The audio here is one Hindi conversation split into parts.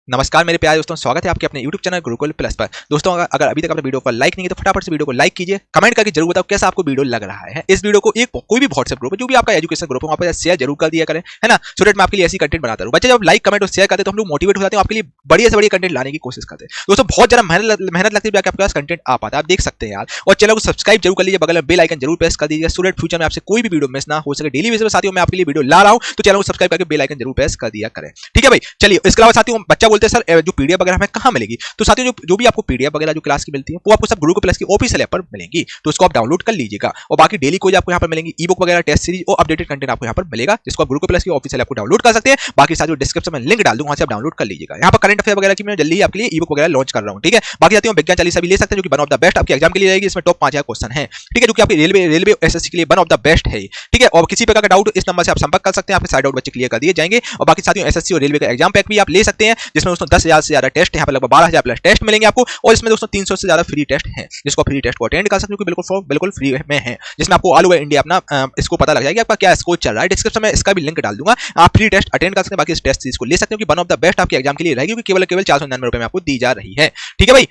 नमस्कार मेरे प्यारे दोस्तों, स्वागत है आपके अपने YouTube चैनल गुरुकुल प्लस पर। दोस्तों अगर अभी तक आपने वीडियो को लाइक नहीं किया तो फटाफट से वीडियो को लाइक कीजिए, कमेंट करके जरूर बताओ कैसा आपको वीडियो लग रहा है। इस वीडियो को एक कोई भी व्हाट्सएप ग्रुप है, जो भी आपका एजुकेशन ग्रुप है, वहां पर शेयर जरूर कर दिया करें, है ना, सो दैट मैं आपके लिए ऐसी कंटेंट बनाता रहूं। बच्चे जब लाइक कमेंट और शेयर करते हैं तो हम लोग मोटिवेट हो जाते हैं, आपके लिए बढ़िया से बढ़िया कंटेंट लाने की कोशिश करते हैं। दोस्तों बहुत ज्यादा मेहनत लगती है आपके पास कंटेंट आ पाता है, आप देख सकते हैं यार। और चैनल को सब्सक्राइब जरूर कर लीजिए, बगल में बेल आइकन जरूर प्रेस कर दीजिए, सो दैट फ्यूचर में आपसे कोई भी वीडियो मिस ना हो सके। डेली बेसिस पे साथियों मैं आपके लिए वीडियो ला रहा हूं, तो चैनल को सब्सक्राइब करके बेल आइकन जरूर प्रेस कर दिया करें। ठीक है भाई, चलिए। इसके अलावा साथियों बच्चा बोलते हैं सर जो पीडीएफ वगैरह हमें कहां मिलेगी, तो साथियों जो भी आपको पीडीएफ वगैरह जो क्लास की मिलती है वो आपको सब गुरुकुल प्लस की ऑफिशियल ऐप पर मिलेंगी, तो उसको आप डाउनलोड कर लीजिएगा। और बाकी डेली कोई आपको यहां पर मिलेंगी ई बुक वगैरह, टेस्ट सीरीज और अपडेटेड कंटेंट आपको यहां पर मिलेगा, जिसको आप गुरुकुल प्लस की ऑफिशियल ऐप को डाउनलोड कर सकते हैं। बाकी साथियों डिस्क्रिप्शन में लिंक डाल दूंगा, वहां से आप डाउनलोड कर लीजिएगा। यहां पर करंट अफेयर वगैरह की मैं जल्दी आपके लिए ई बुक वगैरह लॉन्च कर रहा हूं। ठीक है, बाकी साथियों विज्ञान चालीसा भी ले सकते हैं, जो कि वन ऑफ द बेस्ट आपके एग्जाम के लिए रहेगी। इसमें टॉप 5000 क्वेश्चन है, ठीक है, जो कि आपके रेलवे एसएससी के लिए वन ऑफ द बेस्ट है। ठीक है, और किसी प्रकार का डाउट इस नंबर से आप संपर्क कर सकते हैं, आपके सारे डाउट बच्चे क्लियर कर दिए जाएंगे। और बाकी साथियों एसएससी और रेलवे का एग्जाम पैक भी आप ले सकते हैं, जिसमें दोस्तों 10,000 से ज्यादा टेस्ट, यहाँ पर लगभग 12,000 प्लस टेस्ट मिलेंगे आपको। और इसमें दोस्तों 300 से ज्यादा फ्री टेस्ट हैं, जिसको फ्री टेस्ट को अटेंड कर सकते हो, कि बिल्कुल फ्री में है, जिसमें आपको ऑल ओवर इंडिया अपना इसको पता लग जाएगा आपका क्या स्कोर चल रहा है। डिस्क्रिप्शन में इसका भी लिंक डाल दूंगा, आप फ्री टेस्ट अटेंड कर सकते हैं। बाकी इस टेस्ट सीरीज को ले सकते हो, कि वन ऑफ द बेस्ट आपके एग्जाम के लिए रहेगी, क्योंकि केवल 499 रुपए में आपको दी जा रही है। ठीक है भाई,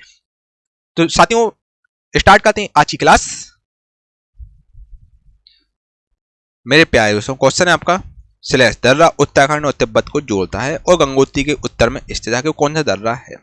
तो साथियों स्टार्ट करते हैं आज की क्लास। मेरे प्यारे दोस्तों, क्वेश्चन है आपका स्लैश दर्रा उत्तराखंड और तिब्बत को जोड़ता है और गंगोत्री के उत्तर में स्थित है, कौन सा दर्रा है।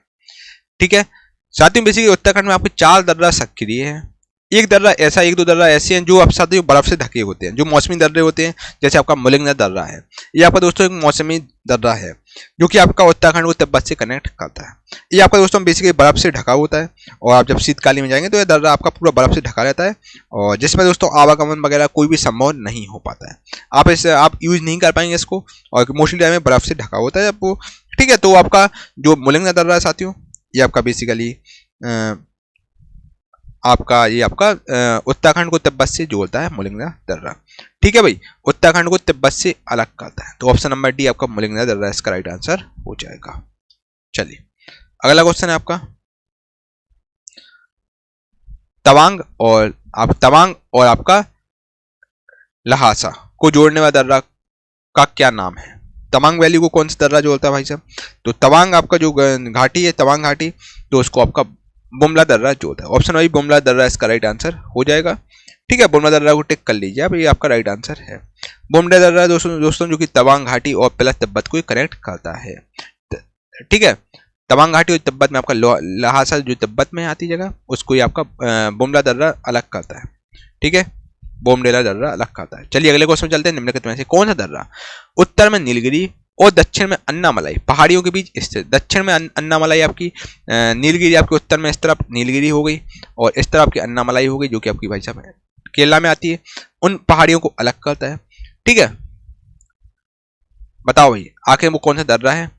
ठीक है साथियों, बेसिकली उत्तराखंड में आपके 4 दर्रा सक्रिय है। एक दर्रा ऐसा, एक दो दर्रा ऐसे हैं जो आप साथियों बर्फ से ढके होते हैं, जो मौसमी दर्रे होते हैं, जैसे आपका मुलिंगनर दर्रा है। ये आपका दोस्तों एक मौसमी दर्रा है, जो कि आपका उत्तराखंड को तिब्बत से कनेक्ट करता है। ये आपका दोस्तों बेसिकली बर्फ से ढका होता है, और आप जब शीतकालीन में जाएंगे तो ये दर्रा आपका पूरा बर्फ से ढका रहता है, और जिसमें दोस्तों आवागमन वगैरह कोई भी संभव नहीं हो पाता है। आप यूज नहीं कर पाएंगे इसको, और मोस्टली टाइम में बर्फ से ढका होता है आपको। ठीक है, तो आपका जो मुलिंगनर दर्रा है साथियों, ये आपका बेसिकली ये आपका उत्तराखंड को तिब्बत से जोड़ता है, मुलिंगनर दर्रा। ठीक है भाई, उत्तराखंड को तिब्बत से अलग करता है, तो ऑप्शन नंबर डी आपका मुलिंगनर दर्रा इसका राइट आंसर हो जाएगा। चलिए अगला क्वेश्चन है आपका तवांग और आपका लहासा को जोड़ने वाला दर्रा का क्या नाम है। तवांग वैली को कौन सा दर्रा जोड़ता है भाई साहब, तो तवांग आपका जो घाटी है, तवांग घाटी, तो उसको आपका बुमला दर्रा जोड़ता है। ऑप्शन वाई बुमला दर्रा इसका राइट आंसर हो जाएगा। ठीक है, बुमला दर्रा को टिक कर लीजिए आप, ये आपका राइट आंसर है। बुमला दर्रा दोस्तों जो कि तवांग घाटी और प्लस तिब्बत को कनेक्ट करता है। ठीक है, तवांग घाटी और तिब्बत में आपका लहासा जो तिब्बत में आती जगह, उसको ही आपका बुमला दर्रा अलग करता है। ठीक है, बोमडेला दर्रा अलग करता है। चलिए अगले क्वेश्चन चलते हैं। निम्नलिखित में से कौन सा दर्रा उत्तर में नीलगिरी और दक्षिण में अन्नामलाई पहाड़ियों के बीच स्थित। दक्षिण में अन्नामलाई आपकी, नीलगिरी आपके उत्तर में, इस तरफ नीलगिरी हो गई और इस तरफ आपकी अन्नामलाई हो गई, जो कि आपकी भाई साहब केरला में आती है, उन पहाड़ियों को अलग करता है। ठीक है, बताओ भाई आखिर वो कौन सा दर्रा है।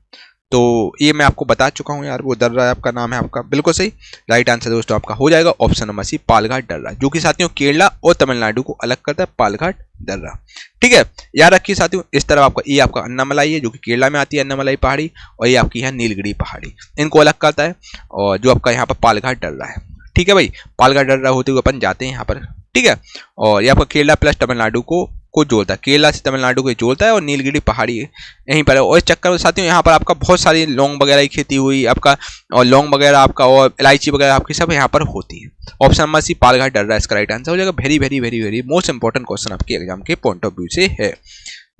तो ये मैं आपको बता चुका हूं यार, वो दर्रा आपका नाम है आपका, बिल्कुल सही राइट आंसर दोस्तों आपका हो जाएगा ऑप्शन नंबर सी, पालघाट दर्रा, जो कि साथियों केरला और तमिलनाडु को अलग करता है, पालघाट दर्रा। ठीक है, याद रखिए साथियों, इस तरफ आपका ये आपका अन्नामलाई है, जो कि केरला में आती है अन्नामलाई पहाड़ी, और ये आपकी है नीलगिरी पहाड़ी, इनको अलग करता है, और जो आपका यहाँ पर पालघाट दर्रा है। ठीक है भाई, पालघाट दर्रा होते हुए अपन जाते हैं यहाँ पर। ठीक है, और ये आपका केरला प्लस तमिलनाडु को जोड़ता है, केरला से तमिलनाडु को जोड़ता है, और नीलगिरी पहाड़ी यहीं पर है। और इस चक्कर में साथियों यहाँ पर आपका बहुत सारी लौंग वगैरह की खेती हुई आपका, और लौंग वगैरह आपका और इलायची वगैरह आपकी सब यहाँ पर होती है। ऑप्शन नंबर सी पालघाट दर्रा इसका राइट आंसर हो जाएगा। Very very very very most important question आपके एग्जाम के पॉइंट ऑफ व्यू से है।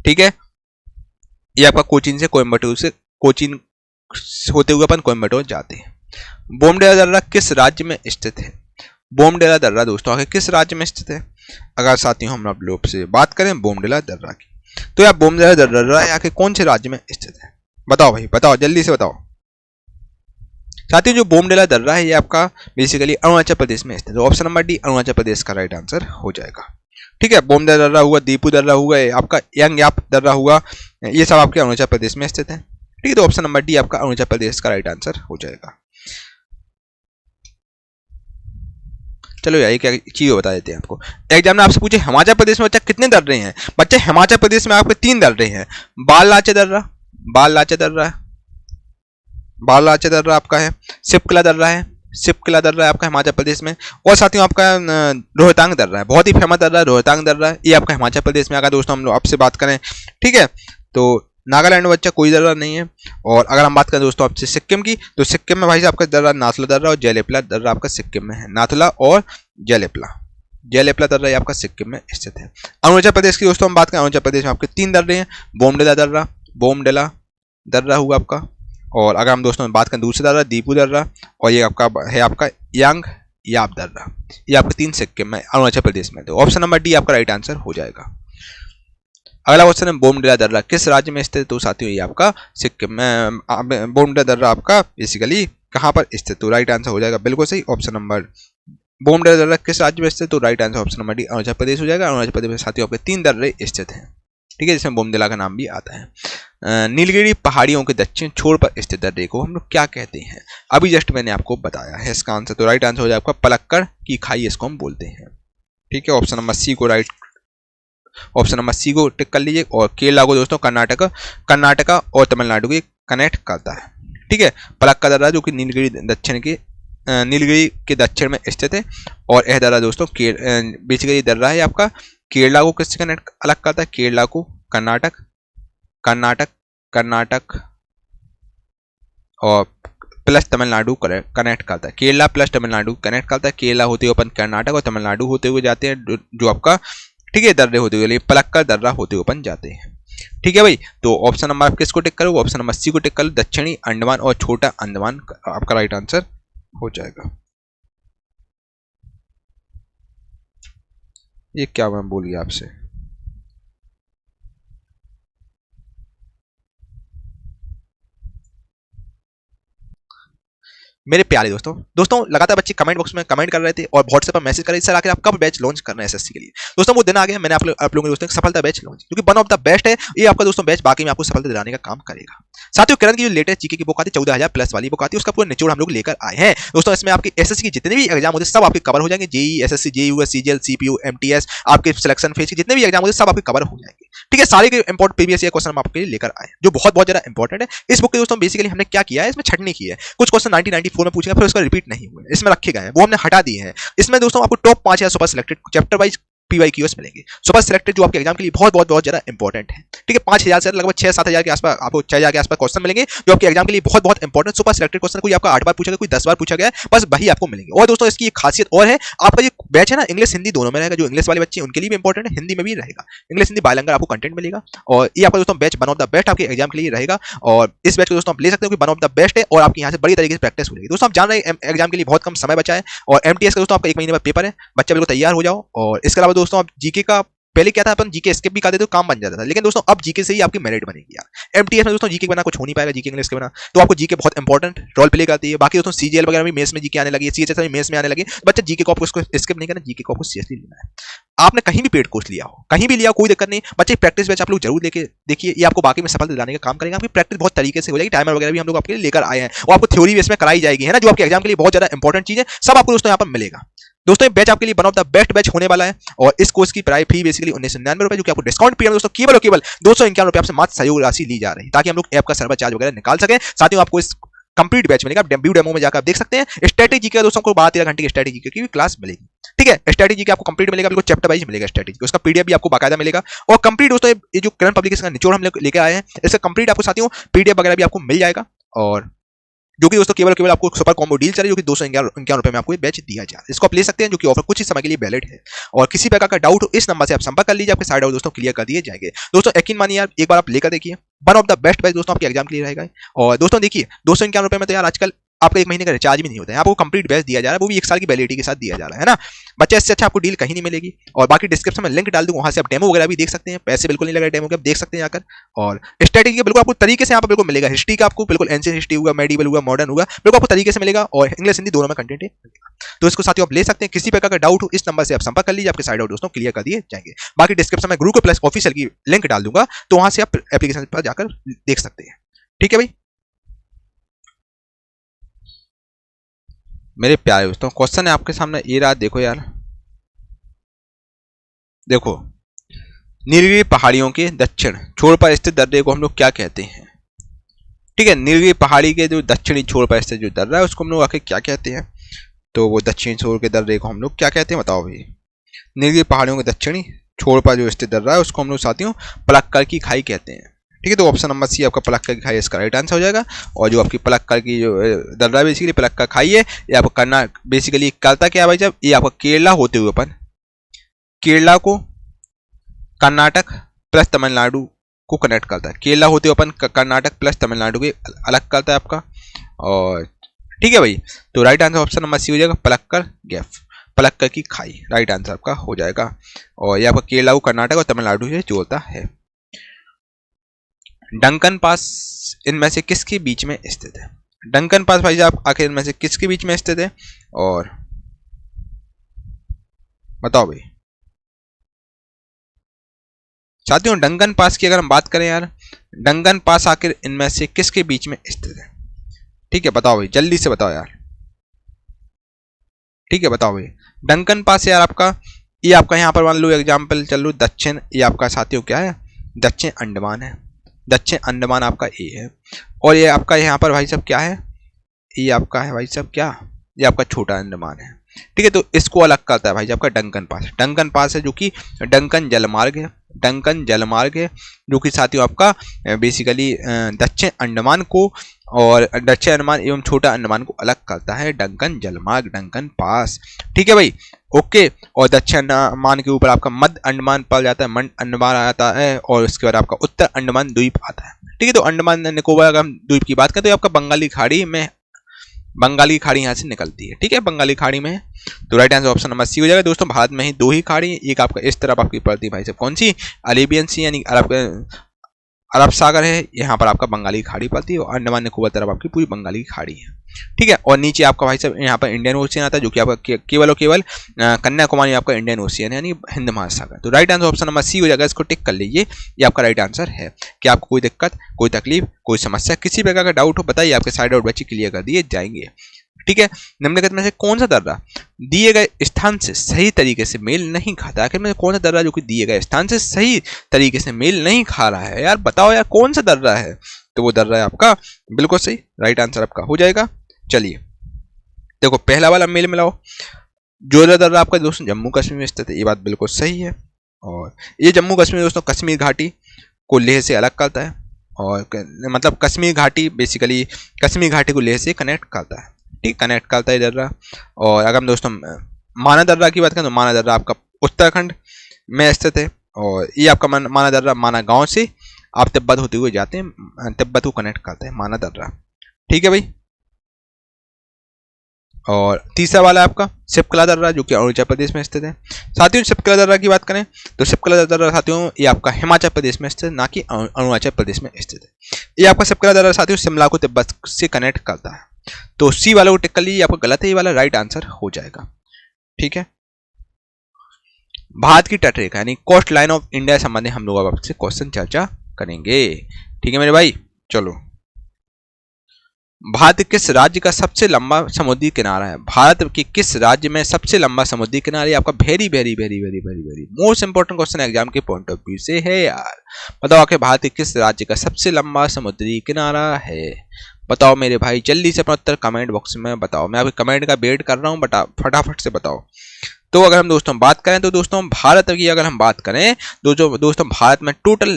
ठीक है, ये आपका कोचीन से कोयम्बटूर से, कोचीन होते हुए अपन कोयम्बटूर जाते हैं। बोमडेला दर्रा किस राज्य में स्थित है। बोमडेला दर्रा दोस्तों आगे किस राज्य में स्थित है। अगर साथियों हम आप लोग से बात करें बोमडेला दर्रा की, तो यार बोमडेला दर्रा आगे कौन से राज्य में स्थित है, बताओ भाई, बताओ जल्दी से बताओ। साथियों जो बोमडेला दर्रा है ये आपका बेसिकली अरुणाचल प्रदेश में स्थित है। ऑप्शन नंबर डी अरुणाचल प्रदेश का राइट आंसर हो जाएगा। ठीक है, बोमडेला दर्रा हुआ, दीपू दर्रा हुआ, आपका यांगयाप दर्रा हुआ, ये सब आपके अरुणाचल प्रदेश में स्थित है। ठीक है, तो ऑप्शन नंबर डी आपका अरुणाचल प्रदेश का राइट आंसर हो जाएगा। चलो यार क्या चीज बता देते हैं आपको। एग्जाम में आपसे पूछे हिमाचल प्रदेश में बच्चा कितने दर्रे हैं। बच्चे हिमाचल प्रदेश में आपके 3 दर्रे हैं, बाल लाचे दर्रा आपका है, सिपकला दर्रा है आपका हिमाचल प्रदेश में, और साथियों आपका रोहतांग दर्रा है, बहुत ही फेमस दर्रा है रोहतांग दर्रा है, ये आपका हिमाचल प्रदेश में आगा दोस्तों हम लोग आपसे बात करें। ठीक है, तो नागालैंड में बच्चा कोई दर्रा नहीं है। और अगर हम बात करें दोस्तों आपसे सिक्किम की, तो सिक्किम में भाई साहब आपका दर्रा नाथुला दर्रा और जेलेपला दर्रा आपका सिक्किम में है। नाथुला और जेलेपला दर्रा ये आपका सिक्किम में स्थित है। अरुणाचल प्रदेश की दोस्तों हम बात करें, अरुणाचल प्रदेश में आपके 3 दर्रे हैं। बोमडिला दर्रा हुआ आपका। और अगर हम दोस्तों बात करें दूसरा दर्रा दीपू दर्रा, और ये आपका है आपका यांग याप दर्रा। ये आपके 3 सिक्किम में अरुणाचल प्रदेश में। तो ऑप्शन नंबर डी आपका राइट आंसर हो जाएगा। अगला क्वेश्चन है बोमडिला दर्रा किस राज्य में स्थित? तो साथियों ये आपका सिक्किम में। बोमडिला दर्रा आपका बेसिकली कहाँ पर स्थित? तो राइट आंसर हो जाएगा बिल्कुल सही ऑप्शन नंबर। बोमडिला दर्रा किस राज्य में स्थित? तो right answer option number D Arunachal Pradesh हो जाएगा। अरुणाचल प्रदेश में साथियों आपके 3 दर्रे स्थित हैं, ठीक है, जिसमें बोमडिला का नाम भी आता है। नीलगिरी पहाड़ियों के दक्षिण छोर पर स्थित दर्रे को हम लोग क्या कहते हैं? अभी जस्ट मैंने आपको बताया है इसका आंसर। तो राइट आंसर हो जाएगा आपका पलक्कड़ की खाई, इसको हम बोलते हैं, ठीक है। ऑप्शन नंबर सी को टिक कर लीजिए। और केरला को दोस्तों कर्नाटका और तमिलनाडु के कनेक्ट करता है, ठीक है। पलक्कड़ दर्रा जो कि नीलगिरी के दक्षिण में स्थित है। और यह दर्रा दोस्तों बेसिकली दर्रा है आपका केरला को किससे कनेक्ट अलग करता है? केरला को कर्नाटक और प्लस तमिलनाडु कनेक्ट करता है। केरला प्लस तमिलनाडु कनेक्ट करता है। केरला होते हुए अपन कर्नाटक और तमिलनाडु होते हुए जाते हैं, जो आपका, ठीक है, दर्रे होते हुए पलक्कड़ दर्रा होते हुए अपन जाते हैं, ठीक है भाई। तो ऑप्शन नंबर आप किसको टिक करो? ऑप्शन नंबर सी को टिक करो, दक्षिणी अंडमान और छोटा अंडमान आपका राइट आंसर हो जाएगा। ये क्या मैं बोल गया आपसे? मेरे प्यारे दोस्तों लगातार बच्चे कमेंट बॉक्स में कमेंट कर रहे थे और व्हाट्सएप पर मैसेज कर रहे थे, सर आखिर आप कब बैच लॉन्च करना है एसएससी के लिए? दोस्तों वो दिन आ गया, मैंने आप लोगों के दोस्तों सफलता बैच लॉन्च, क्योंकि वन ऑफ द बेस्ट है ये आपका दोस्तों बैच, बाकी में आपको सफलता दिलाने का काम करेगा। साथियों किरण की जो लेटेस्ट जीके की बुक आती है 14,000 प्लस वाली बुक आती है, उसका पूरा निचोड़ हम लोग लेकर आए हैं दोस्तों। इसमें आपके एसएससी के जितने भी एग्जाम होते हैं सब आपके कवर हो जाएंगे। JEE, SSC, जेयू, CGL, CPU, MTS, आपके सिलेक्शन फेज के जितने भी एग्जाम होते हैं सब आपके कवर हो जाएंगे, ठीक है। सारे के इंपॉर्टेंट प्रीवियस ईयर क्वेश्चन हम आपके लिए लेकर आए, जो बहुत ज्यादा इंपॉर्टेंट है। इस बुक के दोस्तों बेसिकली हमने क्या किया है, इसमें छटनी की है। कुछ क्वेश्चन 1994 में पूछेंगे, फिर उसका रिपीट नहीं हुए, इसमें रखे गए हैं, वो हमने हटा दिए हैं। इसमें दोस्तों आपको टॉप 5 या super selected chapter wise PYQs मिलेंगे, सुपर सिलेक्टेड, जो आपके एग्जाम के लिए बहुत ज्यादा इंपॉर्टेंट है, ठीक है। 5,000 से लगभग 6-7 हजार के आसपास, आपको 6,000 के आसपास क्वेश्चन मिलेंगे जो आपके एग्जाम के लिए बहुत इंपॉर्टेंट सुपर सिलेक्टेड क्वेश्चन। कोई आपका 8 बार पूछा गया, कोई 10 बार पूछा गया, बस वही आपको मिलेंगे। और दोस्तों इसकी एक खासियत और है, आपका ये बैच है ना इंग्लिश हिंदी दोनों में रहेगा। जो इंग्लिश वाले बच्चे उनके लिए भी इंपॉर्टेंट है, हिंदी में भी रहेगा, इंग्लिश हिंदी बायलैंग्वेज आपको कंटेंट मिलेगा। और ये आपका दोस्तों batch one of the best आपके एग्जाम के लिए रहेगा। और इस बैच को दोस्तों आप ले सकते हो कि वन ऑफ द बेस्ट है, और आपकी यहाँ से बड़ी तरीके से प्रैक्टिस हो जाएगी। दोस्तों आप जान रहे हैं एग्जाम के लिए बहुत कम समय बचा है, और एमटीएस का दोस्तों आपका 1 महीने में पेपर है, बच्चा बिल्कुल तैयार हो जाओ। और इसके अलावा दोस्तों आप जीके का, पहले क्या था अपन जीके स्किप भी कर देते तो काम बन जाता था, लेकिन दोस्तों अब जीके से ही आपकी मेरिट बनेगी यार। एमटीएस में दोस्तों जीके के बिना कुछ हो नहीं पाएगा, जीके इंग्लिश के बिना, तो आपको जीके बहुत इंपॉर्टेंट रोल प्ले करती है। बाकी दोस्तों सीजीएल वगैरह में मेंस में जीके आने लगी है, सीएचएस में मेंस में आने लगी, बच्चा जीके को आपको इसको स्किप नहीं करना, जीके को आपको सीरियसली लेना है। आपने कहीं भी पेड कोर्स लिया हो, कहीं भी लिया, कोई दिक्कत नहीं, बच्चे प्रैक्टिस बैच आप लोग जरूर लेके देखिए, ये आपको बाकी में सफलता दिलाने का काम करेगा। आपकी प्रैक्टिस बहुत तरीके से हो जाएगी, टाइमर वगैरह भी हम लोग आपके लिए लेकर आए हैं, और आपको थ्योरी बेस में कराई जाएगी, है ना, जो आपके एग्जाम के लिए बहुत ज्यादा इंपॉर्टेंट चीज है, सब आपको दोस्तों यहाँ पर मिलेगा। दोस्तों ये बैच आपके लिए one of the best batch होने वाला है। और इस कोर्स की प्राइस फी बेसिकली 1999 रुपए, जो कि आपको डिस्काउंट पीरियड दोस्तों केवल और केवल 251 रुपए आपसे मात्र सहयोग राशि ली जा रही है, ताकि हम लोग ऐप का सर्वर चार्ज वगैरह निकाल सकें। साथ ही आपको इस कंप्लीट बैच मिलेगा, व्यू डेमो में जाकर आप देख सकते हैं। स्ट्रेटेजी का दोस्तों को 12-13 घंटे की स्ट्रेटेजी की भी क्लास मिलेगी, ठीक है। स्ट्रेटेजी की आपको कंप्लीट मिलेगा, बिल्कुल चैप्टर वाइज मिलेगा स्ट्रेटेजी, उसका पीडीएफ भी आपको बाकायदा मिलेगा। और कंप्लीट दोस्तों ये जो करंट पब्लिकेशन का निचोड़ हम लोग लेकर आए हैं, इसका कंप्लीट आपको साथियों पीडीएफ वगैरह भी आपको मिल जाएगा। और जो कि दोस्तों केवल आपको सुपर कॉम्बो डील चल रही है, जो कि 251 रुपए में आपको ये बैच दिया जाए, इसको आप ले सकते हैं, जो कि ऑफर कुछ ही समय के लिए वैलिड है। और किसी प्रकार का डाउट हो इस नंबर से आप संपर्क कर लीजिए, आपके सारे डाउट दोस्तों क्लियर कर दिए जाएंगे। दोस्तों यकीन मानिए यार, एक बार आप लेकर देखिए, one of the best batch दोस्तों आपके एग्जाम के लिए रहेगा। और दोस्तों देखिए 251 रुपए में तो यार आजकल आपका 1 महीने का रिचार्ज भी नहीं होता है, आपको कंप्लीट बैच दिया जा रहा है, वो भी 1 साल की वैलिडिटी के साथ दिया जा रहा है ना बच्चे। इससे अच्छा आपको डील कहीं नहीं मिलेगी। और बाकी डिस्क्रिप्शन में लिंक डाल दूंगा, वहां से आप डेमो वगैरह भी देख सकते हैं, पैसे बिल्कुल नहीं लग रहे डेमो के, आप देख सकते हैं आकर। और स्ट्रेटेजी के बिल्कुल आपको तरीके से यहाँ पर बिल्कुल मिलेगा, हिस्ट्री का आपको बिल्कुल एंशिएंट हिस्ट्री होगा, मेडिवल होगा, मॉडर्न होगा, बिल्कुल आपको तरीके से मिलेगा। और इंग्लिश हिंदी दोनों में कंटेंट है, तो इसको साथियों आप ले सकते हैं। किसी प्रकार का डाउट हो इस नंबर से आप संपर्क कर लीजिए, आपके सारे डाउट दोस्तों क्लियर कर दिए जाएंगे। बाकी डिस्क्रिप्शन में गुरुकुल प्लस ऑफिशियल की लिंक डाल दूंगा, तो वहां से आप एप्लीकेशन पर जाकर देख सकते हैं, ठीक है भाई। मेरे प्यारे दोस्तों क्वेश्चन है आपके सामने ये रहा, देखो यार, देखो नीलगिरी पहाड़ियों के दक्षिण छोर पर स्थित दर्रे को हम लोग क्या कहते हैं, ठीक है। नीलगिरी पहाड़ी के जो दक्षिणी छोर पर स्थित जो दर्रा है उसको हम लोग आखिर क्या कहते हैं? तो वो दक्षिणी छोर के दर्रे को हम लोग क्या कहते हैं, बताओ भाई। नीलगिरी पहाड़ियों के दक्षिणी छोर पर जो स्थित दर्रा है उसको हम लोग साथियों पलक्कड़ की खाई कहते हैं, ठीक है, तो ऑप्शन नंबर सी आपका पलक्कड़ की खाई इसका राइट आंसर हो जाएगा। और जो आपकी पलक्कड़ की जो दर्रा बेसिकली पलक्कड़ खाई है, ये आपका कर्नाटक बेसिकली करता क्या है भाई साहब, ये आपका केरला होते हुए अपन केरला को कर्नाटक प्लस तमिलनाडु को कनेक्ट करता है। केरला होते हुए अपन कर्नाटक प्लस तमिलनाडु के अलग करता है आपका। और ठीक है भाई, तो right answer option number C हो जाएगा पलक्कड़ गैप, पलक्कड़ की खाई राइट आंसर आपका हो जाएगा। और ये आपका केरला को कर्नाटक और तमिलनाडु से जोड़ता है। डंकन पास इनमें से किसके बीच में स्थित है? डंकन पास भाई साहब आखिर इनमें से किसके बीच में स्थित है? और बताओ भाई साथियों, डंकन पास की अगर हम बात करें यार, डंकन पास आखिर इनमें से किसके बीच में स्थित है? ठीक है बताओ भाई, जल्दी से बताओ यार। ठीक है बताओ भाई, डंकन पास यार आपका, ये आपका यहाँ पर मान लो एग्जाम्पल चल लो दक्षिण, ये आपका साथियों क्या है, दक्षिण अंडमान है। दक्षिण अंडमान आपका ए है। और ये आपका यहाँ पर भाई साहब क्या है, ये आपका है भाई साहब क्या, ये आपका छोटा अंडमान है। ठीक है, तो इसको अलग करता है भाई साहब आपका डंकन पास। डंकन पास है जो कि डंकन जलमार्ग है, डंकन जलमार्ग है जो कि साथियों आपका बेसिकली दक्षिण अंडमान को और दक्षिण अंडमान एवं छोटा अंडमान को अलग करता है, डंकन जलमार्ग, डंकन पास। ठीक है भाई, ओके। और दक्षिण अंडमान के ऊपर आपका मध्य अंडमान पड़ जाता है, मध्य अंडमान आता है, और उसके बाद आपका उत्तर अंडमान द्वीप आता है। ठीक है, तो अंडमान निकोबार अगर हम द्वीप की बात करें तो आपका बंगाली खाड़ी में, बंगाली खाड़ी यहाँ से निकलती है। ठीक है, बंगाली खाड़ी में, तो right answer option number C हो जाएगा। दोस्तों भारत में ही दो ही खाड़ी, एक आपका इस तरफ आपकी पड़ती है भाई साहब कौन सी, अरेबियन सी यानी अरब सागर है, यहाँ पर आपका बंगाली खाड़ी पड़ती है, और अंडमान निकोबार तरफ आपकी पूरी बंगाली खाड़ी है। ठीक है, और नीचे आपका भाई साहब यहाँ पर इंडियन ओशियन आता है जो कि आपका केवल और केवल कन्याकुमारी आपका इंडियन ओशियन है यानी हिंद महासागर। तो right answer option number C हो जाएगा, इसको टिक कर लीजिए, ये आपका राइट आंसर है। क्या आपको कोई दिक्कत, कोई तकलीफ, कोई समस्या, किसी प्रकार का डाउट हो बताइए, आपके साइड आउट बच्चे क्लियर कर दिए जाएंगे। ठीक है, निम्नलिखित में से कौन सा दर्रा दिए गए स्थान से सही तरीके से मेल नहीं खाता? आखिर में कौन सा दर्रा जो कि दिए गए स्थान से सही तरीके से मेल नहीं खा रहा है? यार बताओ यार कौन सा दर्रा है? तो वो दर्रा है आपका बिल्कुल सही, राइट आंसर आपका हो जाएगा। चलिए देखो, पहला वाला मेल मिलाओ, जोधा दर्रा आपका दोस्तों जम्मू कश्मीर में स्थित है, ये बात बिल्कुल सही है। और ये जम्मू कश्मीर दोस्तों कश्मीर घाटी को लेह से अलग करता है, और मतलब कश्मीर घाटी बेसिकली कश्मीर घाटी को लेह से कनेक्ट करता है। ठीक, कनेक्ट करता है दर्रा। और अगर हम दोस्तों माना दर्रा की बात करें तो माना दर्रा आपका उत्तराखंड में स्थित है, और ये आपका माना दर्रा माना गांव से आप तिब्बत होते हुए जाते हैं, तिब्बत को कनेक्ट करते हैं माना दर्रा। ठीक है भाई, और तीसरा वाला आपका शिपकला दर्रा जो कि अरुणाचल प्रदेश में स्थित है। साथियों शिपकला दर्रा की बात करें तो शिपकला दर्रा साथियों ये आपका हिमाचल प्रदेश में स्थित, ना कि अरुणाचल प्रदेश में स्थित है। ये आपका शिपकला दर्रा साथियों शिमला को तिब्बत से कनेक्ट करता है। तो सी वाला को टिक कर लीजिए, आपका गलत है, ये वाला राइट आंसर हो जाएगा। ठीक है, भारत की तटरेखा यानी कोस्ट लाइन ऑफ इंडिया संबंधी हम लोग अब आपसे क्वेश्चन चर्चा करेंगे। ठीक है मेरे भाई, चलो भारत किस राज्य का सबसे लंबा समुद्री किनारा है? भारत के किस राज्य में सबसे लंबा समुद्री किनारा? आपका very very very very very very most important question exam के पॉइंट ऑफ व्यू से है यार। बताओ आखिर भारत के किस राज्य का सबसे लंबा समुद्री किनारा है? बताओ मेरे भाई, जल्दी से अपना उत्तर कमेंट बॉक्स में बताओ, मैं अभी कमेंट का वेट कर रहा हूँ, बता फटाफट से बताओ। तो अगर हम दोस्तों बात करें तो दोस्तों भारत की अगर हम बात करें तो जो दोस्तों भारत में टोटल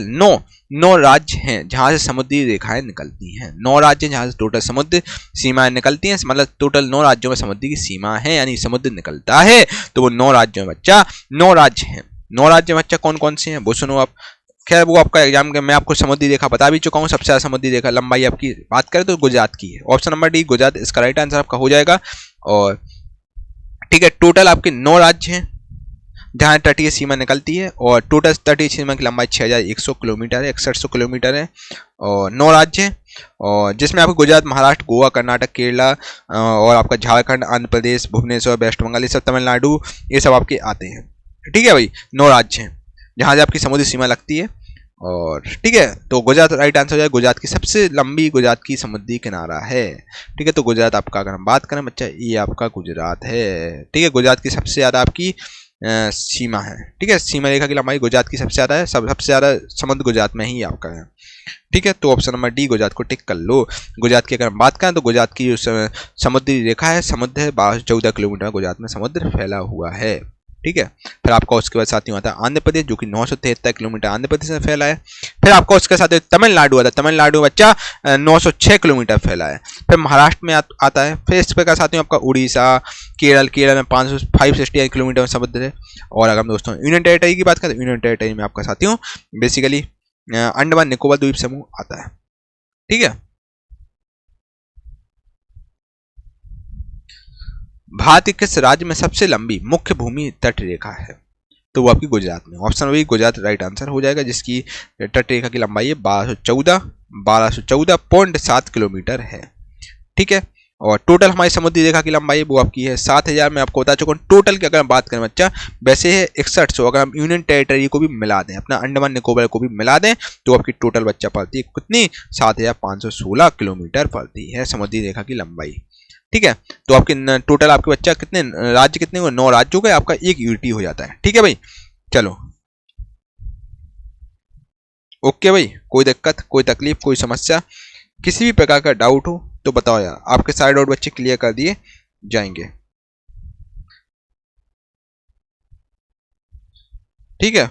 9 राज्य हैं जहां से समुद्री रेखाएं निकलती हैं। 9 राज्य जहां से टोटल समुद्र सीमाएं निकलती हैं, मतलब टोटल 9 राज्यों में समुद्र की सीमा है यानी समुद्र निकलता है, तो वो 9 राज्यों में बच्चा 9 राज्य हैं। 9 राज्य में बच्चा कौन कौन से हैं वो सुनो आप। खैर वो आपका एग्जाम के मैं आपको समुद्री रेखा बता भी चुका हूँ। सबसे ज्यादा समुद्री रेखा लंबाई आपकी बात करें तो गुजरात की है, ऑप्शन नंबर डी गुजरात इसका राइट आंसर आपका हो जाएगा। और ठीक है, टोटल आपके 9 राज्य हैं जहां तटीय सीमा निकलती है, और टोटल तटीय सीमा की लंबाई 6100 किलोमीटर है, 6100 किलोमीटर है, और 9 राज्य हैं, और जिसमें आपको गुजरात, महाराष्ट्र, गोवा, कर्नाटक, केरला और आपका झारखंड, आंध्र प्रदेश, भुवनेश्वर, वेस्ट बंगाल, ये सब तमिलनाडु, ये सब आपके आते हैं। ठीक है भाई, 9 राज्य हैं जहां से आपकी समुद्री सीमा लगती है। और ठीक है, तो गुजरात राइट आंसर हो जाए, गुजरात की सबसे लंबी गुजरात की समुद्री किनारा है। ठीक है, तो गुजरात आपका अगर हम बात करें बच्चा ये आपका गुजरात है। ठीक है, गुजरात की सबसे ज्यादा आपकी सीमा है। ठीक है, सीमा रेखा की लंबाई गुजरात की सबसे ज्यादा है, सबसे ज्यादा समुद्र गुजरात में ही आपका है। ठीक है, तो ऑप्शन नंबर डी गुजरात को टिक कर लो। गुजरात की अगर हम बात करें तो गुजरात की जो समुद्री रेखा है, समुद्र है 14 किलोमीटर गुजरात में समुद्र फैला हुआ है। ठीक है। फिर आपका उसके बाद साथियों आता है आंध्र प्रदेश, जो कि 973 किलोमीटर आंध्र प्रदेश में फैला है। फिर आपका उसके साथ तमिलनाडु आता है, तमिलनाडु बच्चा 906 किलोमीटर फैला है। फिर महाराष्ट्र में आता है। फिर इस प्रकार साथियों आपका उड़ीसा, केरल में 568 किलोमीटर में समुद्र है। और अगर हम दोस्तों यूनियन टेरिटरी की बात करें तो यूनियन टेरिटरी में आपका साथियों बेसिकली अंडमान निकोबार द्वीप समूह आता है। ठीक है। भारत के किस राज्य में सबसे लंबी मुख्य भूमि तट रेखा है? तो वो आपकी गुजरात में। Option B Gujarat right answer हो जाएगा, जिसकी तट रेखा की लंबाई है 1214.7 किलोमीटर है। ठीक है। और टोटल हमारी समुद्री रेखा की लंबाई वो आपकी है 7000। मैं आपको बता चुका हूँ टोटल की अगर हम बात करें बच्चा, वैसे है 6100। अगर हम यूनियन टेरिटरी को भी मिला दें, अपना अंडमान निकोबार को भी मिला दें, तो आपकी टोटल बच्चा पड़ती है कितनी? 7516 किलोमीटर पड़ती है समुद्री रेखा की लंबाई। ठीक है। तो आपके टोटल आपके बच्चा कितने राज्य कितने हुए? 9 राज्य हो गए, आपका एक यूटी हो जाता है। ठीक है भाई, चलो ओके भाई। कोई दिक्कत, कोई तकलीफ, कोई समस्या, किसी भी प्रकार का डाउट हो तो बताओ यार। आपके सारे डाउट बच्चे क्लियर कर दिए जाएंगे। ठीक है।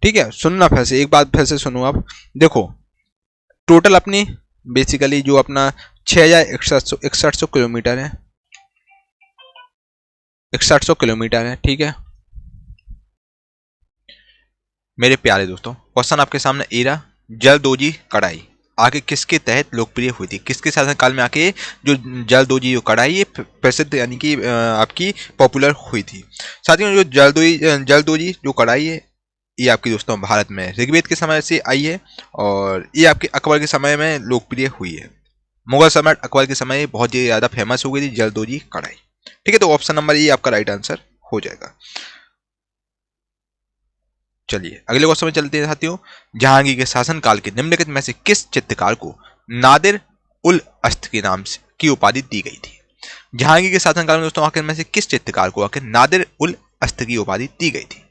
ठीक है, सुनना फिर से एक बात, फिर से सुनो आप। देखो टोटल अपनी बेसिकली जो अपना 6100 किलोमीटर है, 6100 किलोमीटर है। ठीक है मेरे प्यारे दोस्तों, क्वेश्चन आपके सामने ए रहा। जलदोजी कढ़ाई आगे किसके तहत लोकप्रिय हुई थी? किसके शासन काल में आके जो जलदोजी जो कढ़ाई ये प्रसिद्ध यानी कि आपकी पॉपुलर हुई थी? साथियों जो जलदोजी जो कढ़ाई है ये आपकी दोस्तों भारत में ऋग्वेद के समय से आई है, और ये आपके अकबर के समय में लोकप्रिय हुई है। मुगल सम्राट अकबर के समय बहुत ही ज्यादा फेमस हो गई थी जलदोजी कढ़ाई। ठीक है, तो ऑप्शन नंबर ये आपका राइट आंसर हो जाएगा। चलिए अगले क्वेश्चन में चलते हैं साथियों। जहांगीर के शासनकाल के निम्नलिखित में से किस चित्रकार को नादिर उल अस्त के नाम से की उपाधि दी गई थी? जहांगीर के शासनकाल में दोस्तों आखिर में से किस चित्रकार को आखिर नादिर उल अस्त की उपाधि दी गई थी?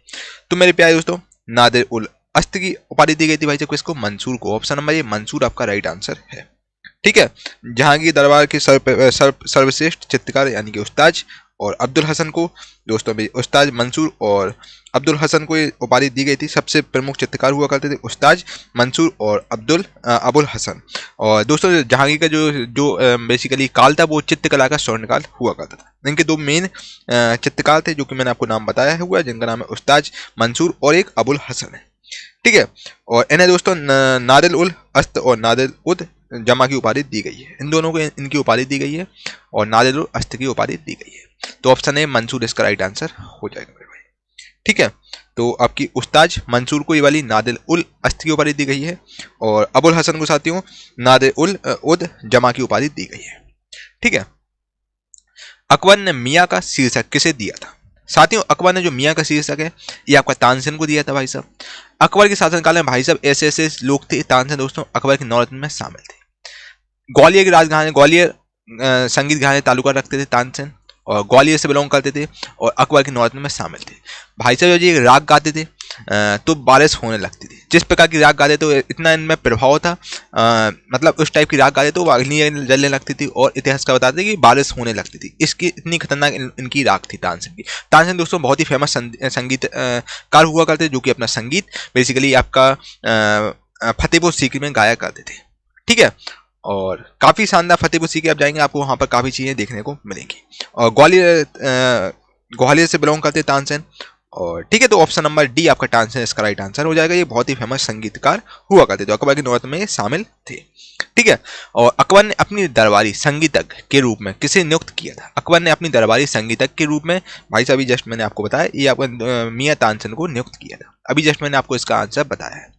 तो मेरे प्यारे दोस्तों नादिर उल अस्त की उपाधि दी गई थी भाई साहब किसको? मंसूर को। ऑप्शन नंबर ये मंसूर आपका राइट आंसर है। ठीक है। जहांगीर दरबार के सर्वश्रेष्ठ चित्रकार यानी कि उस्ताद और अब्दुल हसन को दोस्तों में उस्ताद मंसूर और अब्दुल हसन को ये उपाधि दी गई थी। सबसे प्रमुख चित्रकार हुआ करते थे उस्ताद मंसूर और अबुल हसन। और दोस्तों जहांगीर का जो बेसिकली काल था वो चित्रकला का स्वर्णकाल हुआ करता था। इनके दो मेन चित्रकार थे जो कि मैंने आपको नाम बताया हुआ है, जिनका नाम है उस्ताद मंसूर और एक अबुल हसन है। ठीक है। और इन्हें दोस्तों नादिर उल अस्त और नादिर उद जमा की उपाधि दी गई है। इन दोनों को इनकी उपाधि दी गई है और नादिर उल अस्त की उपाधि दी गई है। तो ऑप्शन है मंसूर इसका राइट आंसर हो जाएगा मेरे भाई। ठीक है। तो आपकी उस्ताद मंसूर को ये वाली नादिर उल अस्त की उपाधि दी गई है और अबुल हसन को साथियों नादिर उल उद जमा की उपाधि दी गई है। ठीक है। अकबर ने मियाँ का शीर्षक किसे दिया था? साथियों अकबर ने जो मियाँ का शीर्षक है ये आपका तानसेन को दिया था भाई साहब। अकबर के शासनकाल में भाई साहब ऐसे ऐसे लोग थे तानसेन दोस्तों अकबर के नौरत्न में शामिल थे। ग्वालियर की राजधानी ग्वालियर संगीत घराने तालुका रखते थे तानसेन और ग्वालियर से बिलोंग करते थे और अकबर के नौरत्न में शामिल थे। भाई साहब जी राग गाते थे तो बारिश होने लगती थी। जिस प्रकार की राग गाते तो इतना इनमें प्रभाव था, मतलब उस टाइप की राग गाते तो वो अग्नि जलने लगती थी और इतिहास का बताते थे कि बारिश होने लगती थी। इसकी इतनी खतरनाक इनकी राग थी तानसेन की। तानसेन दोस्तों बहुत ही फेमस संगीत कार हुआ करते जो कि अपना संगीत बेसिकली आपका फतेहपुर सीकरी में गाया करते थे। ठीक है। और काफी शानदार फतेहपुर सीकरी आप जाएंगे आपको वहां पर काफी चीजें देखने को मिलेंगी। और ग्वालियर से बिलोंग करते तानसेन। और ठीक है, तो ऑप्शन नंबर डी आपका तानसेन इसका राइट आंसर हो जाएगा। ये बहुत ही फेमस संगीतकार हुआ करते थे, अकबर के नौरत्न में ये शामिल थे। ठीक है। और अकबर ने अपनी दरबारी संगीतज्ञ के रूप में किसे नियुक्त किया था? अकबर ने अपनी दरबारी संगीतज्ञ के रूप में भाई साहब जस्ट मैंने आपको बताया ये आपका मियाँ तानसेन को नियुक्त किया था। अभी जस्ट मैंने आपको इसका आंसर बताया है।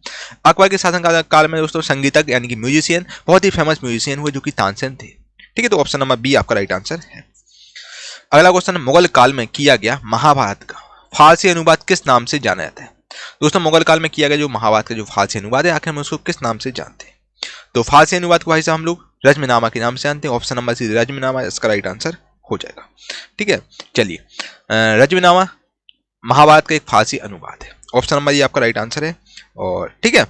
अकबर के शासन काल में दोस्तों संगीतज्ञ यानी कि म्यूजिशियन बहुत ही फेमस म्यूजिशियन हुए जो कि तानसेन थे। ठीक है, तो ऑप्शन नंबर बी आपका राइट आंसर है। अगला क्वेश्चन, मुगल काल में किया गया महाभारत का फारसी अनुवाद किस नाम से जाना जाता है? दोस्तों मुगल काल में किया गया जो महाभारत का जो फारसी अनुवाद है आखिर हम उसको किस नाम से जानते हैं? तो फारसी अनुवाद को भाई साहब हम लोग रज्मनामा के नाम से जानते हैं। ऑप्शन नंबर सी रज्मनामा इसका राइट आंसर हो जाएगा। ठीक है, चलिए रज्मनामा महाभारत का एक फारसी अनुवाद है। ऑप्शन नंबर ये आपका राइट आंसर है। और ठीक है,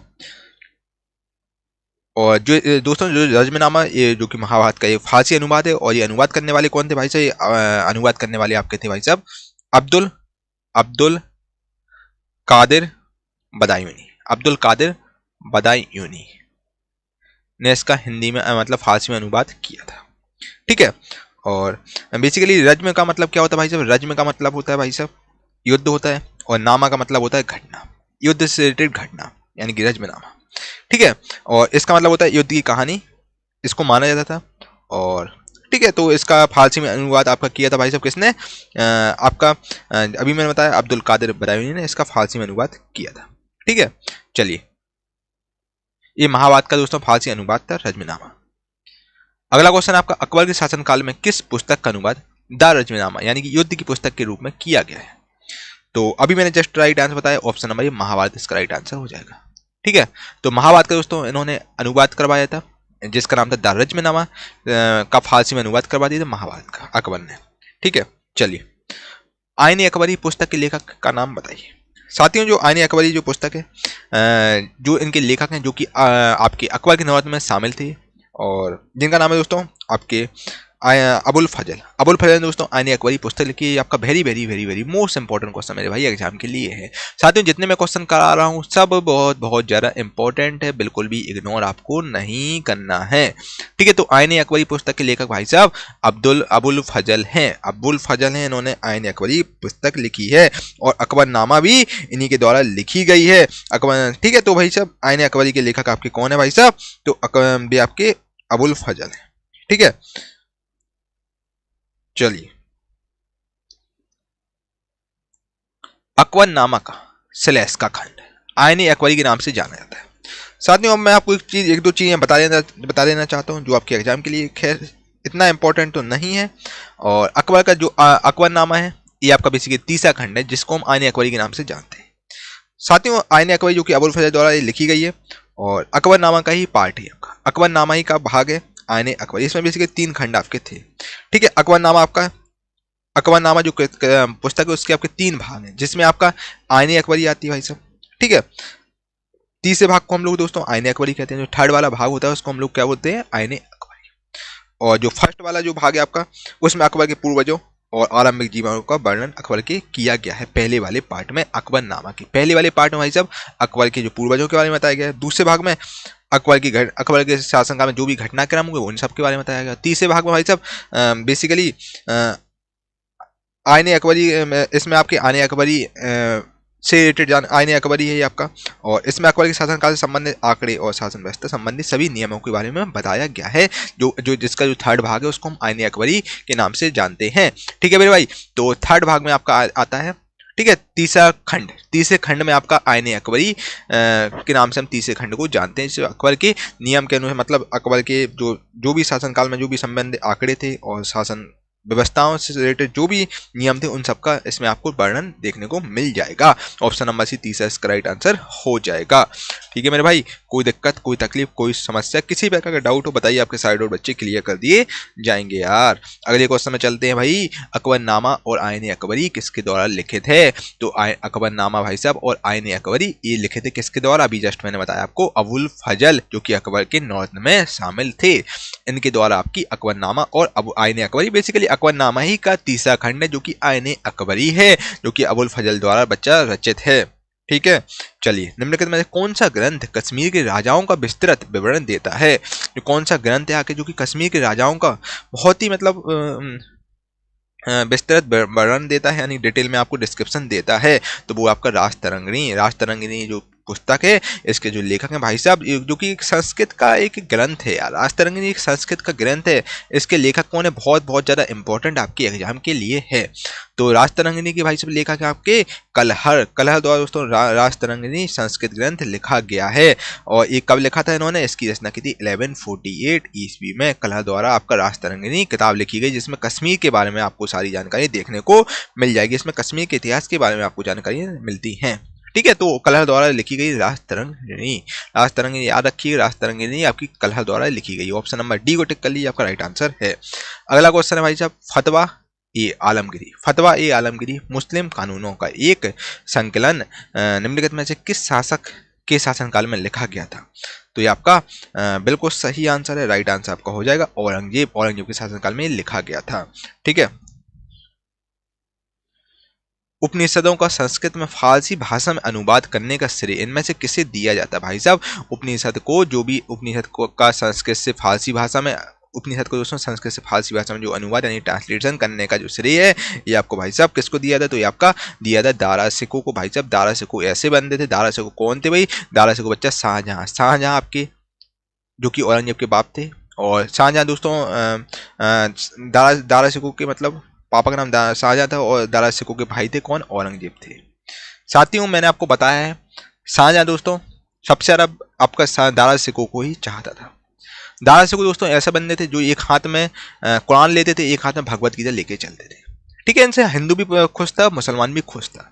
और जो दोस्तों जो रज्मनामा ये जो कि महाभारत का ये फारसी अनुवाद है, और ये अनुवाद करने वाले कौन थे भाई साहब? ये अनुवाद करने वाले आपके थे भाई साहब अब्दुल अब्दुल कादिर बदायूनी। अब्दुल कादिर बदायूनी ने इसका हिंदी में मतलब फारसी में अनुवाद किया था। ठीक है। और बेसिकली रज्म का मतलब क्या होता है भाई साहब? रज्म का मतलब होता है भाई साहब युद्ध होता है, और नामा का मतलब होता है घटना, युद्ध से रिलेटेड घटना, यानी कि रज्मनामा। ठीक है। और इसका मतलब होता है युद्ध की कहानी, इसको माना जाता था। और ठीक है, तो इसका फारसी में अनुवाद आपका किया था भाई साहब किसने? आपका अभी मैंने बताया अब्दुल कादिर बदायूनी ने इसका फारसी में अनुवाद किया था। ठीक है। चलिए, ये महाभारत का दोस्तों फारसी अनुवाद था रज्मनामा। अगला क्वेश्चन आपका, अकबर के शासनकाल में किस पुस्तक का अनुवाद द रज्मनामा यानी कि युद्ध की पुस्तक के रूप में किया गया है? तो अभी मैंने जस्ट राइट आंसर बताया, ऑप्शन नंबर ये महाभारत इसका राइट आंसर हो जाएगा। ठीक है। तो महाभारत का दोस्तों इन्होंने अनुवाद करवाया था, जिसका नाम था द रज्मनामा, का फारसी में अनुवाद करवा दिया था महाभारत का अकबर ने। ठीक है। चलिए, आईन अकबरी पुस्तक के लेखक का नाम बताइए। साथियों, जो आईन अकबरी जो पुस्तक है, जो इनके लेखक हैं जो कि आपके अकबर के नौबत में शामिल थे, और जिनका नाम है दोस्तों आपके अबुल फजल। अबुल फजल दोस्तों आईन अकबरी पुस्तक लिखी है। आपका very very very very most important question मेरे भाई एग्जाम के लिए है। साथियों, जितने मैं क्वेश्चन करा रहा हूँ सब बहुत बहुत ज़्यादा इंपॉर्टेंट है, बिल्कुल भी इग्नोर आपको नहीं करना है। ठीक है। तो आईन अकबरी पुस्तक के लेखक भाई साहब अबुल फजल हैं। अबुल फजल हैं, इन्होंने आईन अकबरी पुस्तक लिखी है, और अकबरनामा भी इन्हीं के द्वारा लिखी गई है। अकबर, ठीक है। तो भाई साहब आईन अकबरी के लेखक आपके कौन है भाई साहब? तो भी आपके अबुल फजल है। ठीक है। चलिए, अकबरनामा का सिलेस का खंड आईन अकबरी के नाम से जाना जाता है। साथियों, अब मैं आपको एक दो चीजें बता देना चाहता हूँ जो आपके एग्जाम के लिए खैर इतना इंपॉर्टेंट तो नहीं है। और अकबर का जो अकबरनामा है, ये आपका बेसिकली तीसरा खंड है, जिसको हम आईन अकबरी के नाम से जानते हैं। साथियों, आईन अकबरी जो कि अबुल फजल द्वारा लिखी गई है, और अकबरनामा का ही पार्ट है आपका, अकबरनामा ही का भाग है आईन अकबरी। इसमें बेसिकली 3 खंड आपके थे। ठीक है। अकबरनामा आपका, अकबरनामा जो पुस्तक है उसके आपके 3 भाग हैं, जिसमें आपका आईन अकबरी आती है भाई साहब। ठीक है। तीसरे भाग को हम लोग दोस्तों आईन अकबरी कहते हैं। जो थर्ड वाला भाग होता है उसको हम लोग क्या बोलते हैं? आईन अकबरी। और जो फर्स्ट वाला जो भाग है आपका, उसमें अकबर के पूर्वजों और आरंभिक जीवनों का वर्णन अकबर के किया गया है। पहले वाले पार्ट में अकबरनामा की, पहले वाले पार्ट में भाई साहब अकबर के जो पूर्वजों के बारे में बताया गया है। दूसरे भाग में अकबर के शासनकाल में जो भी घटनाक्रम हुए उन सब के बारे में बताया गया। तीसरे भाग में भाई साहब बेसिकली आईन अकबरी, इसमें आपके आईन अकबरी से रिलेटेड आईन अकबरी है ये आपका, और इसमें अकबर के शासनकाल से संबंधित आंकड़े और शासन व्यवस्था संबंधित सभी नियमों के बारे में बताया गया है। जिसका जो थर्ड भाग है उसको हम आईन अकबरी के नाम से जानते हैं। ठीक है मेरे भाई। तो थर्ड भाग में आपका आता है, ठीक है, तीसरे खंड में आपका आईन अकबरी के नाम से हम तीसरे खंड को जानते हैं। अकबर के नियम के अनुसार, मतलब अकबर के जो भी शासनकाल में जो भी संबंधित आंकड़े थे और शासन व्यवस्थाओं से रिलेटेड जो भी नियम थे उन सबका इसमें आपको वर्णन देखने को मिल जाएगा। ऑप्शन नंबर सी तीसरा इसका राइट आंसर हो जाएगा। ठीक है मेरे भाई, कोई दिक्कत, कोई तकलीफ, कोई समस्या, किसी प्रकार का डाउट हो बताइए, आपके सारे डाउट बच्चे क्लियर कर दिए जाएंगे यार। अगले क्वेश्चन में चलते हैं भाई। अकबरनामा और आईन अकबरी किसके द्वारा लिखित है? तो अकबरनामा भाई साहब और आईन अकबरी ये लिखे थे किसके द्वारा? अभी जस्ट मैंने बताया आपको, अबुल फजल, जो कि अकबर के नॉर्थ में शामिल थे, इनके द्वारा आपकी अकबरनामा और आईन अकबरी, बेसिकली अकबरनामा ही का तीसरा खंड है जो कि आईन अकबरी है, जो कि अबुल फजल द्वारा बच्चा रचित है। ठीक है। चलिए, निम्नलिखित में कौन सा ग्रंथ कश्मीर के राजाओं का विस्तृत विवरण देता है? जो कौन सा ग्रंथ है आके जो कि कश्मीर के राजाओं का बहुत ही मतलब विस्तृत वर्णन देता है, यानी डिटेल में आपको डिस्क्रिप्शन देता है? तो वो आपका राजतरंगिणी जो पुस्तक है, इसके जो लेखक हैं भाई साहब, जो कि संस्कृत का एक ग्रंथ है यार, राजतरंगिणी एक संस्कृत का ग्रंथ है। इसके लेखक कौन है? बहुत ज़्यादा इंपॉर्टेंट आपके एग्जाम के लिए है। तो राजतरंगिणी के भाई साहब लेखक है आपके कलहर द्वारा दोस्तों राजतरंगिणी संस्कृत ग्रंथ लिखा गया है। और ये कब लिखा था इन्होंने? इसकी रचना की थी 1148 ईस्वी में। कलहर द्वारा आपका राजतरंगिणी किताब लिखी गई, जिसमें कश्मीर के बारे में आपको सारी जानकारी देखने को मिल जाएगी। इसमें कश्मीर के इतिहास के बारे में आपको जानकारी मिलती है। ठीक है। तो कलहर द्वारा लिखी गई राजतरंगिणी याद रखिए, राजतरंगिणी आपकी कलहर द्वारा लिखी गई। ऑप्शन नंबर डी को टिक कर लीजिए, आपका राइट आंसर है। अगला क्वेश्चन है भाई साहब, फतवा ए आलमगिरी मुस्लिम कानूनों का एक संकलन निम्नलिखित में से किस शासक के शासनकाल में लिखा गया था? तो ये आपका बिल्कुल सही आंसर है, राइट आंसर आपका हो जाएगा औरंगजेब। औरंगजेब के शासनकाल में लिखा गया था। ठीक है। उपनिषदों का संस्कृत में फारसी भाषा में अनुवाद करने का श्रेय इनमें से किसे दिया जाता है? भाई साहब, उपनिषद को जो भी उपनिषद का संस्कृत से फारसी भाषा में, उपनिषद को दोस्तों संस्कृत से फारसी भाषा में जो अनुवाद यानी ट्रांसलेशन करने का जो श्रेय है, ये आपको भाई साहब किसको दिया था? तो ये आपका दिया था दारा सिकों को। भाई साहब, दारा सिकों ऐसे बंदे थे। दारा सिकों कौन थे भाई? दारा सिकों बच्चा शाहजहां। शाहजहां आपके जो कि औरंगजेब के बाप थे। और शाहजहां दोस्तों दारा सिकों के मतलब पापा का नाम शाहजहां था और दारा सिकों के भाई थे कौन? औरंगजेब थे। साथियों, मैंने आपको बताया है शाहजहां दोस्तों सबसे ज्यादा आपका दारा सिकों को ही चाहता था। दारा सिकों दोस्तों ऐसे बंदे थे जो एक हाथ में कुरान लेते थे, एक हाथ में भगवत गीता लेके चलते थे। ठीक है, इनसे हिंदू भी खुश था, मुसलमान भी खुश था।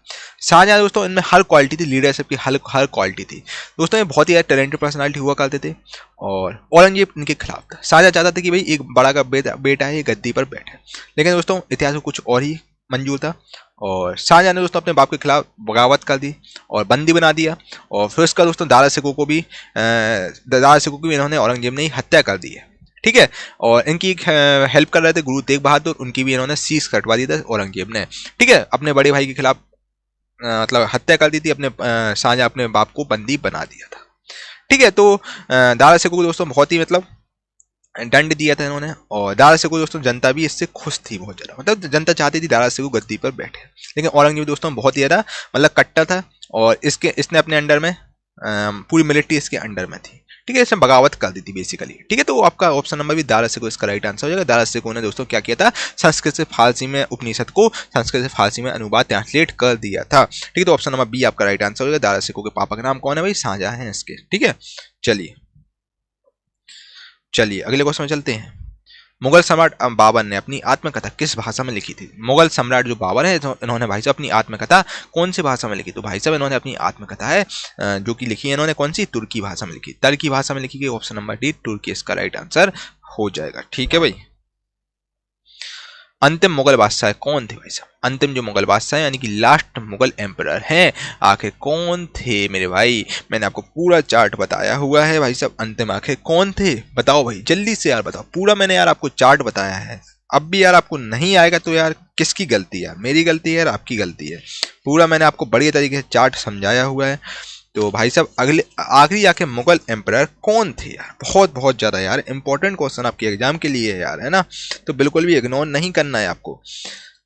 शाहजहां दोस्तों इनमें हर क्वालिटी थी, लीडरशिप की हर क्वालिटी थी दोस्तों। ये बहुत ही टैलेंटेड पर्सनालिटी हुआ करते थे और औरंगजेब इनके खिलाफ था। शाहजहां चाहता था कि भाई एक बड़ा का बेटा है, ये गद्दी पर बैठे, लेकिन दोस्तों इतिहास में कुछ और ही मंजूर था। और शाहजहां ने दोस्तों अपने बाप के खिलाफ बगावत कर दी और बंदी बना दिया। और फिर उसका दोस्तों दारा सिकों को भी इन्होंने औरंगजेब ने हत्या कर दी है। ठीक है, और इनकी हेल्प कर रहे थे गुरु तेग बहादुर, उनकी भी इन्होंने सीज कटवा दी था औरंगजेब ने। ठीक है, अपने बड़े भाई के खिलाफ मतलब हत्या कर दी थी, अपने शाहजहां अपने बाप को बंदी बना दिया था। ठीक है, तो दारा सिकों को दोस्तों बहुत ही मतलब दंड दिया था इन्होंने। और दारा सिकों दोस्तों जनता भी इससे खुश थी बहुत ज्यादा, मतलब जनता चाहती थी दारा सिकों गद्दी पर बैठे। लेकिन औरंगजेब दोस्तों बहुत ही ज्यादा मतलब कट्टर था और इसने अपने अंडर में पूरी मिलिट्री इसके अंडर में थी। ठीक है, इसने बगावत कर दी थी बेसिकली। ठीक है, तो आपका ऑप्शन नंबर भी दारा सिकों इसका राइट आंसर हो जाएगा। दारा सिकों ने दोस्तों क्या किया था? संस्कृत से फारसी में उपनिषद को संस्कृत से फारसी में अनुवाद ट्रांसलेट कर दिया था। ठीक है, तो ऑप्शन नंबर बी आपका राइट आंसर हो जाएगा। दारा सिकों के पापा का नाम कौन है भाई? शाहजहां है इसके। ठीक है, चलिए अगले क्वेश्चन में चलते हैं। मुगल सम्राट बाबर ने अपनी आत्मकथा किस भाषा में लिखी थी? मुगल सम्राट जो बाबर है तो इन्होंने भाई साहब अपनी आत्मकथा कौन सी भाषा में लिखी? तो भाई साहब इन्होंने अपनी आत्मकथा है जो कि लिखी है इन्होंने कौन सी? तुर्की भाषा में लिखी, तुर्की भाषा में लिखी गई। ऑप्शन नंबर डी तुर्की इसका राइट आंसर हो जाएगा। ठीक है भाई। अंतिम मुगल बादशाह कौन थे भाई साहब? अंतिम जो मुगल बादशाह यानी कि लास्ट मुगल एम्परर हैं, आखिर कौन थे मेरे भाई? मैंने आपको पूरा चार्ट बताया हुआ है भाई साहब। अंतिम आखिर कौन थे? बताओ भाई जल्दी से यार बताओ। पूरा मैंने यार आपको चार्ट बताया है, अब भी यार आपको नहीं आएगा तो यार किसकी गलती है? मेरी गलती है यार आपकी गलती है? पूरा मैंने आपको बढ़िया तरीके से चार्ट समझाया हुआ है। तो भाई साहब अगले आखिरी आके मुगल एम्परर कौन थे यार? बहुत बहुत ज्यादा यार इंपॉर्टेंट क्वेश्चन आपके एग्जाम के लिए है यार, है ना? तो बिल्कुल भी इग्नोर नहीं करना है आपको।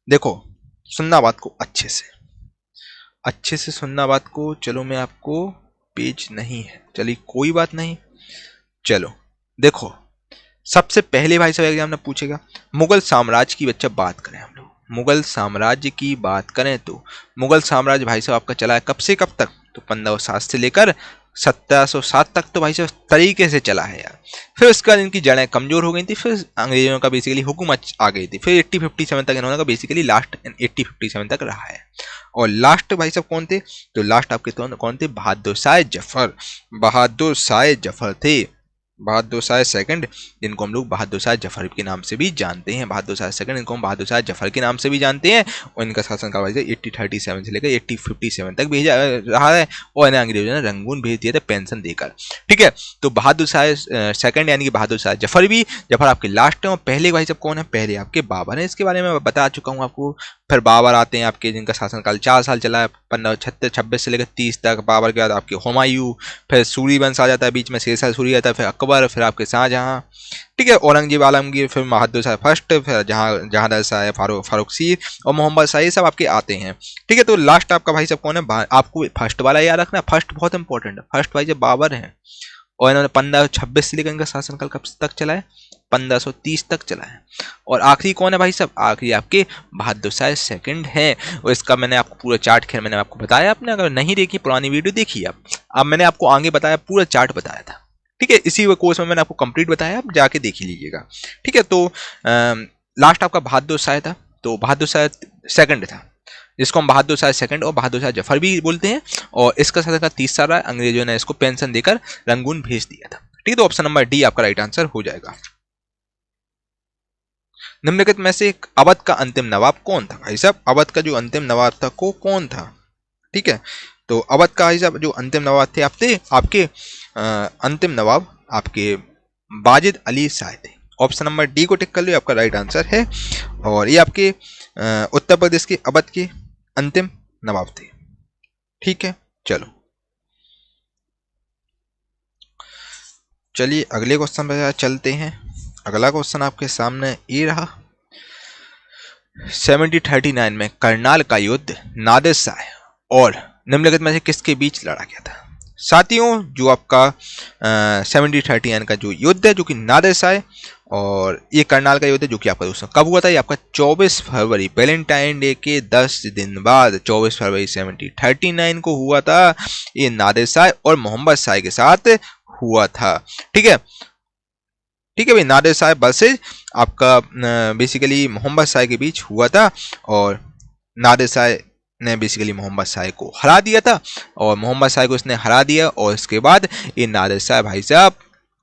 देखो सुनना बात को अच्छे से सुनना बात को। चलो मैं आपको पेज नहीं है, चलिए कोई बात नहीं। चलो देखो, सबसे पहले भाई साहब एग्जाम में पूछेगा मुगल साम्राज्य की बच्चा बात करें हम लोग, मुगल साम्राज्य की बात करें तो मुगल साम्राज्य भाई साहब आपका चला है कब से कब तक? तो 1507 से लेकर 1707 तक तो भाई साहब तरीके से चला है यार। फिर उसके बाद इनकी जड़ें कमजोर हो गई थी, फिर अंग्रेजों का बेसिकली हुकूमत आ गई थी। फिर 1857 तक इन्होंने का बेसिकली लास्ट 1857 तक रहा है। और लास्ट भाई साहब कौन थे? तो लास्ट आपके तो कौन थे? बहादुर शाह जफर। बहादुर शाह जफर थे, बहादुर शाह सेकंड, जिनको हम लोग बहादुर शाह जफर के नाम से भी जानते हैं। बहादुर शाह सेकंड, इनको हम बहादुर शाह जफर के नाम से भी जानते हैं। और इनका शासनकाल 1837 से लेकर 1857 तक भेजा रहा है। और इन्हें अंग्रेजों ने रंगून भेज दिया था पेंशन देकर। ठीक है, तो बहादुर शाह सेकंड यानी कि बहादुर शाह जफर आपके लास्ट है। और पहले भाई साहब कौन है? पहले आपके बाबर है। इसके बारे में बता चुका हूँ आपको। फिर बाबर आते हैं आपके, जिनका शासनकाल 4 साल चला है, 1536 से लेकर 30 तक। बाबर के बाद आपके हुमायूं, फिर सूरीवंश आ जाता है बीच में, शेरशाह सूरी आता है, फिर अकबर, फिर आपके शाहजहां। ठीक है, औरंगजेब आलमगीर, फिर बहादुर शाह फर्स्ट, फिर जहांदार शाह, फारूकसीर और मोहम्मद शाह, ये सब आपके आते हैं। ठीक है, तो लास्ट आपका भाई साहब कौन है? आपको फर्स्ट वाला याद रखना, फर्स्ट बहुत इंपॉर्टेंट है। फर्स्ट भाई साहब बाबर हैं और इन्होंने 1526 से लेकर इनका शासनकाल कब तक चला है? 1530 तक चला है। और आखिरी कौन है भाई साहब? आखिरी आपके बहादुर शाह सेकंड है। और इसका मैंने आपको पूरा चार्ट खैर मैंने आपको बताया, आपने अगर नहीं देखी पुरानी वीडियो देखिए आप। अब मैंने आपको आगे बताया, पूरा चार्ट बताया था। ठीक है, इसी कोर्स में मैंने आपको कंप्लीट बताया, आप जाके देख लीजिएगा। ठीक है, तो लास्ट आपका बहादुर शाह था, तो बहादुर शाह सेकंड था, जिसको हम बहादुर शाह सेकंड और बहादुर शाह जफर भी बोलते हैं। और इसका शासनकाल 30 साल रहा, अंग्रेजों ने इसको पेंशन देकर रंगून भेज दिया था। ठीक है, तो ऑप्शन नंबर डी आपका राइट आंसर हो जाएगा। निम्नलिखित में से अवध का अंतिम नवाब कौन था? भाई साहब अवध का जो अंतिम नवाब था कौन था? ठीक है, तो अवध का भाई साहब जो अंतिम नवाब थे आपके अंतिम नवाब आपके वाजिद अली शाह थे। ऑप्शन नंबर डी को टिक कर लो, आपका राइट आंसर है। और ये आपके उत्तर प्रदेश के अवध के अंतिम नवाब थे। ठीक है, चलो चलिए अगले क्वेश्चन पर चलते हैं। अगला क्वेश्चन आपके सामने ये रहा, 1739 में करनाल का युद्ध नादिर शाह और निम्नलिखित में से किसके बीच लड़ा गया था। साथियों, जो आपका 1739 का जो युद्ध है, जो कि नादिर शाह और ये करनाल का युद्ध है, जो कि आपका दोस्तों कब हुआ था, ये आपका 24 फरवरी वैलेंटाइन डे के 10 दिन बाद 24 फरवरी 1739 को हुआ था। ये नादिर शाह और मोहम्मद शाह के साथ हुआ था। ठीक है, ठीक है भाई, नादिर शाह वर्सेस आपका बेसिकली मोहम्मद शाह के बीच हुआ था और नादिर शाह ने बेसिकली मोहम्मद शाह को हरा दिया था और मोहम्मद शाह को इसने हरा दिया और इसके बाद ये नादिर शाह भाई साहब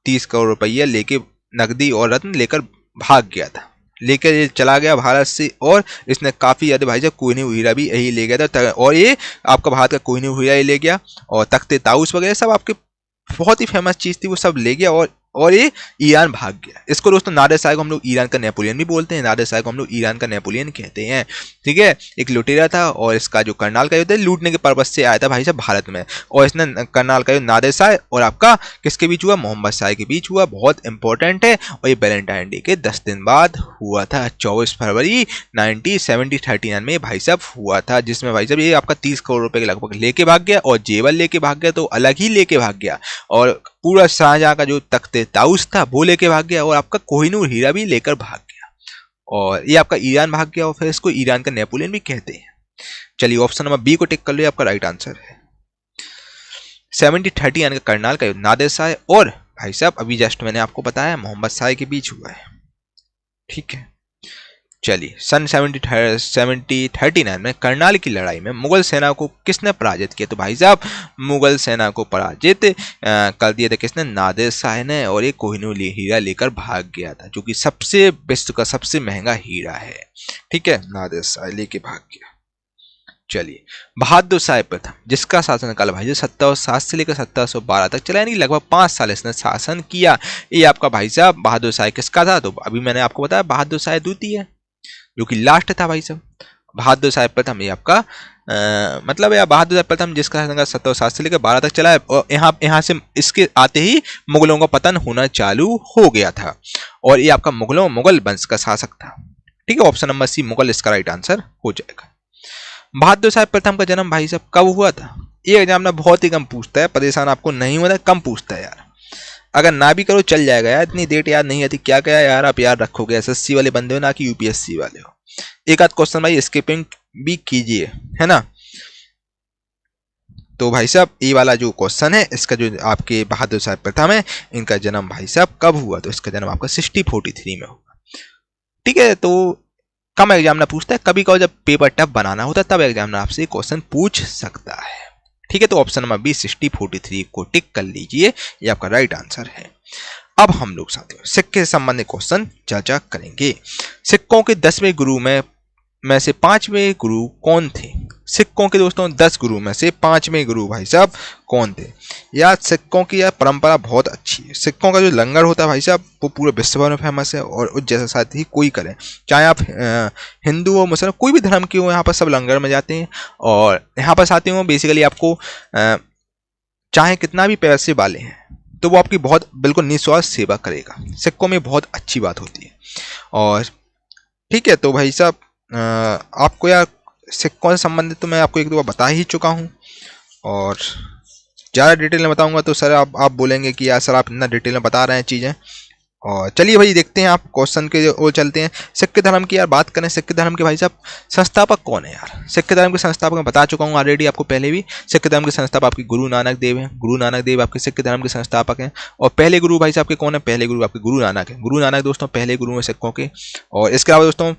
30 करोड़ रुपया लेके नकदी और रत्न लेकर भाग गया था, लेकर ये चला गया भारत से और इसने काफी ज्यादा भाई साहब कोहिनूर हीरा भी यही ले गया था और ये आपका भारत का कोहिनूर हीरा ले गया और तख्ते ताउस वगैरह सब आपके बहुत ही फेमस चीज थी वो सब ले गया और ये ईरान भाग गया। इसको दोस्तों नादिर शाह को हम लोग ईरान का नेपोलियन भी बोलते हैं, नादिर शाह को हम लोग ईरान का नेपोलियन कहते हैं। ठीक है, एक लुटेरा था और इसका जो करनाल का युद्ध है लूटने के पर्पज से आया था भाई साहब भारत में और इसने करनाल का युद्ध नादिर शाह और आपका किसके बीच हुआ, मोहम्मद शाह के बीच हुआ। बहुत इंपॉर्टेंट है और ये वैलेंटाइन डे के 10 दिन बाद हुआ था, 24 फरवरी 1739 में भाई साहब हुआ था, जिसमें भाई साहब ये आपका 30 करोड़ रुपए के लगभग लेके भाग गया और जेवर लेके भाग गया तो अलग ही लेके भाग गया और पूरा शाहजहां का जो तख्ते ताउस था वो लेके भाग गया और आपका कोहिनूर हीरा भी लेकर भाग गया और ये आपका ईरान भाग गया और फिर इसको ईरान का नेपोलियन भी कहते हैं। चलिए ऑप्शन नंबर बी को टिक कर लो, आपका राइट आंसर है। 1739 का करनाल का युद्ध नादिर शाह और भाई साहब अभी जस्ट मैंने आपको बताया मोहम्मद शाह के बीच हुआ है। ठीक है, चलिए सन 1739 में करनाल की लड़ाई में मुगल सेना को किसने पराजित किया, तो भाई साहब मुगल सेना को पराजित कर दिया था किसने, नादिर शाह ने और ये कोहिनूर हीरा लेकर भाग गया था जो कि सबसे विश्व का सबसे महंगा हीरा है। ठीक है, नादिर शाह लेके भाग गया। चलिए बहादुर शाह प्रथम जिसका शासनकाल भाई 1707 से लेकर 1712 तक चला, यानी लगभग 5 साल इसने शासन किया। ये आपका भाई साहब बहादुर शाह किसका था, तो अभी मैंने आपको बताया बहादुर शाह द्वितीय जो कि लास्ट था भाई साहब। बहादुर शाह प्रथम ये आपका मतलब या बहादुर शाह प्रथम जिसका शासनकाल 1707 से लेकर 12 तक चला है और यहाँ से इसके आते ही मुगलों का पतन होना चालू हो गया था और ये आपका मुगल वंश का शासक था। ठीक है, ऑप्शन नंबर सी मुगल इसका राइट आंसर हो जाएगा। बहादुर शाह प्रथम का जन्म भाई साहब कब हुआ था, ये एग्जाम में बहुत ही कम पूछता है, परेशान आपको नहीं होना, कम पूछता है यार, अगर ना भी करो चल जाएगा यार, इतनी डेट याद नहीं आती क्या क्या यार, आप याद रखोगे एसएससी वाले बंदे हो ना कि यूपीएससी वाले हो। एक आध क्वेश्चन भाई स्किपिंग भी कीजिए, है ना। तो भाई साहब ये वाला जो क्वेश्चन है इसका जो आपके बहादुर शाह प्रथम है इनका जन्म भाई साहब कब हुआ, तो इसका जन्म आपका 1643 में हुआ। ठीक है, तो कम एग्जामिनर पूछता है, कभी कभी जब पेपर टफ बनाना होता है तब एग्जामिनर आपसे क्वेश्चन पूछ सकता है। ठीक है, तो ऑप्शन नंबर बी 1643 को टिक कर लीजिए, ये आपका राइट आंसर है। अब हम लोग साथियों सिक्के से संबंधित क्वेश्चन चर्चा करेंगे। सिक्कों के 10वें गुरु में से 5वें गुरु कौन थे, सिक्कों के दोस्तों 10 गुरु में से 5वें गुरु भाई साहब कौन थे। यार सिक्कों की यार परंपरा बहुत अच्छी है, सिक्कों का जो लंगर होता है भाई साहब वो पूरे विश्व भर में फेमस है और उस जैसा साथ ही कोई करे, चाहे आप हिंदू हो मुसलमान कोई भी धर्म के हो, यहाँ पर सब लंगर में जाते हैं और यहाँ पर साथी हो बेसिकली आपको चाहे कितना भी पैसे वाले हैं तो वो आपकी बहुत बिल्कुल निस्वार्थ सेवा करेगा, सिक्कों में बहुत अच्छी बात होती है। और ठीक है, तो भाई साहब आपको यार सिक्कों से संबंधित तो मैं आपको एक दो बार बता ही चुका हूँ और ज़्यादा डिटेल में बताऊंगा तो सर आप बोलेंगे कि यार सर आप इतना डिटेल में बता रहे हैं चीज़ें। और चलिए भाई देखते हैं, आप क्वेश्चन के ओर चलते हैं। सिख धर्म की यार बात करें, सिख धर्म के भाई साहब संस्थापक कौन है यार, सिख धर्म के संस्थापक मैं बता चुका हूँ ऑलरेडी आपको पहले भी। सिख धर्म के संस्थापक आपके गुरु नानक देव हैं, गुरु नानक देव आपके सिख धर्म के संस्थापक हैं। और पहले गुरु भाई साहब के कौन है, पहले गुरु आपके गुरु नानक है, गुरु नानक दोस्तों पहले गुरु हैं सिखों के। और इसके अलावा दोस्तों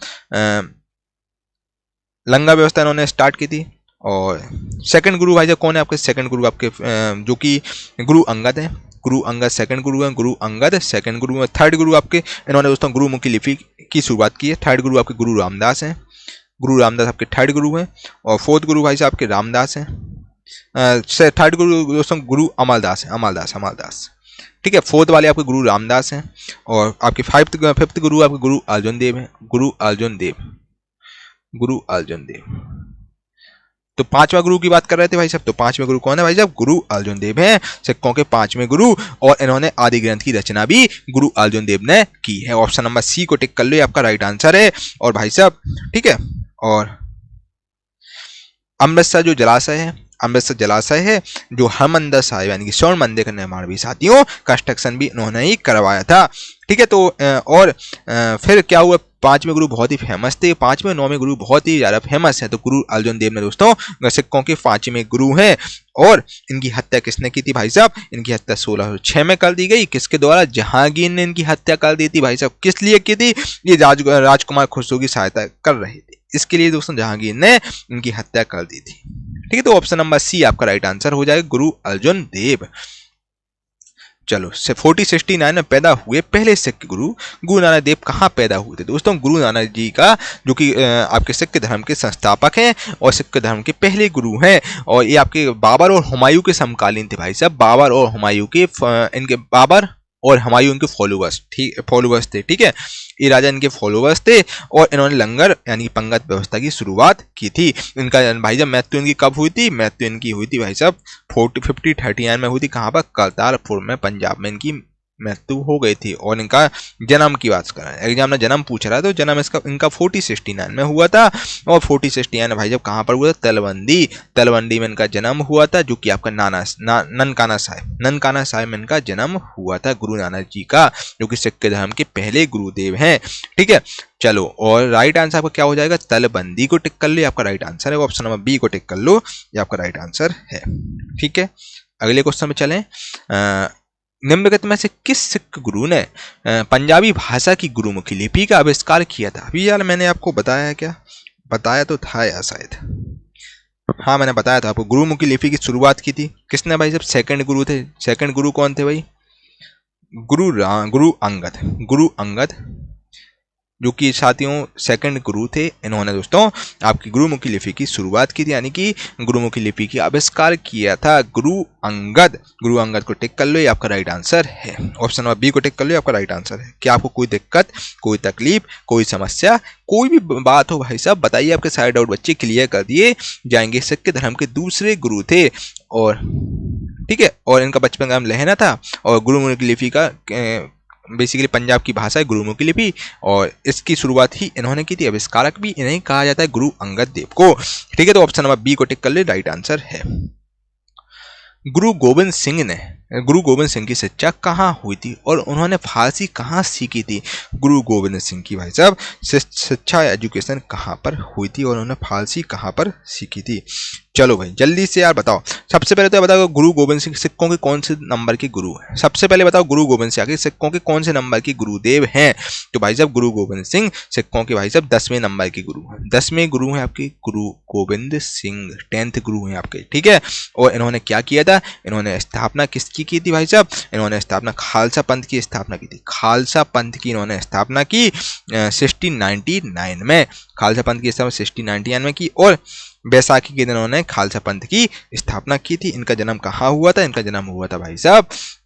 लंगर व्यवस्था इन्होंने स्टार्ट की थी। और सेकंड गुरु भाई साहब कौन है आपके, सेकंड गुरु आपके जो कि गुरु अंगद हैं, गुरु अंगद सेकंड गुरु हैं, गुरु अंगद सेकंड गुरु हैं। थर्ड गुरु आपके इन्होंने दोस्तों गुरुमुखी लिपि की शुरुआत की है, थर्ड गुरु आपके गुरु रामदास हैं, गुरु रामदास आपके थर्ड गुरु हैं। और फोर्थ गुरु भाई साहब आपके रामदास हैं। थर्ड गुरु दोस्तों गुरु अमरदास है, अमरदास। ठीक है, फोर्थ वाले आपके गुरु रामदास हैं, और आपके फिफ्थ गुरु आपके गुरु अर्जुन देव है, गुरु अर्जुन देव। तो पांचवा गुरु की बात कर रहे थे भाई साहब, तो पांचवें गुरु कौन है भाई साहब? गुरु अर्जुन देव हैं, सिक्कों के पांचवें गुरु, और इन्होंने आदि ग्रंथ की रचना भी गुरु अर्जुन देव ने की है। ऑप्शन नंबर सी को टिक कर लो, ये आपका राइट आंसर है। और भाई साहब ठीक है, और अमृतसर जलाशय है जो हरमंदिर साहिब यानी कि स्वर्ण मंदिर का निर्माण भी साथियों, कंस्ट्रक्शन भी इन्होंने ही करवाया था। ठीक है, तो और फिर क्या हुआ, पांचवें गुरु बहुत ही फेमस थे, पांचवें नौवें गुरु बहुत ही ज्यादा फेमस है। तो गुरु अर्जुन देव ने दोस्तों सिक्कों के पांचवें गुरु हैं, और इनकी हत्या किसने की थी भाई साहब? इनकी हत्या 1606 में कर दी गई। किसके द्वारा? जहांगीर ने इनकी हत्या कर दी थी भाई साहब। किस लिए की थी? ये राजकुमार खुसरो की सहायता कर रहे थे, इसके लिए दोस्तों जहांगीर ने इनकी हत्या कर दी थी। ठीक है, तो ऑप्शन नंबर सी आपका राइट आंसर हो जाएगा, गुरु अर्जुन देव। चलो 1469 में पैदा हुए पहले सिख गुरु नानक देव कहाँ पैदा हुए थे? दोस्तों गुरु नानक जी का जो कि आपके सिख धर्म के संस्थापक हैं और सिख धर्म के पहले गुरु हैं, और ये आपके बाबर और हुमायूं के समकालीन थे भाई साहब। बाबर और हुमायूं इनके फॉलोवर्स थे। ठीक है, ये राजा इनके फॉलोवर्स थे, और इन्होंने लंगर यानी पंगत व्यवस्था की शुरुआत की थी। इनका भाई साहब मृत्यु इनकी कब हुई थी? मृत्यु इनकी हुई थी भाई साहब 5039 में हुई थी। कहाँ पर? करतारपुर में, पंजाब में इनकी मृत्यु हो गई थी। और इनका जन्म की बात कर रहे हैं, एग्जाम में जन्म पूछ रहा है, तो जन्म इनका 4069 में हुआ था। और 4069 भाई साहब कहाँ पर हुआ था? तलवंडी में इनका जन्म हुआ था, जो कि आपका ननकाना साहिब में इनका जन्म हुआ था गुरु नानक जी का, जो कि सिख धर्म के पहले गुरुदेव हैं। ठीक है, चलो, और राइट आंसर आपका क्या हो जाएगा? तलबंदी को टिक कर लो, आपका राइट आंसर है। ऑप्शन नंबर बी को टिक कर लो, ये आपका राइट आंसर है। ठीक है, अगले क्वेश्चन में चलें। निम्नलिखित में से किस सिख गुरु ने पंजाबी भाषा की गुरुमुखी लिपि का आविष्कार किया था? अभी यार मैंने आपको बताया क्या? बताया तो था यार शायद, हाँ मैंने बताया था आपको। गुरुमुखी लिपि की शुरुआत की थी किसने भाई? जब सेकंड गुरु थे। सेकंड गुरु कौन थे भाई? गुरु अंगद, जो कि साथियों सेकंड गुरु थे। इन्होंने दोस्तों आपकी गुरुमुखी लिपि की शुरुआत की थी, यानी कि गुरुमुखी लिपि की आविष्कार किया था गुरु अंगद को टिक कर लो, ये आपका राइट आंसर है। ऑप्शन नंबर बी को टिक कर लो, आपका राइट आंसर है। क्या आपको कोई दिक्कत, कोई तकलीफ, कोई समस्या, कोई भी बात हो भाई साहब बताइए, आपके सारे डाउट बच्चे क्लियर कर दिए जाएंगे। सिख धर्म के दूसरे गुरु थे, और ठीक है, और इनका बचपन का नाम लहना था, और गुरुमुखी लिपि का बेसिकली पंजाब की भाषा है गुरुमुखी लिपि, और इसकी शुरुआत ही इन्होंने की थी। आविष्कारक भी इन्हें कहा जाता है, गुरु अंगद देव को। ठीक है, तो ऑप्शन नंबर बी को टिक कर ले, राइट आंसर है। गुरु गोविंद सिंह की शिक्षा कहाँ हुई थी और उन्होंने फारसी कहाँ सीखी थी? गुरु गोविंद सिंह की भाई साहब शिक्षा एजुकेशन कहाँ पर हुई थी और उन्होंने फारसी कहाँ पर सीखी थी? चलो भाई जल्दी से यार बताओ। सबसे पहले तो बताओ गुरु गोविंद सिंह सिक्कों के कौन से नंबर के गुरु हैं? सबसे पहले बताओ गुरु गोविंद सिंह आगे सिक्कों के कौन से नंबर के गुरुदेव हैं? तो भाई साहब गुरु गोविंद सिंह सिक्कों के भाई साहब 10वें नंबर के गुरु हैं। 10वें गुरु हैं आपके गुरु गोविंद सिंह, 10th गुरु हैं आपके। ठीक है, और इन्होंने क्या किया था? इन्होंने स्थापना किसकी की थी भाई साहब? इन्होंने स्थापना खालसा पंथ की स्थापना की थी। खालसा पंथ की इन्होंने स्थापना की 1699 में। खालसा पंथ की स्थापना 1699 में की, और बैसाखी के दिन उन्होंने खालसा पंथ की स्थापना की थी। इनका जन्म कहाँ हुआ था? इनका जन्म हुआ था भाई साहब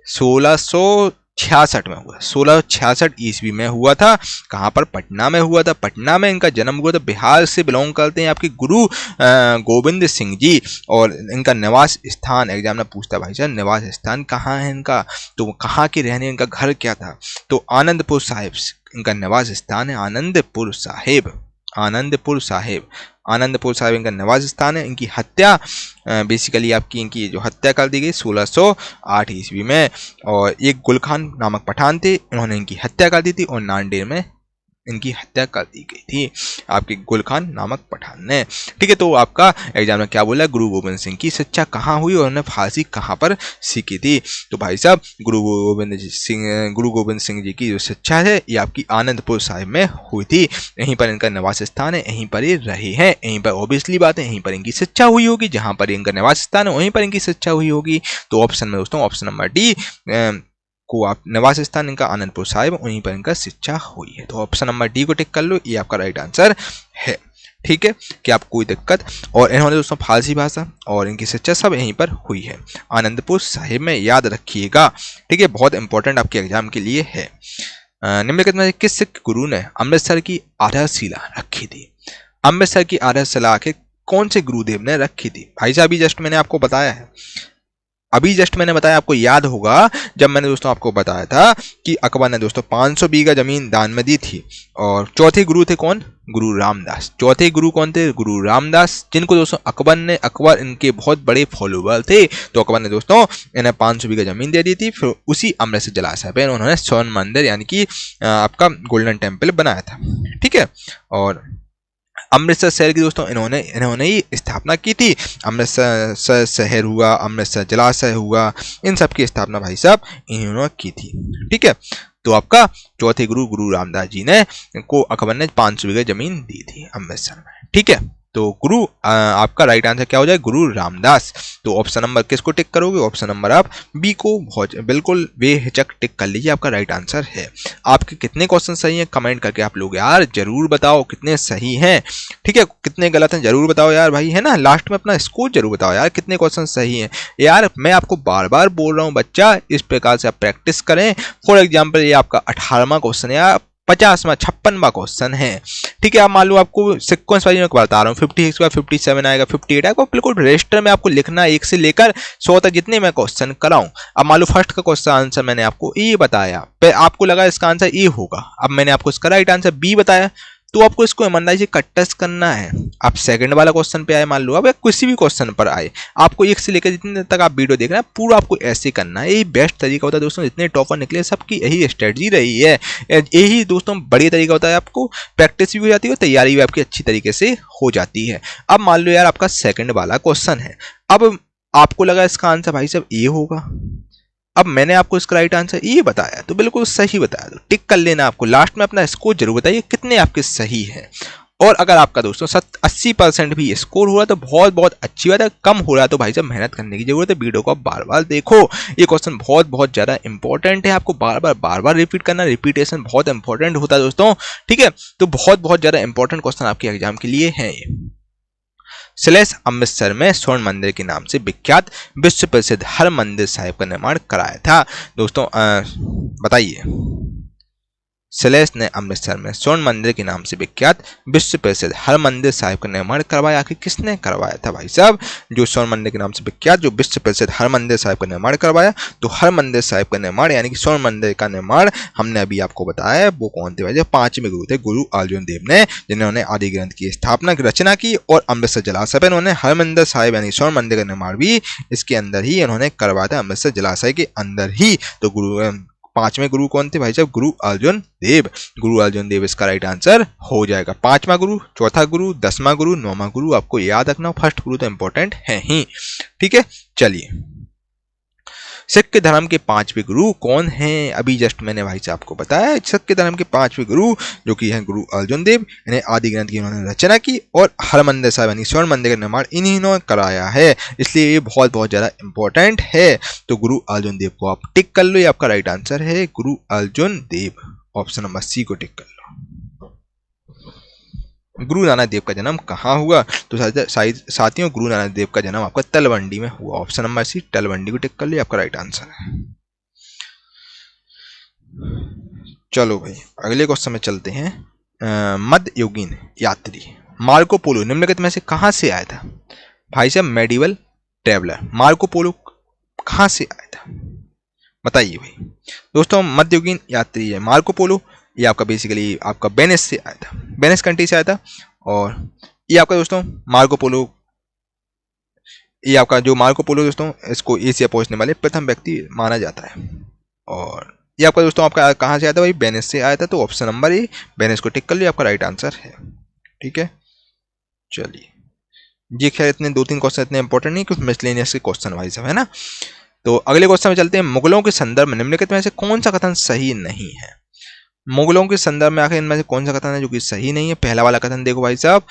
1666 में हुआ। 1666 ईस्वी में हुआ था। कहाँ पर? पटना में हुआ था। पटना में इनका जन्म हुआ था। बिहार से बिलोंग करते हैं आपके गुरु गोविंद सिंह जी, और इनका निवास स्थान एग्जाम में पूछता भाई साहब निवास स्थान कहाँ है इनका, तो वो कहाँ के रहने, इनका घर क्या था? तो आनंदपुर साहिब इनका निवास स्थान है। आनंदपुर साहिब इनका निवास स्थान है। इनकी हत्या बेसिकली आपकी इनकी जो हत्या कर दी गई 1608 ईस्वी में, और एक गुल खान नामक पठान थे, इन्होंने इनकी हत्या कर दी थी, और नांदेड़ में इनकी हत्या कर दी गई थी आपके गुल खान नामक पठान ने। ठीक है, तो आपका एग्जाम में क्या बोला? गुरु गोविंद सिंह की शिक्षा कहाँ हुई और उन्होंने फारसी कहाँ पर सीखी थी? तो भाई साहब गुरु गोविंद सिंह जी की जो शिक्षा है ये आपकी आनंदपुर साहिब में हुई थी। यहीं पर इनका निवास स्थान है, यहीं पर ये रहे हैं, यहीं पर ऑब्वियसली बात है, यहीं पर इनकी शिक्षा हुई होगी। जहाँ पर इनका निवास स्थान है वहीं पर इनकी शिक्षा हुई होगी। तो ऑप्शन में दोस्तों ऑप्शन नंबर डी को आप निवास स्थान इनका आनंदपुर साहिब, वहीं पर इनका शिक्षा हुई है। तो ऑप्शन नंबर डी को टिक कर लो, ये आपका राइट आंसर है। ठीक है, कि आपको कोई दिक्कत। और इन्होंने दोस्तों फारसी भाषा और इनकी शिक्षा सब यहीं पर हुई है, आनंदपुर साहिब में, याद रखिएगा। ठीक है, बहुत इंपॉर्टेंट आपके एग्जाम के लिए है। निम्नलिखित में किस सिख गुरु ने अमृतसर की आधारशिला रखी थी? अमृतसर की आधारशिला के कौन से गुरुदेव ने रखी थी? भाई साहब जस्ट मैंने आपको बताया है, अभी जस्ट मैंने बताया, आपको याद होगा जब मैंने दोस्तों आपको बताया था कि अकबर ने दोस्तों 500 बीघा जमीन दान में दी थी। और चौथे गुरु थे कौन? गुरु रामदास। चौथे गुरु कौन थे? गुरु रामदास, जिनको दोस्तों अकबर इनके बहुत बड़े फॉलोवर थे। तो अकबर ने दोस्तों इन्हें 500 बीघा जमीन दे दी थी। फिर उसी अमृतसर जलाशय पे उन्होंने स्वर्ण मंदिर यानी कि आपका गोल्डन टेम्पल बनाया था। ठीक है, और अमृतसर शहर की दोस्तों इन्होंने ही स्थापना की थी। अमृतसर शहर हुआ, अमृतसर जलाशय हुआ, इन सब की स्थापना भाई साहब इन्होंने की थी। ठीक है, तो आपका चौथे गुरु गुरु रामदास जी ने को अकबर ने 500 बीघा जमीन दी थी अमृतसर में। ठीक है, तो गुरु आपका राइट आंसर क्या हो जाए? गुरु रामदास। तो ऑप्शन नंबर किसको टिक करोगे? ऑप्शन नंबर आप बी को बिल्कुल बेहिचक टिक कर लीजिए, आपका राइट आंसर है। आपके कितने क्वेश्चन सही हैं कमेंट करके आप लोग यार जरूर बताओ, कितने सही हैं। ठीक है, कितने गलत हैं जरूर बताओ यार भाई, है ना। लास्ट में अपना स्कोर जरूर बताओ यार, कितने क्वेश्चन सही हैं। यार मैं आपको बार बार बोल रहा हूँ बच्चा, इस प्रकार से आप प्रैक्टिस करें। फॉर एग्जाम्पल ये आपका 18वां क्वेश्चन है या 50वां 56वां क्वेश्चन है। ठीक है, आप मान लो आपको सीक्वेंस वाइज में बता रहा हूँ, 56 के बाद 57 आएगा, 58 आएगा, बिल्कुल रजिस्टर में आपको लिखना 1 से लेकर 100 तक जितने मैं क्वेश्चन कराऊं। अब मान लो फर्स्ट का क्वेश्चन आंसर मैंने आपको ए बताया, फिर आपको लगा इसका आंसर ए होगा, अब मैंने आपको इसका राइट आंसर बी बताया, तो आपको इसको ईमानदारी से कट टेस्ट करना है। आप सेकंड वाला क्वेश्चन पे आए मान लो, अब या किसी भी क्वेश्चन पर आए, आपको 1 से लेकर जितने तक आप वीडियो देख रहे हैं पूरा आपको ऐसे करना है। यही बेस्ट तरीका होता है दोस्तों, जितने टॉपर निकले सबकी यही स्ट्रेटजी रही है, यही दोस्तों बढ़िया तरीका होता है। आपको प्रैक्टिस भी हो जाती है, तैयारी भी आपकी अच्छी तरीके से हो जाती है। अब मान लो यार आपका सेकंड वाला क्वेश्चन है, अब आपको लगा इसका आंसर भाई साहब ए होगा, अब मैंने आपको इसका राइट आंसर ये बताया, तो बिल्कुल सही बताया, तो टिक कर लेना। आपको लास्ट में अपना स्कोर जरूर बताइए कितने आपके सही हैं। और अगर आपका दोस्तों 80% भी स्कोर हो रहा है तो बहुत बहुत अच्छी बात है, कम हो रहा है तो भाई साहब मेहनत करने की जरूरत है। वीडियो को आप बार बार देखो, ये क्वेश्चन बहुत बहुत ज्यादा इंपॉर्टेंट है, आपको बार बार रिपीट करना, रिपीटेशन बहुत इंपॉर्टेंट होता है दोस्तों। ठीक है, तो बहुत बहुत ज्यादा इंपॉर्टेंट क्वेश्चन आपके एग्जाम के लिए है ये। स्लेस अमृतसर में स्वर्ण मंदिर के नाम से विख्यात विश्व प्रसिद्ध हरमंदिर साहिब का निर्माण कराया था। दोस्तों बताइए, स्लेस ने अमृतसर में स्वर्ण मंदिर के नाम से विख्यात विश्व प्रसिद्ध हरमंदिर साहिब का निर्माण करवाया। आखिर किसने करवाया था भाई साहब? जो स्वर्ण मंदिर के नाम से विख्यात जो विश्व प्रसिद्ध हरमंदिर साहिब का निर्माण करवाया, तो हरमंदिर साहिब का निर्माण यानी कि स्वर्ण मंदिर का निर्माण हमने अभी आपको बताया, वो कौन थे भाई? जो 5वें गुरु थे, गुरु अर्जुन देव ने, जिन्होंने आदि ग्रंथ की स्थापना की रचना की। और अमृतसर जलाशय पर उन्होंने हरमंदिर साहिब यानी स्वर्ण मंदिर का निर्माण भी इसके अंदर ही उन्होंने करवाया था, अमृतसर जलाशय के अंदर ही। तो गुरु 5वें गुरु कौन थे भाई साहब? गुरु अर्जुन देव। गुरु अर्जुन देव इसका राइट आंसर हो जाएगा। 5वां गुरु, चौथा गुरु, 10वां गुरु, 9वां गुरु आपको याद रखना, फर्स्ट गुरु तो इंपॉर्टेंट है ही। ठीक है, चलिए सिख धर्म के 5वें गुरु कौन हैं? अभी जस्ट मैंने भाई साहब को बताया, सिख धर्म के 5वें गुरु जो कि हैं गुरु अर्जुन देव, इन्हें आदि ग्रंथ की उन्होंने रचना की और हरमंदिर साहिब यानी स्वर्ण मंदिर का निर्माण इन्हीं कराया है, इसलिए ये बहुत बहुत ज्यादा इंपॉर्टेंट है। तो गुरु अर्जुन देव को आप टिक कर लो, ये आपका राइट आंसर है गुरु अर्जुन देव। ऑप्शन नंबर सी को टिक कर लो। गुरु नानक देव का जन्म कहाँ हुआ? तो साथियों गुरु नानक देव का जन्म आपका तलवंडी में हुआ। ऑप्शन नंबर सी तलवंडी को टिक कर लिया, आपका राइट आंसर है। चलो भाई अगले क्वेश्चन में चलते हैं। मध्ययुगीन यात्री मार्को पोलो निम्नलिखित में से कहाँ से आया था? भाई साहब मेडिवल ट्रेवलर मार्को पोलो कहाँ से आया था बताइए भाई। दोस्तों मध्ययुगीन यात्री है मार्को पोलो, ये आपका बेसिकली आपका वेनिस से आया था, वेनिस कंट्री से आया था। और ये आपका दोस्तों मार्को पोलो, ये आपका जो मार्को पोलो दोस्तों इसको एशिया पहुंचने वाले प्रथम व्यक्ति माना जाता है। और ये आपका दोस्तों आपका कहाँ से आया था भाई? वेनिस से आया था। तो ऑप्शन नंबर ए वेनिस को टिक कर लिया, आपका राइट आंसर है। ठीक है, चलिए ये खैर इतने 2-3 क्वेश्चन इतने इंपॉर्टेंट नहीं, कुछ मिसलेनियस के क्वेश्चन वाइज है ना। तो अगले क्वेश्चन में चलते हैं। मुगलों के संदर्भ में निम्नलिखित में से कौन सा कथन सही नहीं है? मुगलों के संदर्भ में आखिर इनमें से कौन सा कथन है जो कि सही नहीं है? पहला वाला कथन देखो भाई साहब,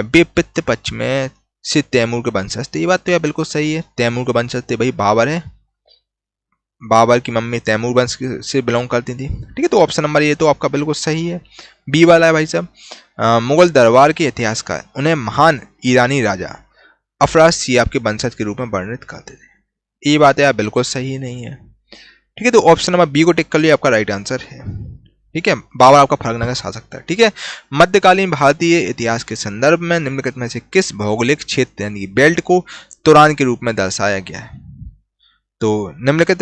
बेपित्त पक्ष में से तैमूर के वंशज थे, ये बात तो यार बिल्कुल सही है। तैमूर के वंशज थे भाई बाबर है, बाबर की मम्मी तैमूर वंश से बिलोंग करती थी। ठीक है, तो ऑप्शन नंबर ये तो आपका बिल्कुल सही है, बी वाला है भाई साहब। मुगल दरबार के इतिहासकार उन्हें महान ईरानी राजा अफरासियाब के वंशज के रूप में वर्णित करते थे। ये बात यार बिल्कुल सही नहीं है। ठीक है, तो ऑप्शन नंबर बी को टिक कर लिया, आपका राइट आंसर है। ठीक है, बाबर आपका फर्क नगर शासक था। ठीक है, मध्यकालीन भारतीय इतिहास के संदर्भ में निम्नलिखित में से किस भौगोलिक क्षेत्र यानी बेल्ट को तुरान के रूप में दर्शाया गया है? तो निम्नलिखित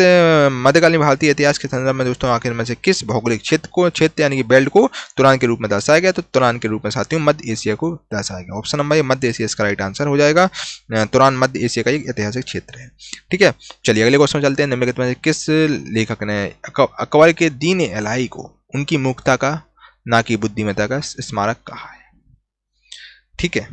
मध्यकालीन भारतीय इतिहास के संदर्भ में दोस्तों आखिर में से किस भौगोलिक क्षेत्र यानी कि बेल्ट को तुरान के रूप में दर्शाया गया? तो तुरान के रूप में साथियों मध्य एशिया को दर्शाया गया। ऑप्शन नंबर ये मध्य एशिया इसका राइट आंसर हो जाएगा। तुरान मध्य एशिया का एक ऐतिहासिक क्षेत्र है। ठीक है, चलिए अगले क्वेश्चन में चलते हैं। निम्नलिखित में से किस लेखक ने अकबर के दीन इलाही को उनकी मूर्खता का ना कि बुद्धिमत्ता का स्मारक कहा है? ठीक है,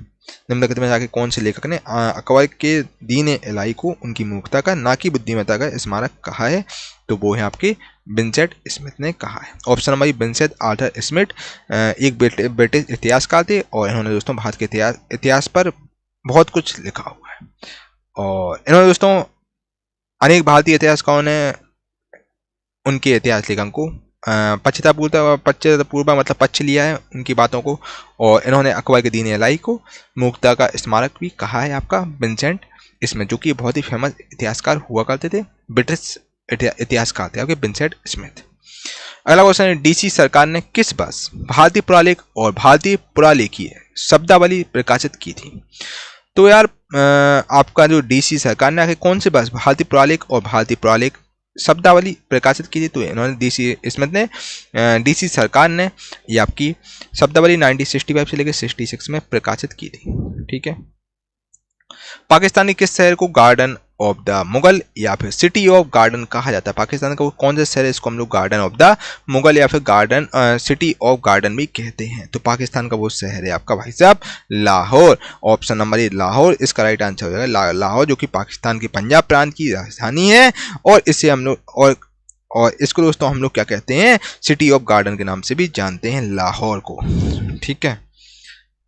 निम्नलिखित में जाके कौन से लेखक ने अकबर के दीन इलाही को उनकी मूर्खता का ना कि बुद्धिमत्ता का स्मारक कहा है? तो वो है आपके विंसेंट स्मिथ ने कहा है। Option number Vincent Arthur Smith एक ब्रिटिश इतिहासकार थे और इन्होंने दोस्तों भारत के इतिहास पर बहुत कुछ लिखा हुआ है और इन्होंने दोस्तों अनेक भारतीय इतिहासकारों ने उनके इतिहास लेखन को पश्चातापूर्व मतलब पक्ष लिया है उनकी बातों को, और इन्होंने अकबर के दीन इलाही को मूर्खता का स्मारक भी कहा है आपका विंसेंट स्मिथ, जो कि बहुत ही फेमस इतिहासकार हुआ करते थे, ब्रिटिश इतिहासकार थे आपके विंसेंट स्मिथ। अगला क्वेश्चन है, डीसी सरकार ने किस वर्ष भारतीय पुरालेख और भारतीय पुरालेखीय शब्दावली प्रकाशित की थी? तो यार आपका जो डीसी सरकार ने आखिर कौन से वर्ष भारतीय पुरालेख और भारतीय पुरालेख शब्दावली प्रकाशित की थी? तो इन्होंने डीसी स्मिथ ने डीसी सरकार ने ये आपकी शब्दावली 1965 से लेकर 66 में प्रकाशित की थी। ठीक है, पाकिस्तानी किस शहर को गार्डन ऑफ द मुगल या फिर सिटी ऑफ गार्डन कहा जाता है? पाकिस्तान का कौन सा शहर है इसको हम लोग गार्डन ऑफ द मुगल या फिर गार्डन सिटी ऑफ गार्डन भी कहते हैं? तो पाकिस्तान का वो शहर है आपका भाई साहब लाहौर। ऑप्शन नंबर ए लाहौर इसका राइट आंसर हो जाएगा। लाहौर जो कि पाकिस्तान के पंजाब प्रांत की राजधानी है और इसे हम लोग और इसको दोस्तों हम लोग क्या कहते हैं? सिटी ऑफ गार्डन के नाम से भी जानते हैं लाहौर को। ठीक है,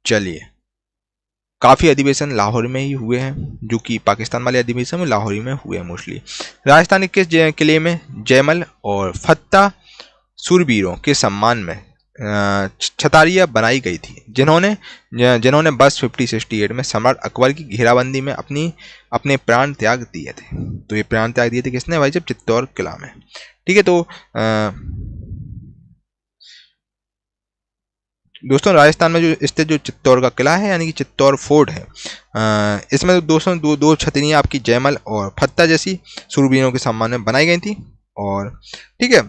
चलिए काफ़ी अधिवेशन लाहौर में ही हुए हैं, जो कि पाकिस्तान वाले अधिवेशन में लाहौर ही में हुए हैं मोस्टली। राजस्थान के किस किले में जयमल और फत्ता सूरबीरों के सम्मान में छतारियाँ बनाई गई थी, जिन्होंने बस 5068 में सम्राट अकबर की घेराबंदी में अपने प्राण त्याग दिए थे? तो ये प्राण त्याग दिए थे किसने भाई? जब चित्तौड़ किला में। ठीक है, तो दोस्तों राजस्थान में जो स्थित जो चित्तौड़ का किला है यानी कि चित्तौड़ फोर्ट है, इसमें दोस्तों दो छतरियाँ आपकी जयमल और फत्ता जैसी सूरबीरों के सम्मान में बनाई गई थी। और ठीक है,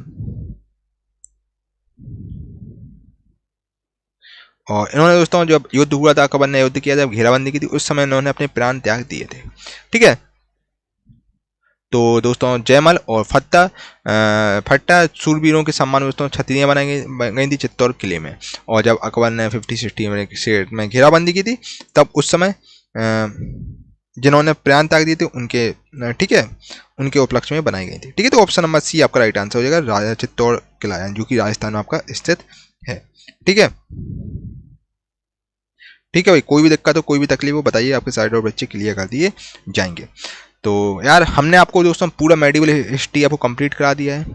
और इन्होंने दोस्तों जब युद्ध हुआ था, अकबर ने युद्ध किया, जब घेराबंदी की थी, उस समय इन्होंने अपने प्राण त्याग दिए थे। ठीक है, तो दोस्तों जयमल और फट्टा सूरबीरों के सम्मान में दोस्तों छतरियाँ बनाई गई थी चित्तौड़ किले में। और जब अकबर ने 5060 में घेराबंदी की थी, तब उस समय जिन्होंने प्राण त्याग दिए थे उनके ठीक है उनके उपलक्ष्य में बनाई गई थी। ठीक है, तो ऑप्शन नंबर सी आपका राइट आंसर हो जाएगा, चित्तौड़ किला जो कि राजस्थान में आपका स्थित है। ठीक है, ठीक है भाई, कोई भी दिक्कत हो कोई भी तकलीफ हो बताइए, आपके सारे डाउट बच्चे क्लियर कर दिए जाएंगे। तो यार हमने आपको दोस्तों पूरा मेडिवल हिस्ट्री आपको कंप्लीट करा दिया है।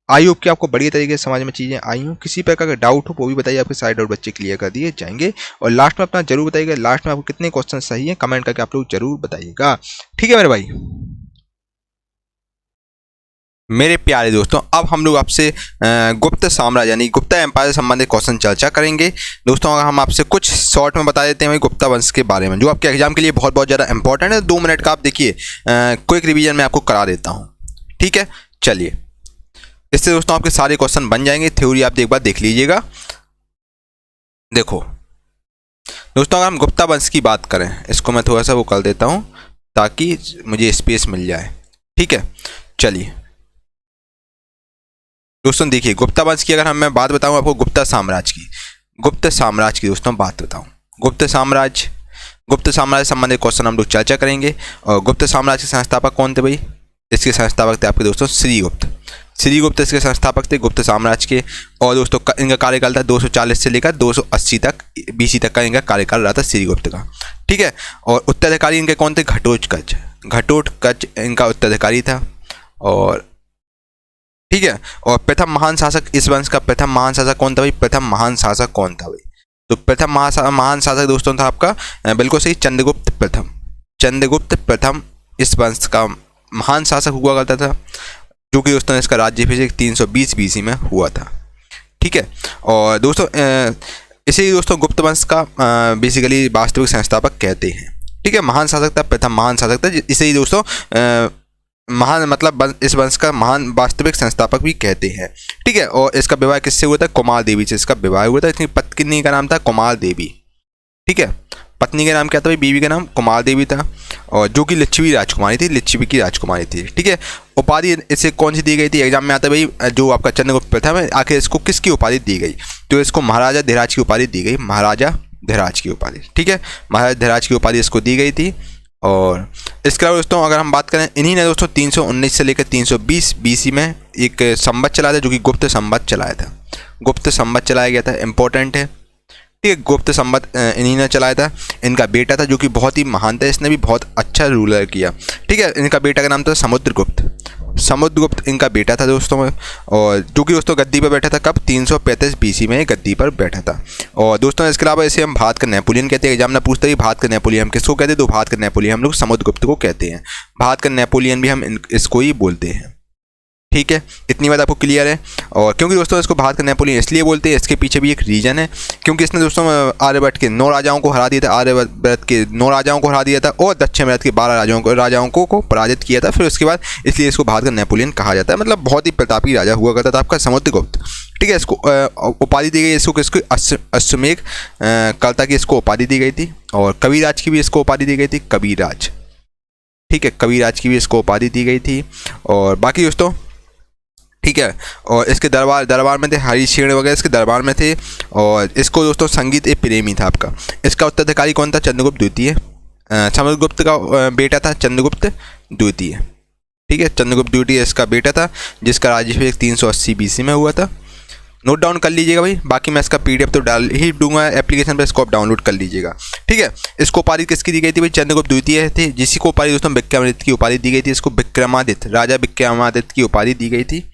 आई होप कि आपको बढ़िया तरीके से समझ में चीज़ें आई हो। किसी प्रकार का डाउट हो वो भी बताइए, आपके सारे डाउट बच्चे क्लियर कर दिए जाएंगे। और लास्ट में अपना जरूर बताइएगा, लास्ट में आपको कितने क्वेश्चन सही है कमेंट करके आप लोग जरूर बताइएगा। ठीक है मेरे भाई, मेरे प्यारे दोस्तों, अब हम लोग आपसे गुप्त साम्राज्य यानी गुप्ता एम्पायर से संबंधित क्वेश्चन चर्चा करेंगे। दोस्तों अगर हम आपसे कुछ शॉर्ट में बता देते हैं गुप्ता वंश के बारे में, जो आपके एग्जाम के लिए बहुत बहुत ज़्यादा इंपॉर्टेंट है। 2 मिनट का आप देखिए क्विक रिवीजन में आपको करा देता हूँ। ठीक है, चलिए इससे दोस्तों आपके सारे क्वेश्चन बन जाएंगे। थ्योरी आप एक बार देख लीजिएगा। देखो दोस्तों, अगर हम गुप्ता वंश की बात करें, इसको मैं थोड़ा सा वो कर देता हूँ ताकि मुझे स्पेस मिल जाए। ठीक है, चलिए दोस्तों देखिए, गुप्ता वंश की अगर मैं बात बताऊं आपको, गुप्ता साम्राज्य की दोस्तों बात बताऊं, गुप्त साम्राज्य संबंधित क्वेश्चन हम लोग चर्चा करेंगे। और गुप्त साम्राज्य के संस्थापक कौन थे भाई? इसके संस्थापक थे आपके दोस्तों श्रीगुप्त इसके संस्थापक थे गुप्त साम्राज्य के। और दोस्तों इनका कार्यकाल था 240 से लेकर 280 तक BC तक का इनका कार्यकाल रहा था श्रीगुप्त का। ठीक है, और उत्तराधिकारी इनके कौन थे? घटोत्कच इनका उत्तराधिकारी था। और ठीक है, और प्रथम महान शासक, इस वंश का प्रथम महान शासक कौन था भाई? प्रथम महान शासक कौन था भाई? तो प्रथम महान शासक दोस्तों था आपका बिल्कुल सही चंद्रगुप्त प्रथम। चंद्रगुप्त प्रथम इस वंश का महान शासक हुआ करता था, जो कि दोस्तों इसका राज्याभिषेक 320 BC में हुआ था। ठीक है, और दोस्तों इसे ही दोस्तों गुप्त वंश का बेसिकली वास्तविक संस्थापक कहते हैं। ठीक है, महान शासक था, प्रथम महान शासक था, इसे ही दोस्तों महान मतलब इस वंश का महान वास्तविक संस्थापक भी कहते हैं। ठीक है, और इसका विवाह किससे हुआ था? कुमार देवी से इसका विवाह हुआ था। इसकी पत्नी का नाम था कुमार देवी। ठीक है, पत्नी का नाम क्या था भाई? बीवी का नाम कुमार देवी था, और जो कि लिच्छवी राजकुमारी थी, लिच्छवी की राजकुमारी थी। ठीक है, उपाधि इसे कौन सी दी गई थी? एग्जाम में आता है भाई, जो आपका चंद्रगुप्त प्रथम है, आखिर इसको किसकी उपाधि दी गई? तो इसको महाराजा धीराज की उपाधि दी गई, महाराजा धीराज की उपाधि। ठीक है, महाराजा धीराज की उपाधि इसको दी गई थी। और इसके अलावा दोस्तों अगर हम बात करें, इन्हीं ने दोस्तों 319 से लेकर 320 BC में एक संवत चलाया था, जो कि गुप्त संवत चलाया था। गुप्त संवत चलाया गया था, इंपॉर्टेंट है। ठीक है, गुप्त संवत इन्हीं ने चलाया था। इनका बेटा था जो कि बहुत ही महान था, इसने भी बहुत अच्छा रूलर किया। ठीक है, इनका बेटा का नाम था समुद्रगुप्त। समुद्रगुप्त इनका बेटा था दोस्तों, और जो कि दोस्तों गद्दी पर बैठा था कब? 335 BC में गद्दी पर बैठा था। और दोस्तों इसके अलावा इसे हम भारत का नेपोलियन कहते हैं। एग्जाम में पूछते ही भारत का नेपोलियन हम किसको कहते हैं? तो भारत का नेपोलियन हम लोग समुद्रगुप्त को कहते हैं। भारत का नेपोलियन भी हम इसको ही बोलते हैं। ठीक है, इतनी बात आपको क्लियर है। और क्योंकि दोस्तों इसको भारत का नेपोलियन इसलिए बोलते हैं, इसके पीछे भी एक रीजन है, क्योंकि इसने दोस्तों आर्यभट्ट के 9 राजाओं को हरा दिया था। आर्यभट्ट के 9 राजाओं को हरा दिया था, और दक्षिण भारत के 12 राजाओं को पराजित किया था। फिर उसके बाद इसलिए इसको भारत का नेपोलियन कहा जाता है। मतलब बहुत ही प्रतापी राजा हुआ करता था आपका समुद्रगुप्त। ठीक है, इसको उपाधि दी गई, इसको किसको? अश्वमेध कर्ता की इसको उपाधि दी गई थी, और कविराज की भी इसको उपाधि दी गई थी, कविराज। ठीक है, कविराज की भी इसको उपाधि दी गई थी। और बाकी दोस्तों ठीक है, और इसके दरबार में थे हरिशेन वगैरह, इसके दरबार में थे। और इसको दोस्तों संगीत एक प्रेमी था आपका। इसका उत्तराधिकारी कौन था? चंद्रगुप्त द्वितीय। समुद्रगुप्त का बेटा था चंद्रगुप्त द्वितीय। ठीक है, चंद्रगुप्त द्वितीय इसका बेटा था, जिसका राज्याभिषेक 380 BC में हुआ था। नोट डाउन कर लीजिएगा भाई, बाकी मैं इसका PDF तो डाल ही दूंगा एप्लीकेशन पर, इसको आप डाउनलोड कर लीजिएगा। ठीक है, इसको उपाधि किसकी दी गई थी भाई? चंद्रगुप्त द्वितीय थे, जिसी को उपाधि दोस्तों विक्रमादित्य की उपाधि दी गई थी। इसको विक्रमादित्य, राजा विक्रमादित्य की उपाधि दी गई थी।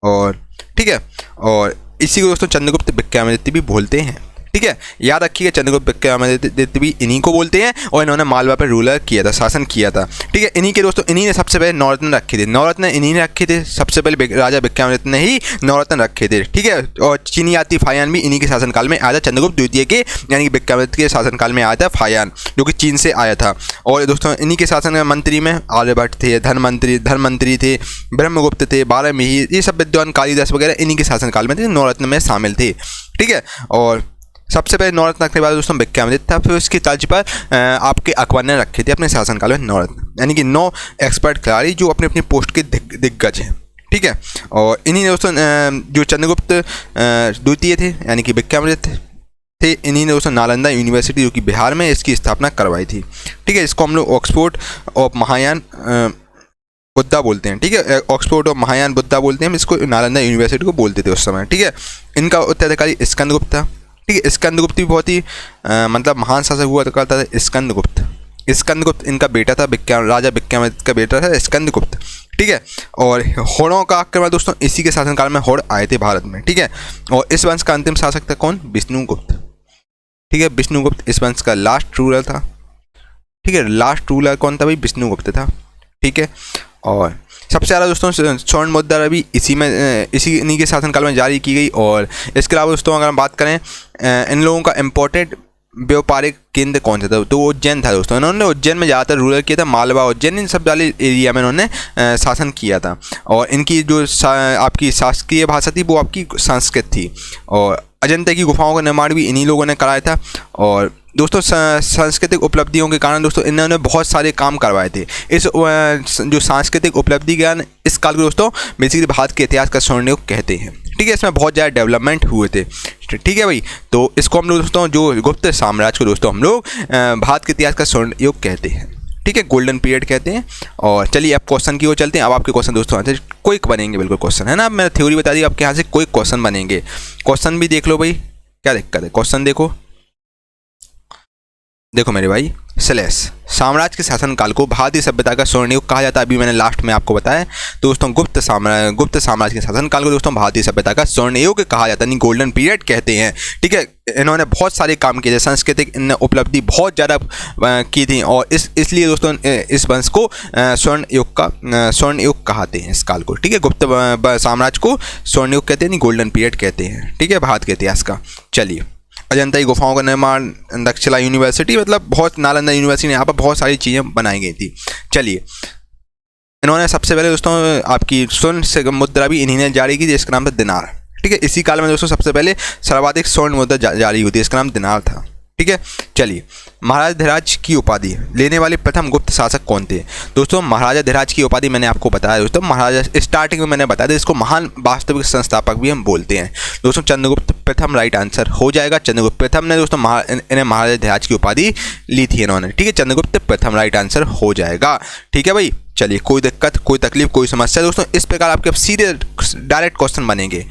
और ठीक है, और इसी को दोस्तों चंद्रगुप्त विक्रमादित्य भी बोलते हैं। ठीक है, याद रखिएगा चंद्रगुप्त विक्रमादित्य भी इन्हीं को बोलते हैं, और इन्होंने मालवा पर रूलर किया था, शासन किया था। ठीक है, इन्हीं के दोस्तों इन्हीं ने सबसे पहले नवरत्न रखे थे। नवरत्न इन्हीं ने रखे थे, सबसे पहले राजा विक्रमादित्य ने ही नवरत्न रखे थे। ठीक है, और चीनी यात्री फायान भी इन्हीं के शासनकाल में आया था, चंद्रगुप्त द्वितीय के यानी कि विक्रमादित्य के शासनकाल में आया था फायान, जो कि चीन से आया था। और दोस्तों इन्हीं के शासन मंत्री में आर्यभट्ट थे, धनमंत्री थे, ब्रह्मगुप्त थे, बारहमिहिर, ये सब विद्वान, कालिदास वगैरह इन्हीं के शासनकाल में थे, नवरत्न में शामिल थे। ठीक है, और सबसे पहले नवरत्न रखने वाले दोस्तों विक्रमादित्य था। फिर उसकी तर्ज पर आपके अकबर ने रखे थे अपने शासनकाल में नवरत्न, यानी कि 9 एक्सपर्ट खिलाड़ी जो अपनी अपनी पोस्ट के दिग्गज हैं। ठीक है, और इन्हीं दोस्तों जो चंद्रगुप्त द्वितीय थे यानी कि विक्रमादित्य थे, इन्हीं ने दोस्तों नालंदा यूनिवर्सिटी जो कि बिहार में, इसकी स्थापना करवाई थी। ठीक है, इसको हम लोग ऑक्सफोर्ड ऑफ महायान बुद्धा बोलते हैं। ठीक है, ऑक्सफोर्ड ऑफ महायान बुद्धा बोलते हैं, हम इसको नालंदा यूनिवर्सिटी को बोलते थे उस समय। ठीक है, इनका उत्तराधिकारी स्कंदगुप्त था। ठीक है, स्कंदगुप्त भी बहुत ही मतलब महान शासक हुआ करता था। स्कंदगुप्त इनका बेटा था, राजा विक्रमादित्य का बेटा था स्कंदगुप्त। ठीक है, और होड़ों का आक्रमण दोस्तों इसी के शासनकाल में होड़ आए थे भारत में। ठीक है, और इस वंश का अंतिम शासक था कौन? विष्णुगुप्त। ठीक है, विष्णुगुप्त इस वंश का लास्ट रूलर था। ठीक है, लास्ट रूलर कौन था भाई? विष्णुगुप्त था। ठीक है, और सबसे ज़्यादा दोस्तों स्वर्ण मुद्रा भी इन्हीं के शासनकाल में जारी की गई। और इसके अलावा दोस्तों अगर हम बात करें इन लोगों का इम्पोर्टेंट व्यापारिक केंद्र कौन सा था? तो उज्जैन था दोस्तों। इन्होंने उज्जैन में ज़्यादातर रूलर किया था, मालवा उज्जैन इन सब वाले एरिया में इन्होंने शासन किया था। और इनकी जो आपकी शासकीय भाषा थी वो आपकी संस्कृत थी। और अजंता की गुफाओं का निर्माण भी इन्हीं लोगों ने कराया था। और दोस्तों सांस्कृतिक उपलब्धियों के कारण दोस्तों इन्होंने बहुत सारे काम करवाए थे। इस जो सांस्कृतिक उपलब्धि ज्ञान इस काल को दोस्तों बेसिकली भारत के इतिहास का स्वर्ण युग कहते हैं। ठीक है, इसमें बहुत ज़्यादा डेवलपमेंट हुए थे। ठीक है भाई, तो इसको हम लोग दोस्तों जो गुप्त साम्राज्य को दोस्तों हम लोग भारत के इतिहास का स्वर्ण युग कहते हैं। ठीक है, गोल्डन पीरियड कहते हैं। और चलिए अब क्वेश्चन की ओर चलते हैं। अब आपके क्वेश्चन दोस्तों यहाँ से क्विक बनेंगे, बिल्कुल क्वेश्चन है ना। अब मैंने थ्योरी बता दी, आपके यहाँ से क्विक क्वेश्चन बनेंगे। क्वेश्चन भी देख लो भाई, क्या दिक्कत है? क्वेश्चन देखो मेरे भाई, स्लेश साम्राज्य के शासनकाल को भारतीय सभ्यता का स्वर्ण युग कहा जाता है। अभी मैंने लास्ट में आपको बताया दोस्तों, गुप्त साम्राज्य के शासनकाल को दोस्तों भारतीय सभ्यता का स्वर्ण युग कहा जाता है, यानी गोल्डन पीरियड कहते हैं। ठीक है, इन्होंने बहुत सारे काम किए, सांस्कृतिक उपलब्धि बहुत ज़्यादा की थी और इसलिए दोस्तों इस वंश को स्वर्ण युग कहते हैं इस काल को। ठीक है, गुप्त साम्राज्य को स्वर्ण युग कहते हैं, यानी गोल्डन पीरियड कहते हैं। ठीक है, भारत के इतिहास का। चलिए, अजंता की गुफाओं का निर्माण, दक्षिला यूनिवर्सिटी, मतलब बहुत, नालंदा यूनिवर्सिटी, यहाँ पर बहुत सारी चीज़ें बनाई गई थी। चलिए, इन्होंने सबसे पहले दोस्तों आपकी स्वर्ण से मुद्रा भी इन्हीं ने जारी की थी, इसका नाम था दिनार। ठीक है, इसी काल में दोस्तों सबसे पहले सर्वाधिक स्वर्ण मुद्रा जारी हुई थी, इसका नाम दिनार था। ठीक है, चलिए, महाराजा धीराज की उपाधि लेने वाले प्रथम गुप्त शासक कौन थे? दोस्तों महाराजा धीराज की उपाधि मैंने आपको बताया दोस्तों, महाराजा स्टार्टिंग में मैंने बताया था, इसको महान वास्तविक संस्थापक भी हम बोलते हैं दोस्तों। चंद्रगुप्त प्रथम राइट आंसर हो जाएगा। चंद्रगुप्त प्रथम ने दोस्तों इन्हें महाराजा धीराज की उपाधि ली थी इन्होंने। ठीक है, चंद्रगुप्त प्रथम राइट आंसर हो जाएगा। ठीक है भाई, चलिए, कोई दिक्कत, कोई तकलीफ, कोई समस्या दोस्तों, इस प्रकार आपके सीधे डायरेक्ट क्वेश्चन बनेंगे।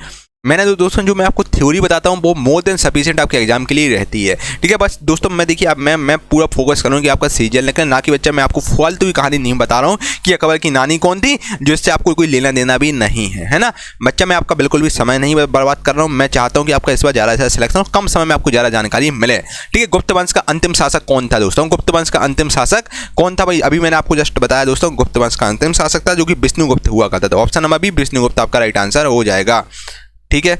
मैंने दोस्तों जो मैं आपको थ्योरी बताता हूँ वो मोर देन सफिशिएंट आपके एग्जाम के लिए रहती है। ठीक है, बस दोस्तों मैं देखिए, अब मैं पूरा फोकस करूँ कि आपका सीजन लेकर, ना कि बच्चा मैं आपको फालतू की कहानी नहीं बता रहा हूँ कि अकबर की नानी कौन थी, जिससे आपको कोई लेना देना भी नहीं है ना बच्चा। मैं आपका बिल्कुल भी समय नहीं बर्बाद कर रहा हूँ। मैं चाहता हूँ कि आपका इस बार ज़्यादा से ज़्यादा सिलेक्शन हो, कम समय में आपको ज़्यादा जानकारी मिले। ठीक है, गुप्त वंश का अंतिम शासक कौन था दोस्तों? गुप्त वंश का अंतिम शासक कौन था भाई? अभी मैंने आपको जस्ट बताया दोस्तों, गुप्त वंश का अंतिम शासक था जो कि विष्णुगुप्त हुआ करता था। ऑप्शन नंबर बी विष्णुगुप्त आपका राइट आंसर हो जाएगा। ठीक है,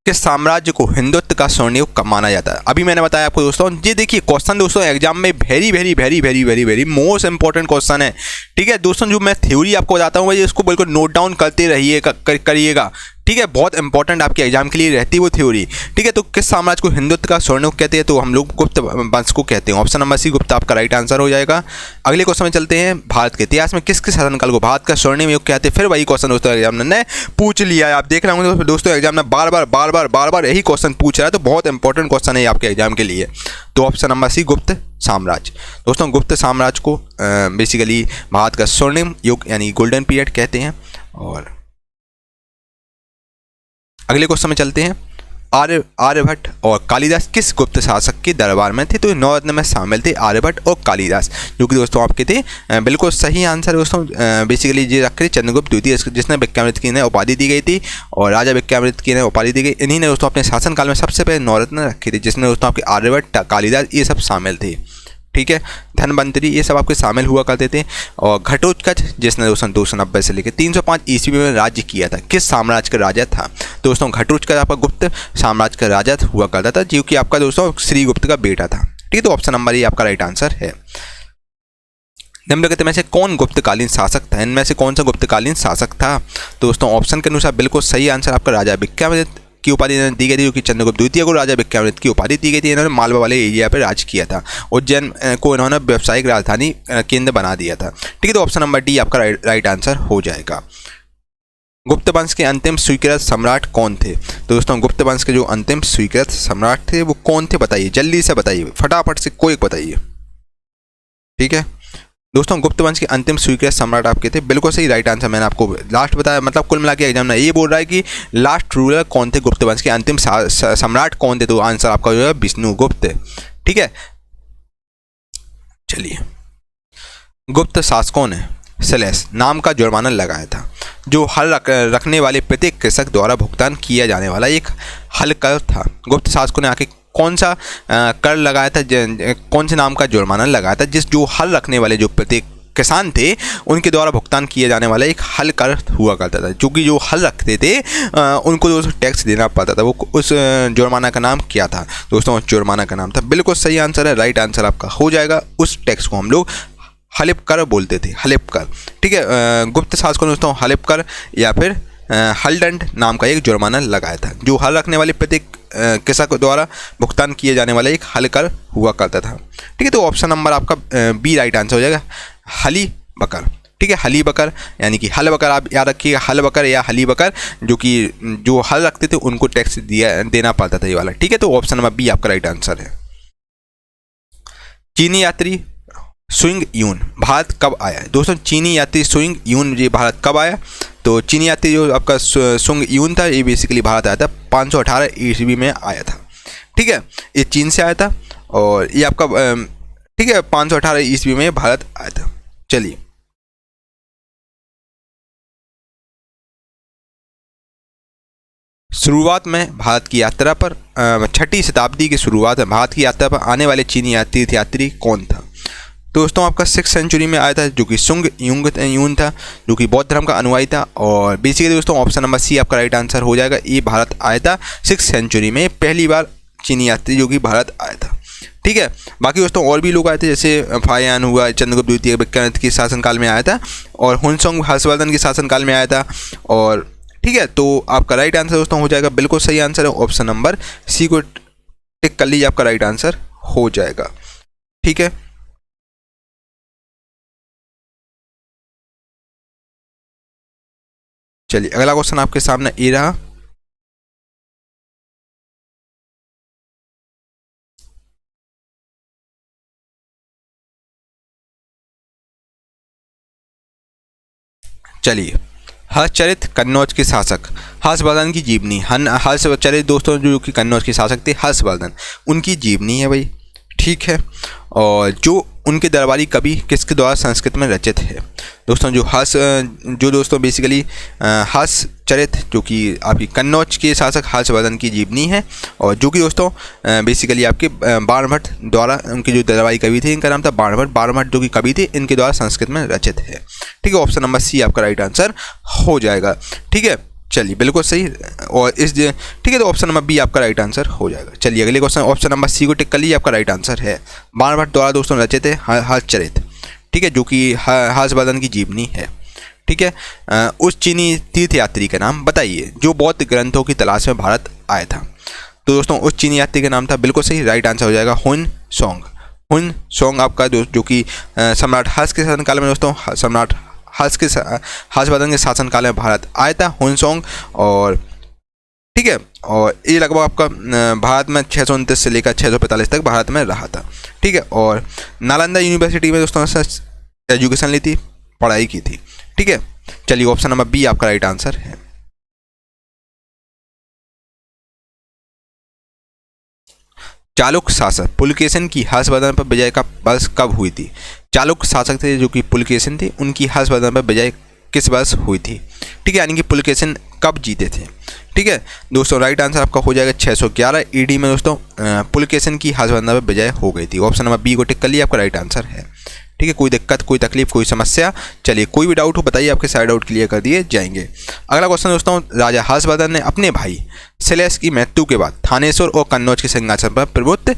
किस साम्राज्य को हिंदुत्व का स्वर्ण युग माना जाता है? अभी मैंने बताया आपको दोस्तों, ये देखिए क्वेश्चन दोस्तों एग्जाम में वेरी मोस्ट इंपॉर्टेंट क्वेश्चन है। ठीक है दोस्तों, जो मैं थ्योरी आपको बताता हूँ भाई, इसको बिल्कुल नोट डाउन करते रहिएगा, करिएगा। ठीक है, बहुत इंपॉर्टेंट आपके एग्जाम के लिए रहती है वो थ्योरी। ठीक है, तो किस साम्राज्य को हिंदुत्व का स्वर्ण युग कहते हैं? तो हम लोग गुप्त वंश को कहते हैं। ऑप्शन नंबर सी गुप्त आपका राइट आंसर हो जाएगा। अगले क्वेश्चन में चलते हैं, भारत के इतिहास में किसके शासनकाल को भारत का स्वर्णिम युग कहते हैं? फिर वही क्वेश्चन दोस्तों एग्जाम ने पूछ लिया है, आप देख रहे होंगे दोस्तों एग्जाम में बार यही क्वेश्चन पूछ रहा है, तो बहुत इंपॉर्टेंट क्वेश्चन है आपके एग्जाम के लिए। तो ऑप्शन नंबर सी गुप्त साम्राज्य। दोस्तों गुप्त साम्राज्य को बेसिकली भारत का स्वर्णिम युग यानी गोल्डन पीरियड कहते हैं। और अगले क्वेश्चन में चलते हैं, आर्यभट्ट और कालिदास किस गुप्त शासक के दरबार में थे? तो नौ रत्न में शामिल थे आर्यभट्ट और कालिदास, जो कि दोस्तों आपके थे बिल्कुल सही आंसर दोस्तों। बेसिकली ये रखे चंद्रगुप्त द्वितीय, जिसने विक्रमादित्य की उपाधि दी गई थी और राजा विक्रमादित्य की उपाधि दी गई। इन्हीं ने दोस्तों अपने शासनकाल में सबसे पहले नौ रत्न रखे थे, जिसमें दोस्तों आपके आर्यभट्ट, कालिदास ये सब शामिल थे। ठीक है, धनवंतरी ये सब आपके शामिल हुआ करते थे। और घटोत्कच जिसने दोस्तों 290 से लेकर 305 ईस्वी में राज्य किया था, किस साम्राज्य का राजा था? दोस्तों घटोत्कच आपका गुप्त साम्राज्य का राजा हुआ करता था, जो कि आपका दोस्तों श्रीगुप्त का बेटा था। ठीक है, तो ऑप्शन नंबर ये आपका राइट आंसर है। निम्नलिखित में से कौन गुप्तकालीन शासक था? इनमें से कौन सा गुप्तकालीन शासक था? दोस्तों ऑप्शन के अनुसार बिल्कुल सही आंसर आपका राजा विक्रमादित्य की उपाधि दी गई थी, जो कि चंद्रगुप्त द्वितीय को राजा विक्रमादित्य की उपाधि दी गई थी। इन्होंने मालवा वाले एरिया पर राज किया था, उज्जैन को इन्होंने व्यावसायिक राजधानी केंद्र बना दिया था। ठीक है, तो ऑप्शन नंबर डी आपका राइट आंसर हो जाएगा। गुप्त वंश के अंतिम स्वीकृत सम्राट कौन थे? तो दोस्तों गुप्त वंश के जो अंतिम स्वीकृत सम्राट थे वो कौन थे? बताइए, जल्दी से बताइए, फटाफट से कोई बताइए। ठीक है दोस्तों, गुप्त वंश के अंतिम स्वीकृत सम्राट आपके थे, बिल्कुल सही राइट आंसर मैंने आपको लास्ट बताया। मतलब कुल मिला के एग्जाम में ये बोल रहा है कि लास्ट रूलर कौन थे गुप्त वंश के, अंतिम सम्राट कौन थे? तो आंसर आपका जो है विष्णुगुप्त। ठीक है, चलिए, गुप्त शासकों ने सेलेस नाम का जुर्माना लगाया था, जो हल रखने वाले प्रत्येक कृषक द्वारा भुगतान किया जाने वाला एक हल कर था। गुप्त शासकों ने आके कौन सा कर लगाया था, कौन से नाम का जुर्माना लगाया था, जो हल रखने वाले जो प्रत्येक किसान थे उनके द्वारा भुगतान किया जाने वाला एक हल कर हुआ करता था, जो कि जो हल रखते थे उनको दोस्तों टैक्स देना पड़ता था। वो उस जुर्माना का नाम क्या था? दोस्तों जुर्माना का नाम था, बिल्कुल सही आंसर है, राइट आंसर आपका हो जाएगा। उस टैक्स को हम लोग हलिप कर बोलते थे, हलिप कर। ठीक है, गुप्त शासकों ने दोस्तों हलिप कर या फिर हलदंड नाम का एक जुर्माना लगाया था, जो हल रखने वाले प्रत्येक कृषक द्वारा भुगतान किए जाने वाला एक हल कर हुआ करता था। ठीक है, तो ऑप्शन नंबर आपका बी राइट आंसर हो जाएगा, हली बकर। ठीक है, हली बकर यानी कि हल बकर, आप याद रखिएगा, हल बकर या हली बकर, जो कि जो हल रखते थे उनको टैक्स देना पड़ता था ये वाला। ठीक है, तो ऑप्शन नंबर बी आपका राइट आंसर है। चीनी यात्री सुंग यून भारत कब आया? दोस्तों चीनी यात्री सुंग यून ये भारत कब आया? तो चीनी यात्री जो आपका सुंग यून था, ये बेसिकली भारत आया था 518 ईस्वी में आया था। ठीक है, ये चीन से आया था और ये आपका ठीक है 518 ईस्वी में भारत आया था। चलिए शुरुआत में भारत की यात्रा पर 6वीं शताब्दी की शुरुआत में भारत की यात्रा पर आने वाले चीनी यात्री कौन था? दोस्तों आपका 6th सेंचुरी में आया था, जो कि सुंग यून था, जो कि बौद्ध धर्म का अनुयायी था। और बेसिकली दोस्तों ऑप्शन नंबर सी आपका राइट आंसर हो जाएगा। ये भारत आया था 6th सेंचुरी में, पहली बार चीनी यात्री जो कि भारत आया था। ठीक है, बाकी दोस्तों और भी लोग आए थे, जैसे फायान हुआ, चंद्रगुप्त द्वितीय विक्रमादित्य के शासनकाल में आया था, और हुनसोंग हर्षवर्धन के शासनकाल में आया था। और ठीक है, तो आपका राइट आंसर दोस्तों हो जाएगा, बिल्कुल सही आंसर है ऑप्शन नंबर सी को टिक कर लीजिए, आपका राइट आंसर हो जाएगा। ठीक है, चलिए अगला क्वेश्चन आपके सामने ये रहा। चलिए, हर्षचरित कन्नौज के शासक हर्षवर्धन की जीवनी। हर्षचरित दोस्तों जो कि कन्नौज के शासक थे हर्षवर्धन, उनकी जीवनी है भाई। ठीक है, और जो उनके दरबारी कवि किसके द्वारा संस्कृत में रचित है? दोस्तों जो दोस्तों बेसिकली हर्षचरित जो कि आपकी कन्नौज के शासक हर्षवर्धन की जीवनी है, और जो कि दोस्तों बेसिकली आपके बाणभट्ट द्वारा, उनके जो दरबारी कवि थे इनका नाम था बाणभट्ट जो कि कवि थे, इनके द्वारा संस्कृत में रचित है। ठीक है, ऑप्शन नंबर सी आपका राइट आंसर हो जाएगा। ठीक है, चलिए बिल्कुल सही। और ठीक है, तो ऑप्शन नंबर बी आपका राइट आंसर हो जाएगा। चलिए अगले क्वेश्चन ऑप्शन नंबर सी को टिक कर लीजिए, आपका राइट आंसर है। बाणभट्ट द्वारा दोस्तों रचित है हर्षचरित, ठीक है, जो कि हर्षवर्धन की जीवनी है। ठीक है, उस चीनी तीर्थयात्री का नाम बताइए जो बौद्ध ग्रंथों की तलाश में भारत आया था। तो दोस्तों उस चीनी यात्री का नाम था, बिल्कुल सही, राइट आंसर हो जाएगा हुनसोंग आपका जो कि सम्राट हर्ष के शासनकाल में दोस्तों सम्राट हर्षवर्धन के शासनकाल में भारत आया था हुनसोंग। और ठीक है, और ये लगभग आपका भारत में 629 से लेकर 645 तक भारत में रहा था। ठीक है, और नालंदा यूनिवर्सिटी में दोस्तों एजुकेशन ली थी, पढ़ाई की थी। ठीक है, चलिए ऑप्शन नंबर बी आपका राइट आंसर है। चालुक्य शासक पुलकेशिन की हर्षवर्धन पर विजय का वर्ष कब हुई थी? चालुक्य शासक थे जो कि पुलकेशिन थे, उनकी हर्षवर्धन पर विजय किस वर्ष हुई थी? ठीक है, यानी कि पुलकेशिन कब जीते थे? ठीक है दोस्तों, राइट आंसर आपका हो जाएगा 611 ईडी में दोस्तों पुलकेशिन की हर्षवर्धन पर विजय हो गई थी। ऑप्शन नंबर बी को टिक कर लिया, आपका राइट आंसर है। ठीक है, कोई दिक्कत, कोई तकलीफ, कोई समस्या? चलिए कोई भी डाउट हो बताइए, आपके सारे डाउट क्लियर कर दिए जाएंगे। अगला क्वेश्चन दोस्तों, राजा हर्षवर्धन ने अपने भाई शैलेश की मृत्यु के बाद थानेश्वर और कन्नौज के सिंहासन पर प्रभुत्व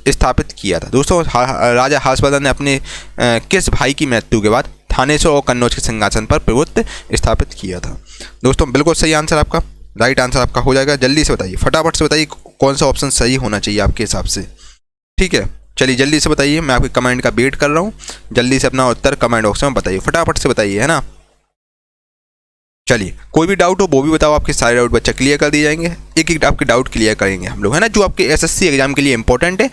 स्थापित किया था। दोस्तों राजा हर्षवर्धन ने अपने किस भाई की मृत्यु के बाद थानेश्वर और कन्नौज के सिंहासन पर प्रभुत्व स्थापित किया था? दोस्तों बिल्कुल सही आंसर आपका, राइट आंसर आपका हो जाएगा। जल्दी से बताइए, फटाफट से बताइए कौन सा ऑप्शन सही होना चाहिए आपके हिसाब से। ठीक है, चलिए जल्दी से बताइए, मैं आपके कमेंट का वेट कर रहा हूँ। जल्दी से अपना उत्तर कमेंट बॉक्स में बताइए, फटाफट से बताइए, है ना। चलिए कोई भी डाउट हो वो भी बताओ, आपके सारे डाउट बच्चा क्लियर कर दिए जाएंगे। एक एक आपके डाउट क्लियर करेंगे हम लोग, है ना, जो आपके एसएससी एग्जाम के लिए इंपॉर्टेंट है।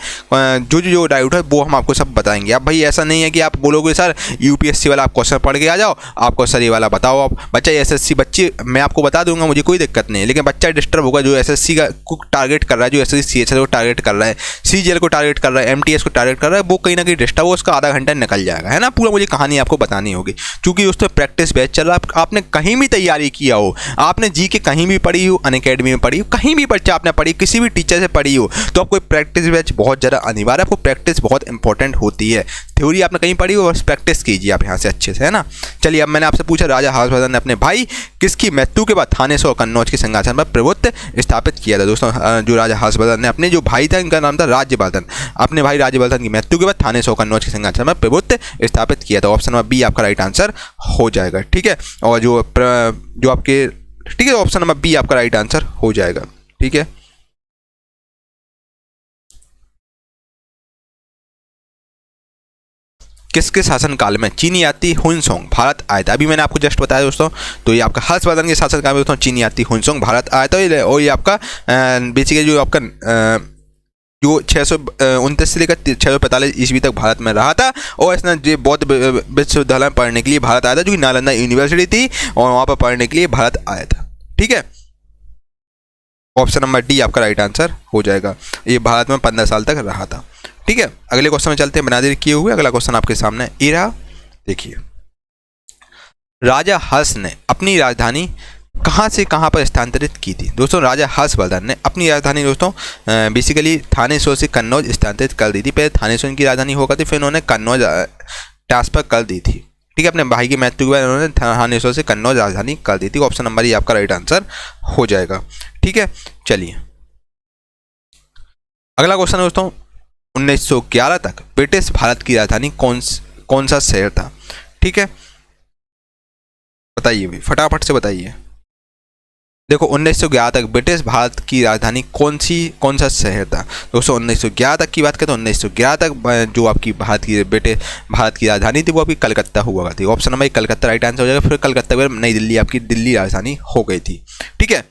जो डाउट है वो हम आपको सब बताएंगे। अब भाई ऐसा नहीं है कि आप बोलोगे सर यूपीएससी वाला आप क्वेश्चन पढ़ के आ जाओ, आपको सर ये वाला बताओ। आप बच्चा एसएससी बच्चे मैं आपको बता दूंगा, मुझे कोई दिक्कत नहीं है, लेकिन बच्चा डिस्टर्ब होगा जो एसएससी को टारगेट कर रहा है, जो एसएससी सीएचएल को टारगेट कर रहा है, सीजीएल को टारगेट कर रहा है, एमटीएस को टारगेट कर रहा है, वो कहीं ना कहीं डिस्टर्ब हो, उसका आधा घंटा निकल जाएगा, है ना। पूरा मुझे कहानी आपको बतानी होगी, क्योंकि दोस्तों प्रैक्टिस बैच चल रहा है। आपने कहीं भी तैयारी किया हो, आपने जी के कहीं भी पढ़ी हो, अनअकैडमी में पढ़ी हो, कहीं भी बच्चा आपने पढ़ी, किसी भी टीचर से पढ़ी हो, तो आपको प्रैक्टिस बैच बहुत ज़्यादा अनिवार्य है। आपको प्रैक्टिस बहुत इंपॉर्टेंट होती है। थ्योरी आपने कहीं पढ़ी हो, बस प्रैक्टिस कीजिए आप यहाँ से अच्छे से, है ना। चलिए अब मैंने आपसे पूछा राजा हर्षवर्धन ने अपने भाई किसकी मृत्यु के बाद थानेश्वर और कन्नौज के सिंहासन पर प्रभुत्व स्थापित किया था? दोस्तों जो राजा हर्षवर्धन ने अपने जो भाई था, इनका नाम था राज्यवर्धन, अपने भाई राज्यवर्धन की मृत्यु के बाद थानेश्वर और कन्नौज के सिंहासन पर प्रभुत्व स्थापित किया था। ऑप्शन नंबर बी आपका राइट आंसर हो जाएगा। ठीक है, और जो आपके ठीक है, ऑप्शन नंबर बी आपका राइट आंसर हो जाएगा। ठीक है, किसके शासनकाल में चीनी यात्री हुनसोंग भारत आया था? अभी मैंने आपको जस्ट बताया दोस्तों, तो ये आपका हर्षवर्धन के शासनकाल में दोस्तों चीनी यात्री हुनसोंग भारत आया था। और ये आपका बेसिकली जो आपका जो 629 से लेकर 645 ईस्वी तक भारत में रहा था, और इसने जो बौद्ध विश्वविद्यालय में पढ़ने के लिए भारत आया था, जो कि नालंदा यूनिवर्सिटी थी, और वहाँ पर पढ़ने के लिए भारत आया था। ठीक है, ऑप्शन नंबर डी आपका राइट आंसर हो जाएगा। ये भारत में 15 साल तक रहा था। ठीक है, अगले क्वेश्चन में चलते हैं बिना देरी किए हुए। अगला क्वेश्चन आपके सामने ये रहा, देखिए, राजा हर्ष ने अपनी राजधानी कहाँ से कहाँ पर स्थानांतरित की थी। दोस्तों राजा हर्षवर्धन ने अपनी राजधानी दोस्तों बेसिकली थानेश्वर से कन्नौज स्थानांतरित कर दी थी। पहले थानेश्वर इनकी राजधानी होकर थी, फिर उन्होंने कन्नौज ट्रांसफर कर दी थी। ठीक है, अपने भाई की मृत्यु के बाद उन्होंने थानेश्वर से कन्नौज राजधानी कर दी थी। ऑप्शन नंबर ये आपका राइट आंसर हो जाएगा। ठीक है, चलिए अगला क्वेश्चन है दोस्तों, 1911 तक ब्रिटिश भारत की राजधानी कौन सा शहर था। ठीक है, बताइए भाई फटाफट से बताइए। देखो 1911 तक ब्रिटिश भारत की राजधानी कौन सा शहर था। दोस्तों 1911 तक की बात करें तो 1911 तक जो आपकी ब्रिटिश भारत की राजधानी थी वो आपकी कलकत्ता हुआ करती। Option number Calcutta right answer हो जाएगा। फिर कलकत्ता में नई दिल्ली आपकी दिल्ली राजधानी हो गई थी। ठीक है,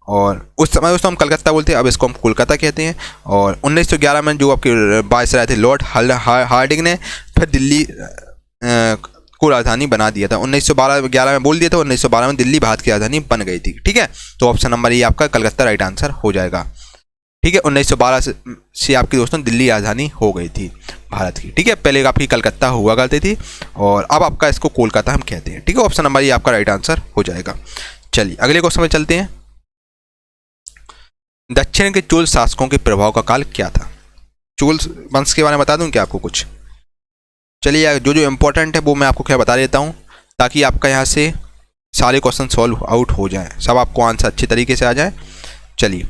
और उस समय दोस्तों हम कलकत्ता बोलते हैं, अब इसको हम कोलकाता कहते हैं। और 1911 में जो आपके वायसराय थे लॉर्ड हार्डिंग ने फिर दिल्ली को राजधानी बना दिया था। 1911 में बोल दिया था, 1912 में दिल्ली भारत की राजधानी बन गई थी। ठीक है, तो ऑप्शन नंबर ये आपका कलकत्ता राइट आंसर हो जाएगा। ठीक है, 1912 से आपकी दोस्तों दिल्ली राजधानी हो गई थी भारत की। ठीक है, पहले आपकी कलकत्ता हुआ करती थी और अब आपका इसको कोलकाता हम कहते हैं। ठीक है, ऑप्शन नंबर ये आपका राइट आंसर हो जाएगा। चलिए अगले क्वेश्चन में चलते हैं। दक्षिण के चोल शासकों के प्रभाव का काल क्या था। चोल वंश के बारे में बता दूं क्या आपको कुछ। चलिए जो इम्पोर्टेंट है वो मैं आपको क्या बता देता हूँ, ताकि आपका यहाँ से सारे क्वेश्चन सॉल्व आउट हो जाए, सब आपको आंसर अच्छे तरीके से आ जाए। चलिए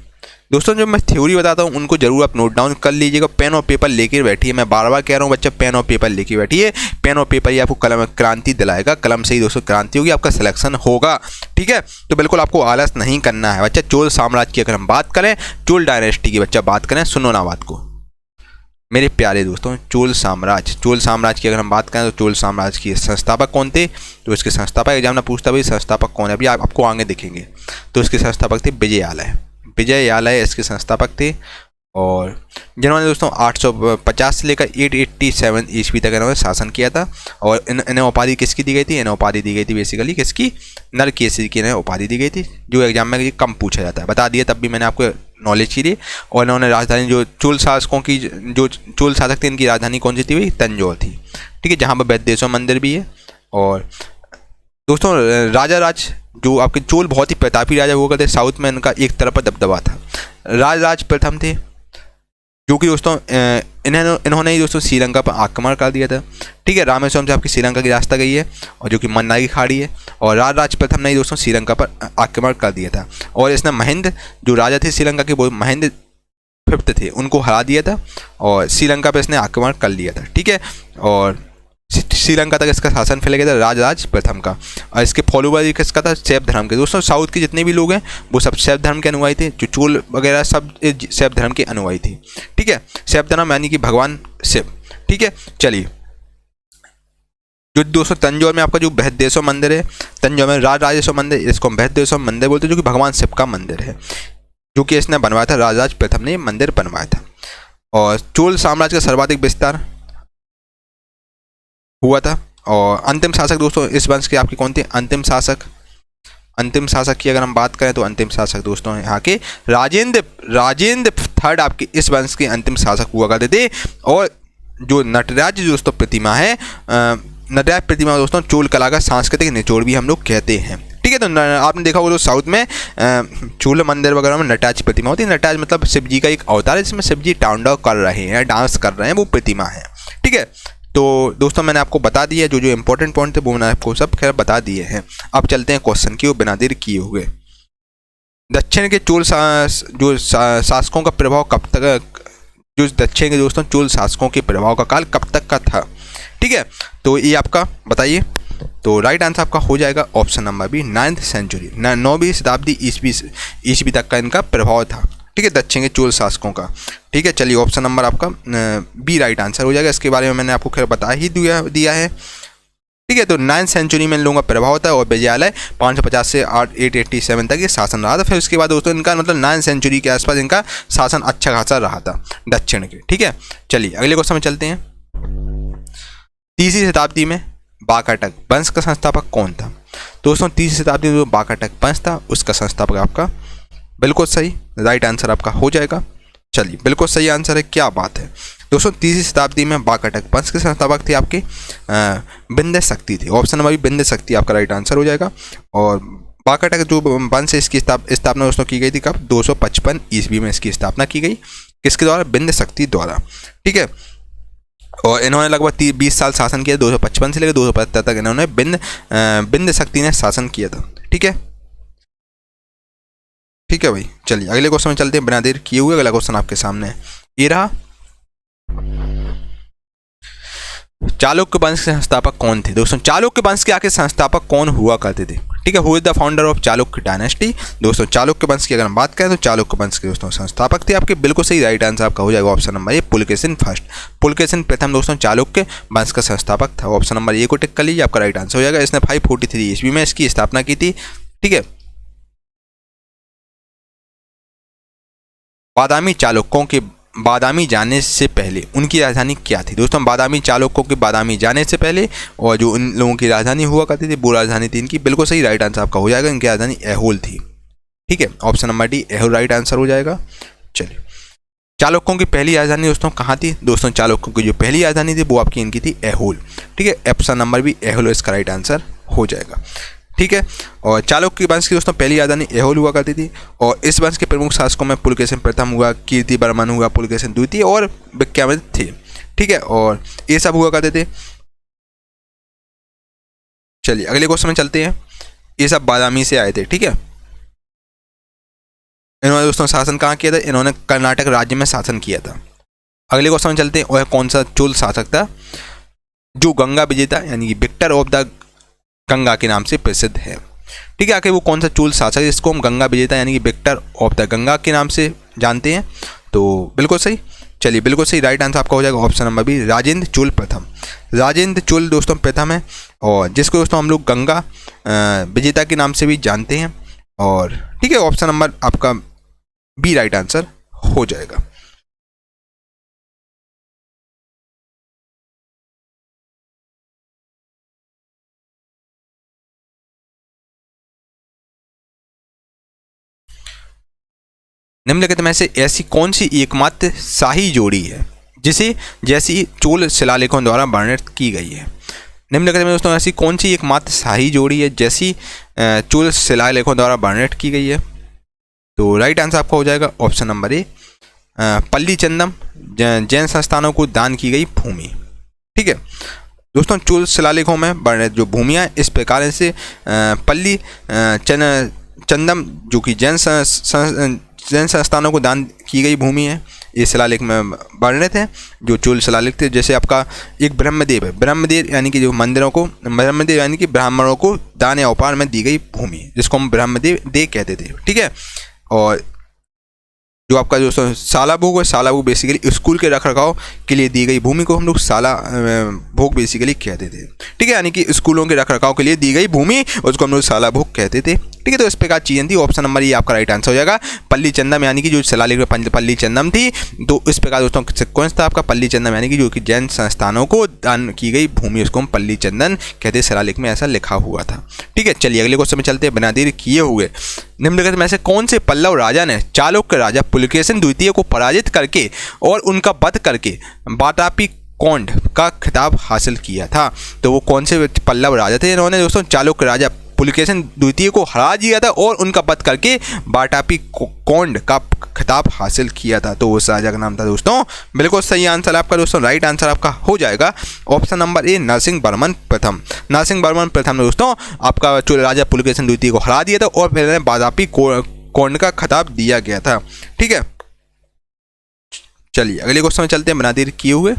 दोस्तों जो मैं थ्योरी बताता हूँ उनको जरूर आप नोट डाउन कर लीजिएगा। पेन और पेपर लेके बैठिए, मैं बार बार कह रहा हूँ बच्चा पेन और पेपर लेके बैठिए। पेन और पेपर ये आपको कलम क्रांति दिलाएगा, कलम से ही दोस्तों क्रांति होगी, आपका सिलेक्शन होगा। ठीक है, तो बिल्कुल आपको आलस नहीं करना है बच्चा। चोल साम्राज्य की अगर हम बात करें, चोल डायनेस्टी की बच्चा बात करें, सुनो ना बात को मेरे प्यारे दोस्तों। चोल साम्राज्य की अगर हम बात करें तो चोल साम्राज्य के संस्थापक कौन थे। तो इसके संस्थापक एग्जाम में पूछता भाई संस्थापक कौन है, अभी आपको आगे दिखेंगे। तो इसके संस्थापक थे विजयालय इसके संस्थापक थे। और जिन्होंने दोस्तों 850 से लेकर 887 ईस्वी तक इन्होंने शासन किया था। और इन्हें उपाधि किसकी दी गई थी, इन्हें उपाधि दी गई थी बेसिकली किसकी, नरकेसरी की इन्हें उपाधि दी गई थी, जो एग्जाम में कम पूछा जाता है। बता दिया तब भी मैंने आपको नॉलेज की दी। और इन्होंने राजधानी जो चोल शासकों की जो चोल शासक थे इनकी राजधानी कौन सी थी भाई, तंजौर थी। ठीक है, जहाँ पर वैद्येश्वर मंदिर भी है। और दोस्तों राज जो आपके चोल बहुत ही प्रतापी राजा हुआ करते, साउथ में इनका एक तरफ दबदबा था। राज प्रथम थे जो कि दोस्तों इन्होंने ही दोस्तों श्रीलंका पर आक्रमण कर दिया था। ठीक है, रामेश्वरम से आपकी श्रीलंका की रास्ता गई है और जो कि मन्नार की खाड़ी है। और राज प्रथम ने ही दोस्तों श्रीलंका पर आक्रमण कर दिया था। और इसने महेंद्र जो राजा थे श्रीलंका के, वो महेंद्र फिफ्थ थे, उनको हरा दिया था और श्रीलंका पर इसने आक्रमण कर लिया था। ठीक है, और श्रीलंका तक इसका शासन फैल गया था राज प्रथम का। और इसके फॉलोवर किसका था, शैव धर्म के। दोस्तों साउथ के जितने भी लोग हैं वो सब शैव धर्म के अनुयायी थे, जो चोल वगैरह सब शैव धर्म के अनुयायी थे। ठीक है, शैव धर्म यानी कि भगवान शिव। ठीक है, चलिए जो दोस्तों तंजौर में आपका जो बृहदेश्वर मंदिर है, तंजौर में राजेश्वर मंदिर, इसको हम बृहदेश्वर मंदिर बोलते हैं, जो कि भगवान शिव का मंदिर है, जो कि इसने बनवाया था, राज प्रथम ने मंदिर बनवाया था। और चोल साम्राज्य का सर्वाधिक विस्तार हुआ था। और अंतिम शासक दोस्तों इस वंश के आपके कौन थे, अंतिम शासक की अगर हम बात करें तो अंतिम शासक दोस्तों यहाँ के राजेंद्र थर्ड आपके इस वंश के अंतिम शासक हुआ करते थे। और जो नटराज दोस्तों प्रतिमा है, नटराज प्रतिमा दोस्तों चोल कला का सांस्कृतिक निचोड़ भी हम लोग कहते हैं। ठीक है, तो आपने देखा होगा तो साउथ में चोल मंदिर वगैरह में नटराज प्रतिमा होती है। नटराज मतलब शिव जी का एक अवतार है जिसमें शिव जी तांडव कर रहे हैं, डांस कर रहे हैं, वो प्रतिमा है। ठीक है, तो दोस्तों मैंने आपको बता दिया जो इंपॉर्टेंट पॉइंट थे वो मैंने आपको सब खैर बता दिए हैं। अब चलते हैं क्वेश्चन की ओर बिना देर किए हुए। दक्षिण के चोल शासकों का प्रभाव कब तक, जो दक्षिण के दोस्तों चोल शासकों के प्रभाव का काल कब तक का था। ठीक है, तो ये आपका बताइए। तो राइट आंसर आपका हो जाएगा ऑप्शन नंबर बी, 9वीं सेंचुरी, 9वीं शताब्दी ईस्वी तक का इनका प्रभाव था। ठीक है, दक्षिण के चोल शासकों का। ठीक है, चलिए ऑप्शन नंबर आपका बी राइट आंसर हो जाएगा। इसके बारे में मैंने आपको खैर बता ही दिया है। ठीक है, तो 9वीं सेंचुरी में इन लोगों का प्रभाव होता है। और विजयालय 550 से 887 तक ये शासन रहा था। फिर उसके बाद दोस्तों इनका मतलब 9वीं सेंचुरी के आसपास इनका शासन अच्छा खासा रहा था दक्षिण के। ठीक है, चलिए अगले क्वेश्चन में चलते हैं। 30वीं शताब्दी में बाकाटक वंश का संस्थापक कौन था। दोस्तों 30वीं शताब्दी में जो बाकाटक वंश था उसका संस्थापक आपका बिल्कुल सही राइट आंसर आपका हो जाएगा। चलिए बिल्कुल सही आंसर है, क्या बात है दोस्तों 3वीं शताब्दी में वाकाटक वंश के संस्थापक थे आपके विंध्य शक्ति थे। ऑप्शन नंबर बी विंध्य शक्ति आपका राइट आंसर हो जाएगा। और वाकाटक जो वंश है इसकी स्थापना दोस्तों की गई थी कब? 255 ईस्वी में इसकी स्थापना की गई। किसके द्वारा? विंध्य शक्ति द्वारा। ठीक है, और इन्होंने लगभग 20 साल शासन किया। 255 से लेकर 275 तक इन्होंने विंध्य शक्ति ने शासन किया था। ठीक है, ठीक है भाई। चलिए अगले क्वेश्चन में चलते हैं बिना देर किए हुए। अगला क्वेश्चन आपके सामने है, ये रहा। चालुक्य वंश के संस्थापक कौन थे? दोस्तों चालुक्य वंश के आखिर संस्थापक कौन हुआ करते थे? ठीक है, who is the founder of Chalukya dynasty? दोस्तों चालुक्य वंश की अगर हम बात करें तो चालुक्य वंश के दोस्तों संस्थापक थे आपके, बिल्कुल सही राइट आंसर आपका हो जाएगा ऑप्शन नंबर ए पुलकेशिन फर्स्ट। पुलकेशिन प्रथम दोस्तों चालुक्य वंश का संस्थापक था। ऑप्शन नंबर ए को टिक कर लीजिए, आपका राइट आंसर हो जाएगा। इसने 543 ईस्वी में इसकी स्थापना की थी। ठीक है, बादामी चालुक्यों के बादामी जाने से पहले उनकी राजधानी क्या थी? दोस्तों बादामी चालुक्यों के बादामी जाने से पहले और जो इन लोगों की राजधानी हुआ करती थी वो राजधानी थी इनकी, बिल्कुल सही राइट आंसर आपका हो जाएगा। इनकी राजधानी ऐहोल थी। ठीक है, option number D Aihole right answer हो जाएगा। चलिए, चालुक्यों की पहली राजधानी दोस्तों कहाँ थी? दोस्तों चालुक्यों की जो पहली राजधानी थी वो आपकी इनकी थी ऐहोल। ठीक है, ऑप्शन नंबर भी ऐहोल इसका राइट आंसर हो जाएगा। ठीक है, और चालुक्य वंश की दोस्तों पहली राजधानी ऐहोल हुआ करती थी। और इस वंश के प्रमुख शासकों में पुलकेशिन प्रथम हुआ, कीर्तिवर्मन हुआ, पुलकेशिन द्वितीय और विक्रमादित्य थे। ठीक है, और ये सब हुआ करते थे। चलिए अगले क्वेश्चन में चलते हैं। ये सब बादामी से आए थे। ठीक है, इन्होंने दोस्तों शासन कहाँ किया था? इन्होंने कर्नाटक राज्य में शासन किया था। अगले क्वेश्चन में चलते हैं, वह कौन सा चोल शासक था जो गंगा विजेता यानी कि विक्टर ऑफ द गंगा के नाम से प्रसिद्ध है? ठीक है, आखिर वो कौन सा चोल शासक है जिसको हम गंगा विजेता यानी कि विक्टर ऑफ द गंगा के नाम से जानते हैं? तो बिल्कुल सही। चलिए बिल्कुल सही राइट आंसर आपका हो जाएगा option number B Rajendra Chola प्रथम। राजेंद्र चोल दोस्तों प्रथम है और जिसको दोस्तों हम लोग गंगा विजेता के नाम से भी जानते हैं। और ठीक है, ऑप्शन नंबर आपका बी राइट आंसर हो जाएगा। निम्नलिखित में से ऐसी कौन सी एकमात्र शाही जोड़ी है जिसे जैसी चोल शिलालेखों द्वारा वर्णित की गई है? निम्नलिखित में दोस्तों ऐसी कौन सी एकमात्र शाही जोड़ी है जैसी चोल शिलालेखों द्वारा वर्णित की गई है? तो राइट आंसर आपका हो जाएगा ऑप्शन नंबर ए पल्ली चंदम, जैन संस्थानों को दान की गई भूमि। ठीक है दोस्तों, चोल शिलालेखों में वर्णित जो भूमियाँ इस प्रकार से पल्ली चंदम जो कि जैन संस्थानों को दान की गई भूमि है, ये शिलालेख में वर्णित है। जो चोल शिलालेख थे जैसे आपका एक ब्रह्मदेव है, ब्रह्मदेव यानी कि जो मंदिरों को ब्रह्मदेव यानी कि ब्राह्मणों को दान या उपहार में दी गई भूमि जिसको हम ब्रह्मदेव दे कहते थे। ठीक है, और जो आपका जो साला भोग है, साला भोग बेसिकली स्कूल के रखरखाव के लिए दी गई भूमि को हम लोग साला भोग बेसिकली कहते थे। ठीक है, यानी कि स्कूलों के रखरखाव के लिए दी गई भूमि उसको हम लोग साला भोग कहते थे। ठीक है, तो इस प्रकार चीजें थी। ऑप्शन नंबर ये आपका राइट आंसर हो जाएगा पल्ली चंदम यानी कि जो शिलालेख में पल्ली चंदम थी। तो इस प्रकार दोस्तों सिक्वेंस था आपका पल्ली चंदम यानी कि जो कि जैन संस्थानों को दान की गई भूमि उसको हम पल्ली चंदन कहते, शिलालेख में ऐसा लिखा हुआ था। ठीक है, चलिए अगले क्वेश्चन में चलते हैं बिना देर किए हुए। निम्नलिखित में से कौन से पल्लव राजा ने चालुक्य राजा पुलकेशिन द्वितीय को पराजित करके और उनका वध करके वातापी कोंड का खिताब हासिल किया था? तो वो कौन से पल्लव राजा थे इन्होंने दोस्तों चालुक्य राजा पुलकेशिन द्वितीय को हरा दिया था और उनका वध करके वातापी कोंड का खिताब हासिल किया था? तो उस राजा का नाम था दोस्तों, बिल्कुल सही आंसर आपका दोस्तों, राइट आंसर आपका हो जाएगा option number A Narasimha Varman प्रथम। नरसिंह वर्मन प्रथम ने दोस्तों आपका जो राजा पुलकेशिन द्वितीय को हरा दिया था और फिर वातापी कोंड का खिताब दिया गया था। ठीक है, चलिए अगले क्वेश्चन में चलते हैं बिना देर किए हुए।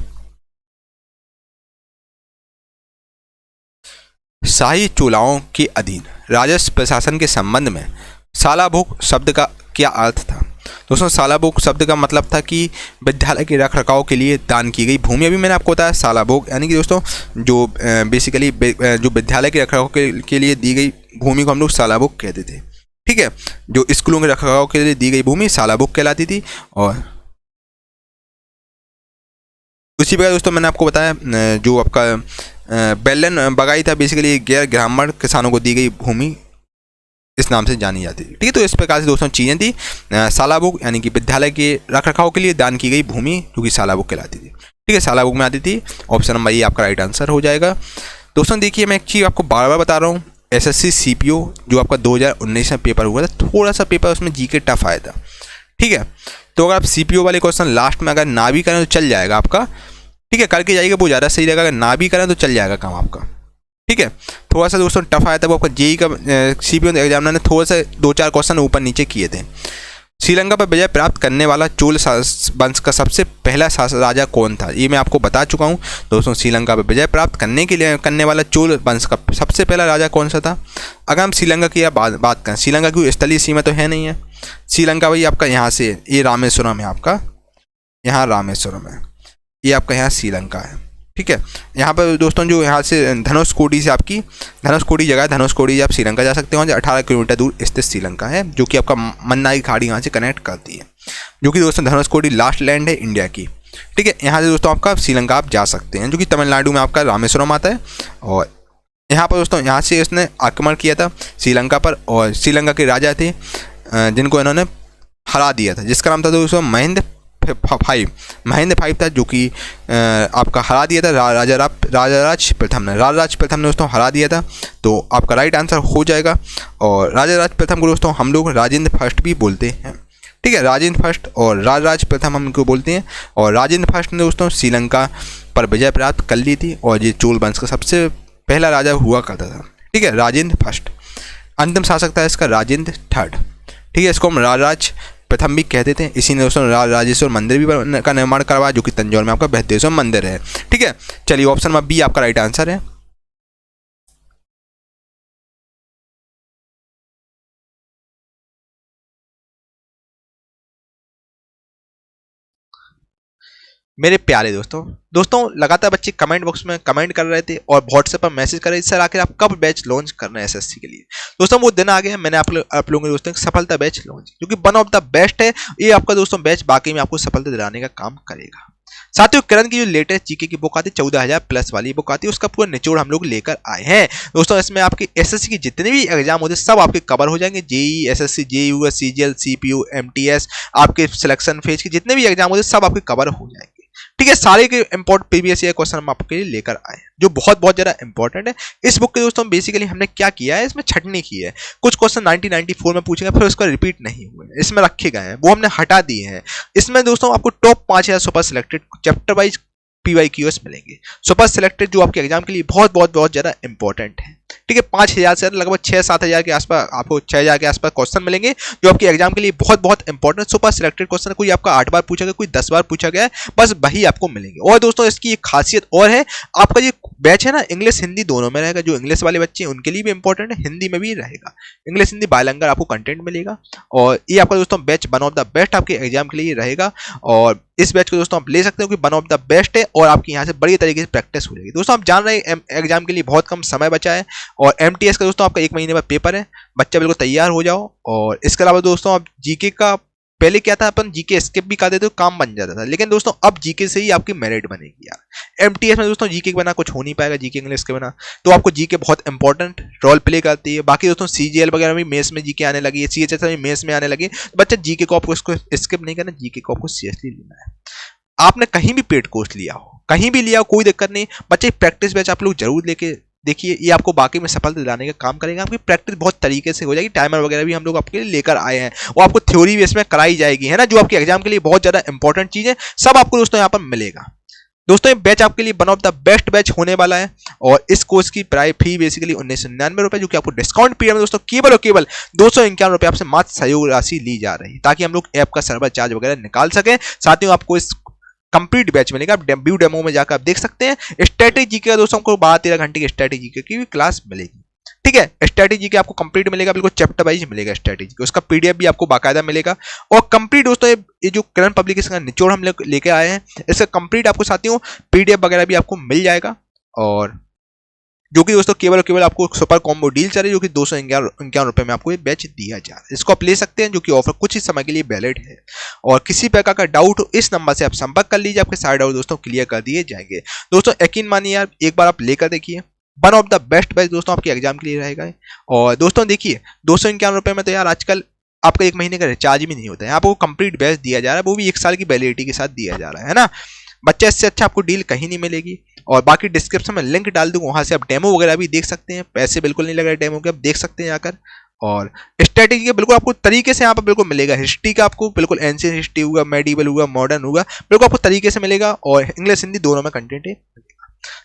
शाही चोलाओं के अधीन राजस्व प्रशासन के संबंध में सालाभोग शब्द का क्या अर्थ था? दोस्तों सालाभोग शब्द का मतलब था कि विद्यालय के रखरखाव के लिए दान की गई भूमि। अभी मैंने आपको बताया सालाभोग यानी कि दोस्तों जो बेसिकली जो विद्यालय के रखरखाव के लिए दी गई भूमि को हम लोग सालाभोग कहते थे। ठीक है, जो स्कूलों के रखरखाव के लिए दी गई भूमि सालाभोग कहलाती थी। और उसी प्रकार दोस्तों मैंने आपको बताया जो आपका बेलन बगाई था बेसिकली गैर ग्रामीण किसानों को दी गई भूमि इस नाम से जानी जाती थी। ठीक है, तो इस प्रकार से दोस्तों चीज़ें थी। साला बुक यानी कि विद्यालय के रख रखाव के लिए दान की गई भूमि जो कि साला बुक कहलाती थी। ठीक है, साला बुक में आती थी। ऑप्शन नंबर ये आपका राइट आंसर हो जाएगा। दोस्तों देखिए, मैं एक चीज़ आपको बार बार बता रहा हूँ, एसएससी सीपीओ जो आपका 2019 में पेपर हुआ था, थोड़ा सा पेपर उसमें जीके टफ आया था। ठीक है, तो अगर आप सीपीओ वाले क्वेश्चन लास्ट में अगर ना भी करें तो चल जाएगा आपका। ठीक है, करके जाइएगा, वो ज़्यादा सही रहेगा। अगर ना भी करें तो चल जाएगा काम आपका। ठीक है, थोड़ा सा दोस्तों टफ आया था वो आपका जेई का। सीपीओ एग्जामिनर ने थोड़ा सा 2-4 क्वेश्चन ऊपर नीचे किए थे। श्रीलंका पर विजय प्राप्त करने वाला चोल वंश का सबसे पहला राजा कौन था, ये मैं आपको बता चुका हूँ। दोस्तों श्रीलंका पर विजय प्राप्त करने वाला चोल वंश का सबसे पहला राजा कौन सा था। अगर हम श्रीलंका की बात करें, श्रीलंका की स्थलीय सीमा तो है नहीं है। श्रीलंका भाई आपका यहाँ से ये रामेश्वरम है, आपका यहाँ रामेश्वरम है, ये आपका यहाँ श्रीलंका है। ठीक है, यहाँ पर दोस्तों जो यहाँ से धनुषकोडी से आपकी धनुषकोडी जगह है, धनुषकोडी आप श्रीलंका जा सकते हो, जो 18 किलोमीटर दूर स्थित श्रीलंका है, जो कि आपका मन्नार की खाड़ी यहाँ से कनेक्ट करती है, जो कि दोस्तों धनुषकोडी लास्ट लैंड है इंडिया की। ठीक है, यहाँ से दोस्तों आपका श्रीलंका आप जा सकते हैं, जो कि तमिलनाडु में आपका रामेश्वरम आता है। और यहाँ पर दोस्तों यहाँ से इसने आक्रमण किया था श्रीलंका पर, और श्रीलंका के राजा थे जिनको इन्होंने हरा दिया था, जिसका नाम था दोस्तों महेंद्र फाइव था, जो कि आपका हरा दिया था राजाराज प्रथम ने दोस्तों हरा दिया था। तो आपका राइट आंसर हो जाएगा। और राजाराज प्रथम को दोस्तों हम लोग राजेंद्र फर्स्ट भी बोलते हैं। ठीक है, राजेंद्र फर्स्ट और राजराज प्रथम हम इनको बोलते हैं। और राजेंद्र फर्स्ट ने दोस्तों श्रीलंका पर विजय प्राप्त कर ली थी, और ये चोल वंश का सबसे पहला राजा हुआ करता था। ठीक है, राजेंद्र फर्स्ट। अंतिम शासक था इसका राजेंद्र थर्ड। ठीक है, इसको हम राजराज प्रथम भी कहते थे। इसी ने दोस्तों राजेश्वर मंदिर भी का निर्माण करवाया, जो कि तंजौर में आपका बृहदेश्वर मंदिर है। ठीक है, चलिए ऑप्शन नंबर बी आपका राइट आंसर है। मेरे प्यारे दोस्तों लगातार बच्चे कमेंट बॉक्स में कमेंट कर रहे थे और व्हाट्सएप पर मैसेज कर रहे थे, सर आखिर आप कब बैच लॉन्च कर रहे हैं एसएससी के लिए। दोस्तों वो दिन आ गया, मैंने आप लोगों के दोस्तों सफलता बैच लॉन्च, क्योंकि वन ऑफ द बेस्ट है ये आपका दोस्तों बैच, बाकी में आपको सफलता दिलाने का काम करेगा। साथियों किरण की जो लेटेस्ट जीके की बुक आती है 14,000 प्लस वाली बुक आती है, उसका पूरा निचोड़ हम लोग लेकर आए हैं। दोस्तों इसमें आपके एसएससी के जितने भी एग्जाम होते हैं सब आपके कवर हो जाएंगे। JEE, SSC, जेयू, CGL, CPU, MTS, आपके सिलेक्शन फेज के जितने भी एग्जाम होते हैं सब आपके कवर हो जाएंगे। ठीक है, सारे के इंपॉर्टेंट प्रीवियस ईयर क्वेश्चन हम आपके लिए लेकर आए हैं, जो बहुत ज्यादा इंपॉर्टेंट है। इस बुक के दोस्तों बेसिकली हमने क्या किया है, इसमें छटनी की है। कुछ क्वेश्चन 1994 में पूछे गए, फिर उसका रिपीट नहीं हुए, इसमें रखे गए हैं, वो हमने हटा दिए हैं। इसमें दोस्तों आपको top 5000 super selected chapter wise PYQs मिलेंगे, सुपर सिलेक्टेड, जो आपके एग्जाम के लिए बहुत ज्यादा इंपॉर्टेंट है। ठीक है, 5000 से लगभग 6-7 हजार के आसपास, आपको 6000 के आसपास क्वेश्चन मिलेंगे, जो आपके एग्जाम के लिए बहुत इंपॉर्टेंट सुपर सिलेक्टेड क्वेश्चन। कोई आपका 8 बार पूछा गया, कोई 10 बार पूछा गया है, बस वही आपको मिलेंगे। और दोस्तों इसकी एक खासियत और है, आपका ये बैच है ना इंग्लिश हिंदी दोनों में रहेगा। जो इंग्लिश वाले बच्चे हैं उनके लिए भी इंपॉर्टेंट है, हिंदी में भी रहेगा, इंग्लिश हिंदी बायलैंग्वेज आपको कंटेंट मिलेगा। और ये आपका दोस्तों batch one of the best आपके एग्जाम के लिए रहेगा। और इस बैच को दोस्तों आप ले सकते हो कि वन ऑफ द बेस्ट है, और आपकी यहाँ से बड़ी तरीके से प्रैक्टिस हो जाएगी। दोस्तों आप जान रहे हैं एग्जाम के लिए बहुत कम समय बचा है, और एमटीएस का दोस्तों आपका 1 महीने बाद पेपर है, बच्चा बिल्कुल तैयार हो जाओ। और इसके अलावा दोस्तों आप जीके का पहले क्या था, अपन जीके स्किप भी कर देते तो काम बन जाता था, लेकिन दोस्तों अब जीके से ही आपकी मेरिट बनेगी यार। एमटीएस में दोस्तों जीके के बिना कुछ हो नहीं पाएगा, जीके इंग्लिश के बिना, तो आपको जीके बहुत इंपॉर्टेंट रोल प्ले करती है। बाकी दोस्तों सीजीएल वगैरह में मेंस में जीके आने लगी है, सीएचएस में मेंस में आने लगी, तो बच्चा जीके को आपको इसको स्किप नहीं करना, जीके को आपको सीरियसली लेना है। आपने कहीं भी पेड कोर्स लिया हो, कहीं भी लिया हो, कोई दिक्कत नहीं, बच्चे प्रैक्टिस बैच आप लोग जरूर लेके देखिए, ये आपको बाकी में सफलता दिलाने का काम करेगा। आपकी प्रैक्टिस बहुत तरीके से हो जाएगी, टाइमर वगैरह भी हम लोग आपके लिए लेकर आए हैं, और आपको थ्योरी भी इसमें कराई जाएगी, है ना, जो आपके एग्जाम के लिए बहुत ज्यादा इंपॉर्टेंट चीज है, सब आपको दोस्तों यहाँ पर मिलेगा। दोस्तों ये बैच आपके लिए one of the best batch होने वाला है, और इस कोर्स की प्राइस फी बेसिकली 1999 रुपए, जो कि आपको डिस्काउंट पीरियड में दोस्तों केवल और केवल 251 रुपए आपसे मात्र सहयोग राशि ली जा रही है, ताकि हम लोग ऐप का सर्वर चार्ज वगैरह निकाल सकें। साथ ही आपको इस कंप्लीट बैच मिलेगा, आप व्यू डेमो में जाकर आप देख सकते हैं। स्ट्रेटेजी का दोस्तों को 12-13 घंटे की स्ट्रेटेजी की भी क्लास मिलेगी। ठीक है, स्ट्रेटेजी के आपको कंप्लीट मिलेगा, बिल्कुल चैप्टर वाइज मिलेगा स्ट्रेटेजी, उसका पीडीएफ भी आपको बाकायदा मिलेगा। और कंप्लीट दोस्तों ये जो किरण पब्लिकेशन का निचोड़ हम लोग लेके आए हैं, इसका कंप्लीट आपको साथियों पीडीएफ वगैरह भी आपको मिल जाएगा, और जो कि दोस्तों केवल और केवल आपको सुपर कॉम्बो डील चल रही है, जो कि 251 रुपए में आपको ये बैच दिया जा रहा है। इसको आप ले सकते हैं, जो कि ऑफर कुछ ही समय के लिए वैलिड है। और किसी प्रकार का डाउट हो इस नंबर से आप संपर्क कर लीजिए, आपके सारे डाउट दोस्तों क्लियर कर दिए जाएंगे। दोस्तों यकीन मानिए यार, एक बार आप लेकर देखिए, one of the best batch दोस्तों आपके एग्जाम के लिए रहेगा। और दोस्तों देखिए, 251 में तो यार आजकल आपका 1 महीने का रिचार्ज भी नहीं होता है, आपको कंप्लीट बैच दिया जा रहा है, वो भी 1 साल की वैलिडिटी के साथ दिया जा रहा है ना। बच्चा इससे अच्छा आपको डील कहीं नहीं मिलेगी। और बाकी डिस्क्रिप्शन में लिंक डाल दूंगा, वहां से आप डेमो वगैरह भी देख सकते हैं, पैसे बिल्कुल नहीं लग रहे डेमो के, आप देख सकते हैं जाकर। और स्ट्रेटेजी के बिल्कुल आपको तरीके से यहाँ पर बिल्कुल मिलेगा। हिस्ट्री का आपको बिल्कुल एंशिएंट हिस्ट्री होगा, मेडिवल होगा, मॉडर्न होगा, बिल्कुल आपको तरीके से मिलेगा। और इंग्लिश हिंदी दोनों में कंटेंट है,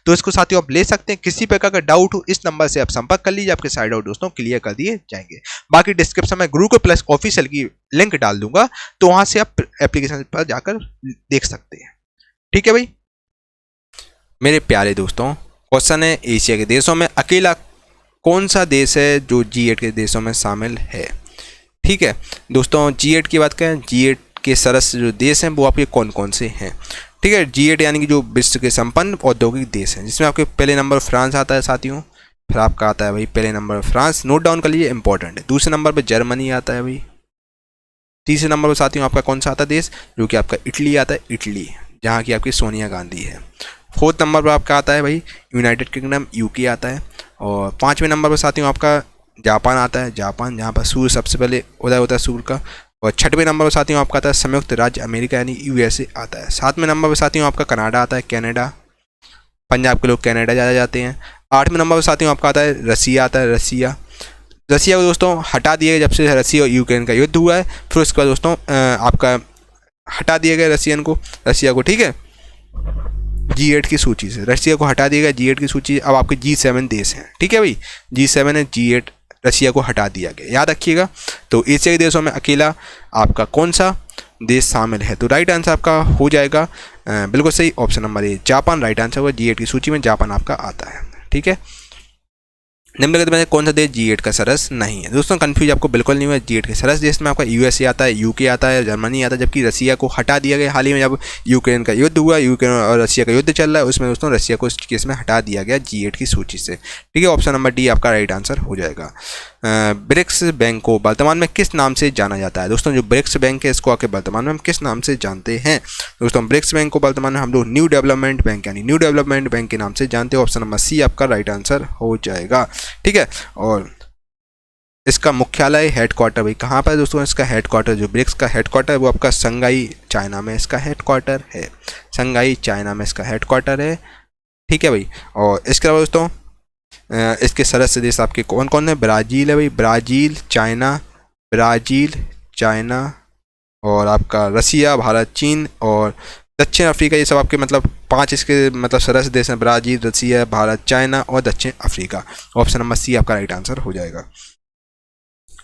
तो इसको साथियों आप ले सकते हैं। किसी प्रकार का डाउट हो इस नंबर से आप संपर्क कर लीजिए, आपके सारे डाउट दोस्तों क्लियर कर दिए जाएंगे। बाकी डिस्क्रिप्शन में गुरुकुल प्लस ऑफिशियल की लिंक डाल दूंगा, तो वहां से आप एप्लीकेशन पर जाकर देख सकते हैं। ठीक है भाई मेरे प्यारे दोस्तों, क्वेश्चन है एशिया के देशों में अकेला कौन सा देश है जो G8 के देशों में शामिल है। ठीक है दोस्तों, G8 की बात करें, G8 के सदस्य जो देश हैं वो आपके कौन कौन से हैं। ठीक है, G8 यानी कि जो विश्व के संपन्न औद्योगिक देश हैं, जिसमें आपके पहले नंबर फ्रांस आता है साथियों, फिर आपका आता है भाई पहले नंबर फ्रांस, नोट डाउन कर लीजिए इंपॉर्टेंट है। दूसरे नंबर पर जर्मनी आता है भाई। तीसरे नंबर पर साथियों आपका कौन सा आता है देश, जो कि आपका इटली आता है, इटली जहाँ की आपकी सोनिया गांधी है। फोर्थ नंबर पर आपका आता है भाई यूनाइटेड किंगडम, UK आता है। और 5वें नंबर पर साथियों आपका जापान आता है, जापान जहाँ पर सूर्य सबसे पहले उदय होता है सूर्य का। और 6वें नंबर पर साथियों आपका आता है संयुक्त राज्य अमेरिका यानी USA आता है। 7वें नंबर पर साथियों आपका कनाडा आता है, कनाडा, पंजाब के लोग कनाडा ज़्यादा जाते हैं। 8वें नंबर पर साथियों आपका आता है रसिया आता है, रसिया को दोस्तों हटा दिया गया जब से रसिया और यूक्रेन का युद्ध हुआ है, फिर उसके बाद दोस्तों आपका हटा दिया गया रसिया को। ठीक है, G8 की सूची से रसिया को हटा दिया गया G8 की सूची। अब आपके G7 देश हैं। ठीक है भाई, G7 है, G8 रसिया को हटा दिया गया, याद रखिएगा। तो एशिया के देशों में अकेला आपका कौन सा देश शामिल है, तो राइट आंसर आपका हो जाएगा बिल्कुल सही ऑप्शन नंबर ए, जापान राइट आंसर होगा। G8 की सूची में जापान आपका आता है। ठीक है, निम्नलिखित में कौन सा देश G8 का सदस्य नहीं है। दोस्तों कंफ्यूज आपको बिल्कुल नहीं हुआ, G8 के सदस्य देश में आपका USA आता है, UK आता है, जर्मनी आता है, जबकि रसिया को हटा दिया गया हाल ही में जब यूक्रेन का युद्ध हुआ, यूक्रेन और रसिया का युद्ध चल रहा है, उसमें दोस्तों रसिया को इस केस में हटा दिया गया G8 की सूची से। ठीक है, ऑप्शन नंबर डी आपका राइट आंसर हो जाएगा। ब्रिक्स बैंक को वर्तमान में किस नाम से जाना जाता है। दोस्तों जो ब्रिक्स बैंक है इसको आके वर्तमान में हम किस नाम से जानते हैं। दोस्तों ब्रिक्स बैंक को वर्तमान में हम लोग न्यू डेवलपमेंट बैंक यानी न्यू डेवलपमेंट बैंक के नाम से जानते हैं। ऑप्शन नंबर सी आपका राइट आंसर हो जाएगा। ठीक है, और इसका मुख्यालय हेडक्वार्टर भाई कहाँ पर है दोस्तों, इसका हेडक्वार्टर जो ब्रिक्स का हेडक्वार्टर है वो आपका शंघाई चाइना में इसका हेडक्वार्टर है, शंघाई चाइना में इसका हेडक्वार्टर है। ठीक है भाई, और इसके अलावा दोस्तों इसके सदस्य देश आपके कौन कौन है, ब्राज़ील है भाई, ब्राज़ील, चाइना और आपका रसिया, भारत, चीन और दक्षिण अफ्रीका, ये सब आपके मतलब 5 इसके मतलब सदस्य देश हैं, ब्राज़ील, रसिया, भारत, चाइना और दक्षिण अफ्रीका। ऑप्शन नंबर सी आपका राइट आंसर हो जाएगा।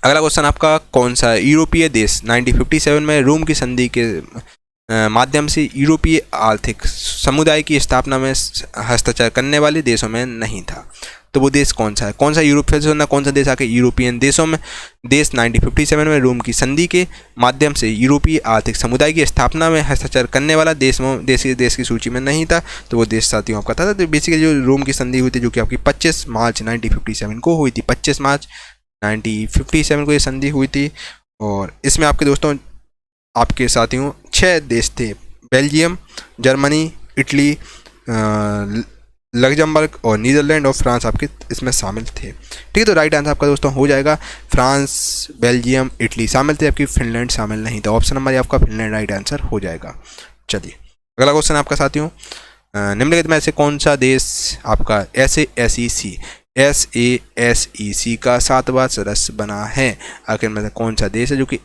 अगला क्वेश्चन आपका कौन सा यूरोपीय देश 1957 में रोम की संधि के माध्यम से यूरोपीय आर्थिक समुदाय की स्थापना में हस्ताक्षर करने वाले देशों में नहीं था, तो वो देश कौन सा है। कौन सा यूरोपीय देश, कौन सा देश आके यूरोपियन देशों में देश 1957 में रोम की संधि के माध्यम से यूरोपीय आर्थिक समुदाय की स्थापना में हस्ताक्षर करने वाला देश की सूची में नहीं था, तो वो देश साथियों आपका था। तो बेसिकली जो रोम की संधि हुई थी जो कि आपकी 25 मार्च 1957 को हुई थी, 25 मार्च 1957 को ये संधि हुई थी। और इसमें आपके दोस्तों आपके साथियों 6 देश थे, बेल्जियम, जर्मनी, इटली, लग्जमबर्ग और नीदरलैंड और फ्रांस आपके इसमें शामिल थे। ठीक है, तो राइट आंसर आपका दोस्तों हो जाएगा फ्रांस, बेल्जियम, इटली शामिल थे, आपकी फिनलैंड शामिल नहीं था। ऑप्शन नंबर आपका फिनलैंड राइट आंसर हो जाएगा। चलिए अगला क्वेश्चन आपका साथियों, निम्नलिखित में से कौन सा देश आपका SASEC का 7वां सदस्य बना है। आखिर में से कौन सा देश है जो कि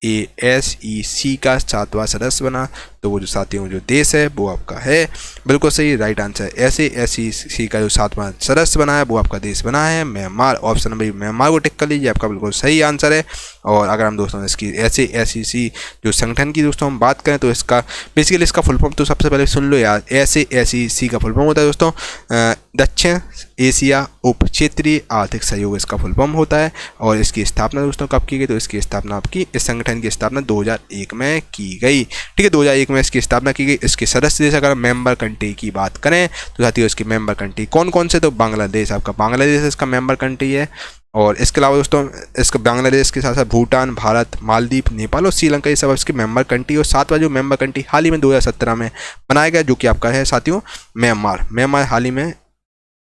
SASEC का 7वां सदस्य बना, तो वो जो साथियों जो देश है वो आपका है बिल्कुल सही राइट आंसर। SASEC का जो 7वां सदस्य बना है वो आपका देश बना है म्यांमार। ऑप्शन नंबर म्यांमार को टिक कर लीजिए, आपका बिल्कुल सही आंसर है। और अगर हम दोस्तों इसकी SASEC जो संगठन की दोस्तों हम बात करें तो इसका बेसिकली इसका फुल फॉर्म तो सबसे पहले सुन लो यार। SASEC का फुल फॉर्म होता है दोस्तों दक्षिण एशिया उप क्षेत्रीय आर्थिक सहयोग इसका फुल फॉर्म होता है। और इसकी स्थापना दोस्तों कब की गई, तो इसकी स्थापना आपकी इस संगठन की स्थापना 2001 में की गई। ठीक है, 2001 में इसकी स्थापना की गई। इसके सदस्य देश अगर मेंबर कंट्री की बात करें तो साथियों इसकी मेंबर कंट्री कौन कौन से, तो बांग्लादेश आपका बांग्लादेश इसका मेंबर कंट्री है। और इसके अलावा दोस्तों इसका बांग्लादेश के साथ साथ भूटान, भारत, मालदीव, नेपाल और श्रीलंका ये सब इसकी मेंबर कंट्री। और 7वां जो मेंबर कंट्री हाल ही में 2017 में बनाया गया जो कि आपका है साथियों म्यांमार। म्यांमार हाल ही में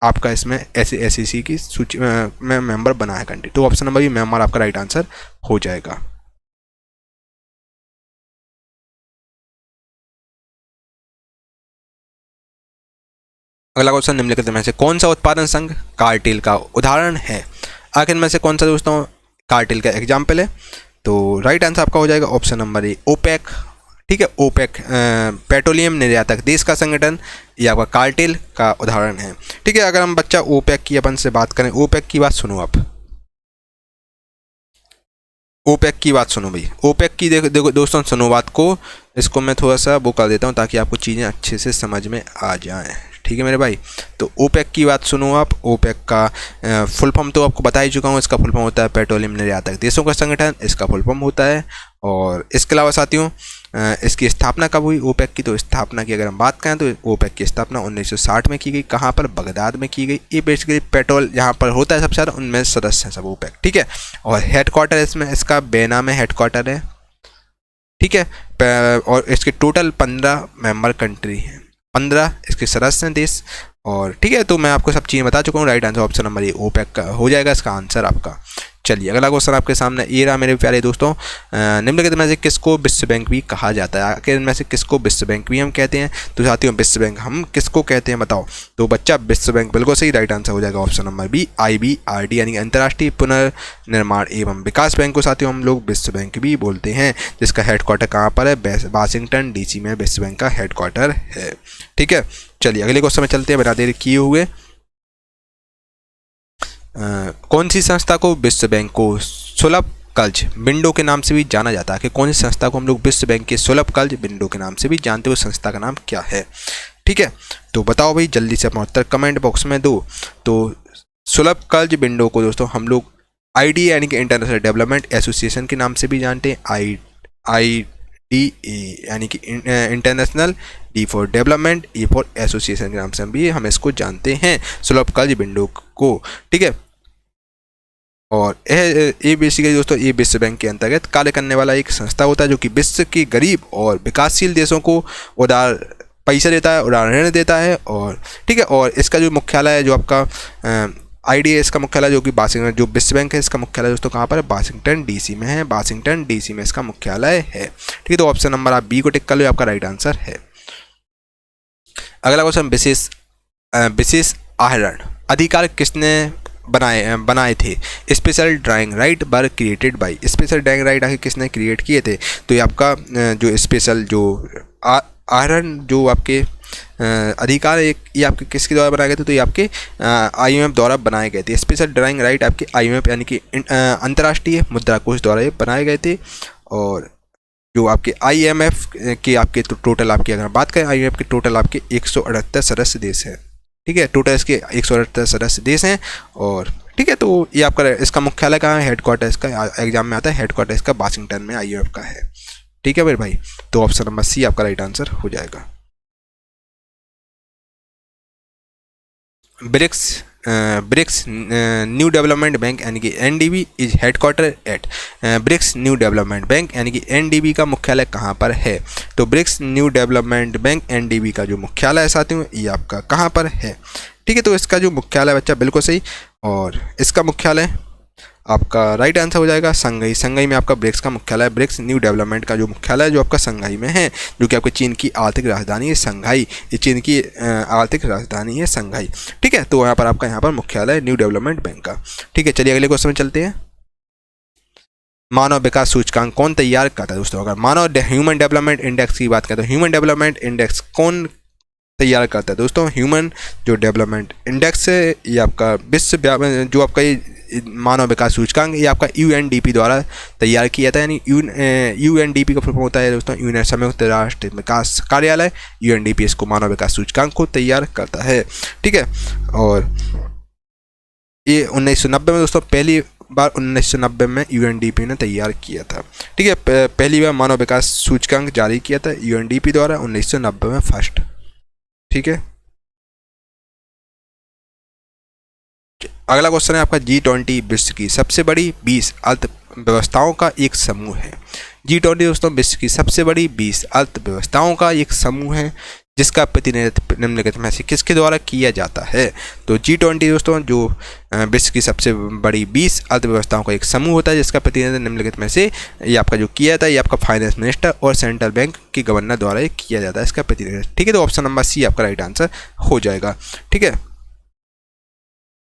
आपका इसमें SEC की सूची में मेंबर बना है कंट्री, तो ऑप्शन नंबर बी म्यांमार आपका राइट आंसर हो जाएगा। अगला क्वेश्चन, निम्नलिखित में से कौन सा उत्पादन संघ कार्टेल का उदाहरण है? आखिर में से कौन सा दोस्तों कार्टेल का एग्जाम्पल है? तो राइट आंसर आपका हो जाएगा ऑप्शन नंबर ए, ओपेक। ठीक है, ओपेक पेट्रोलियम निर्यातक देश का संगठन, ये आपका कार्टेल का उदाहरण है। ठीक है, अगर हम बच्चा ओपेक की अपन से बात करें, ओपेक की बात सुनो आप, ओपेक की बात सुनो भाई, ओपेक की देखो दोस्तों सुनो बात को, इसको मैं थोड़ा सा वो कर देता हूँ ताकि आपको चीज़ें अच्छे से समझ में आ जाएं। ठीक है मेरे भाई, तो ओपेक की बात सुनो आप। ओपेक का फुल फॉर्म तो आपको बता ही चुका हूँ, इसका फुल फॉर्म होता है पेट्रोलियम निर्यातक देशों का संगठन, इसका फुल फॉर्म होता है। और इसके अलावा साथियों इसकी स्थापना कब हुई ओपेक की? तो स्थापना की अगर हम बात करें तो ओपेक की स्थापना 1960 में की गई। कहाँ पर? बगदाद में की गई। ये बेसिकली पेट्रोल यहाँ पर होता है सबसे ज़्यादा, उनमें सदस्य हैं सब ओपेक। ठीक है, और हेडक्वार्टर इसमें इसका बेना में हेडक्वार्टर है। ठीक है, और इसके टोटल 15 मेंबर कंट्री हैं, 15 इसके सदस्य हैं देश। और ठीक है, तो मैं आपको सब चीज़ें बता चुका हूँ। Right answer option number A OPEC का हो जाएगा इसका आंसर आपका। चलिए अगला क्वेश्चन आपके सामने ये रहा मेरे प्यारे दोस्तों, निम्नलिखित में से किसको विश्व बैंक भी कहा जाता है? आखिर इनमें से किसको विश्व बैंक भी हम कहते हैं? तो साथियों विश्व बैंक हम किसको कहते हैं बताओ? तो बच्चा विश्व बैंक बिल्कुल सही राइट आंसर हो जाएगा ऑप्शन नंबर बी, IBRD यानी अंतर्राष्ट्रीय पुनर्निर्माण एवं विकास बैंक को साथियों हम लोग विश्व बैंक भी बोलते हैं, जिसका हेडक्वार्टर कहाँ पर है? वाशिंगटन DC में विश्व बैंक का हेडक्वार्टर है। ठीक है, चलिए अगले क्वेश्चन में चलते हैं बिना देर किए हुए। कौन सी संस्था को विश्व बैंक को सुलभ कर्ज विंडो के नाम से भी जाना जाता है? कि कौन सी संस्था को हम लोग विश्व बैंक के सुलभ कर्ज विंडो के नाम से भी जानते हो? संस्था का नाम क्या है? ठीक है, तो बताओ भाई जल्दी से अपना उत्तर कमेंट बॉक्स में दो। तो सुलभ कर्ज विंडो को दोस्तों हम लोग IDA यानी कि इंटरनेशनल डेवलपमेंट एसोसिएशन के नाम से भी जानते हैं। IDA यानी कि international, D for development, E for association के नाम से भी हम इसको जानते हैं सुलभ कर्ज विंडो को। ठीक है, और ये बेसिकली दोस्तों ये विश्व बैंक के अंतर्गत कार्य करने वाला एक संस्था होता है जो कि विश्व के गरीब और विकासशील देशों को उदार पैसा देता है, उदार ऋण देता है। और ठीक है, और इसका जो मुख्यालय है जो आपका IDA इसका मुख्यालय जो कि वाशिंगटन, जो विश्व बैंक है इसका मुख्यालय दोस्तों कहाँ पर है? वाशिंगटन DC में है, वाशिंगटन DC में इसका मुख्यालय है। ठीक है, तो ऑप्शन नंबर आप बी को टिक कर लो, आपका राइट आंसर है। अगला क्वेश्चन, विशेष आहरण अधिकार किसने बनाए थे? Special drawing right were created by, special drawing right आखिर किसने क्रिएट किए थे? तो ये आपका जो स्पेशल जो आहरण जो आपके अधिकार ये आपके किसके द्वारा बनाए गए थे? तो ये आपके IMF द्वारा बनाए गए थे। स्पेशल ड्राइंग राइट आपके IMF यानी कि अंतर्राष्ट्रीय मुद्रा कोष द्वारा ये बनाए गए थे। और जो आपके IMF के आपके टोटल आपकी अगर बात करें IMF के टोटल आपके 178 सदस्य देश है। ठीक है, टोटल इसके 178 सदस्य देश हैं। और ठीक है, तो ये आपका इसका मुख्यालय कहाँ है? हेडक्वार्टर इसका एग्जाम में आता है, हेडक्वार्टर इसका वाशिंगटन में IMF का है। ठीक है मेरे भाई, तो ऑप्शन नंबर सी आपका राइट आंसर हो जाएगा। ब्रिक्स न्यू डेवलपमेंट बैंक यानी कि NDB is headquarter at, BRICS new development bank यानी कि NDB का मुख्यालय कहाँ पर है? तो BRICS new development bank NDB का जो मुख्यालय है साथियों ये आपका कहाँ पर है? ठीक है, तो इसका जो मुख्यालय बच्चा बिल्कुल सही, और इसका मुख्यालय आपका राइट आंसर हो जाएगा संघई। संघई में आपका ब्रिक्स का मुख्यालय, ब्रिक्स न्यू डेवलपमेंट का जो मुख्यालय जो आपका संघई में है, जो कि आपके चीन की आर्थिक राजधानी है संघाई, ये चीन की आर्थिक राजधानी है संघाई। ठीक है, तो यहाँ पर आपका यहाँ पर मुख्यालय न्यू डेवलपमेंट बैंक का। ठीक है, चलिए अगले क्वेश्चन में चलते हैं। मानव विकास सूचकांक कौन तैयार करता है दोस्तों? अगर मानव ह्यूमन डेवलपमेंट इंडेक्स की बात करें तो ह्यूमन डेवलपमेंट इंडेक्स कौन तैयार करता है दोस्तों? ह्यूमन जो डेवलपमेंट इंडेक्स है ये आपका विश्व जो आपका ये मानव विकास सूचकांक ये आपका UNDP द्वारा तैयार किया था। यानी UNDP का फुल फॉर्म होता है दोस्तों संयुक्त राष्ट्र विकास कार्यालय। UNDP इसको मानव विकास सूचकांक को तैयार करता है। ठीक है, और ये 1990 में दोस्तों पहली बार 1990 में UNDP ने तैयार किया था। ठीक है, पहली बार मानव विकास सूचकांक जारी किया था UNDP द्वारा 1990 में फर्स्ट। ठीक है, अगला क्वेश्चन है आपका G20 विश्व की सबसे बड़ी 20 अर्थव्यवस्थाओं का एक समूह है। G20 दोस्तों विश्व की सबसे बड़ी 20 अर्थव्यवस्थाओं का एक समूह है। जिसका प्रतिनिधित्व निम्नलिखित में से किसके द्वारा किया जाता है। तो G20 दोस्तों जो विश्व की सबसे बड़ी 20 अर्थव्यवस्थाओं का एक समूह होता है, जिसका प्रतिनिधित्व निम्नलिखित में से ये आपका जो किया जाता है, ये आपका फाइनेंस मिनिस्टर और सेंट्रल बैंक के गवर्नर द्वारा ये किया जाता है इसका प्रतिनिधित्व। ठीक है, तो ऑप्शन नंबर सी आपका राइट आंसर हो जाएगा। ठीक है,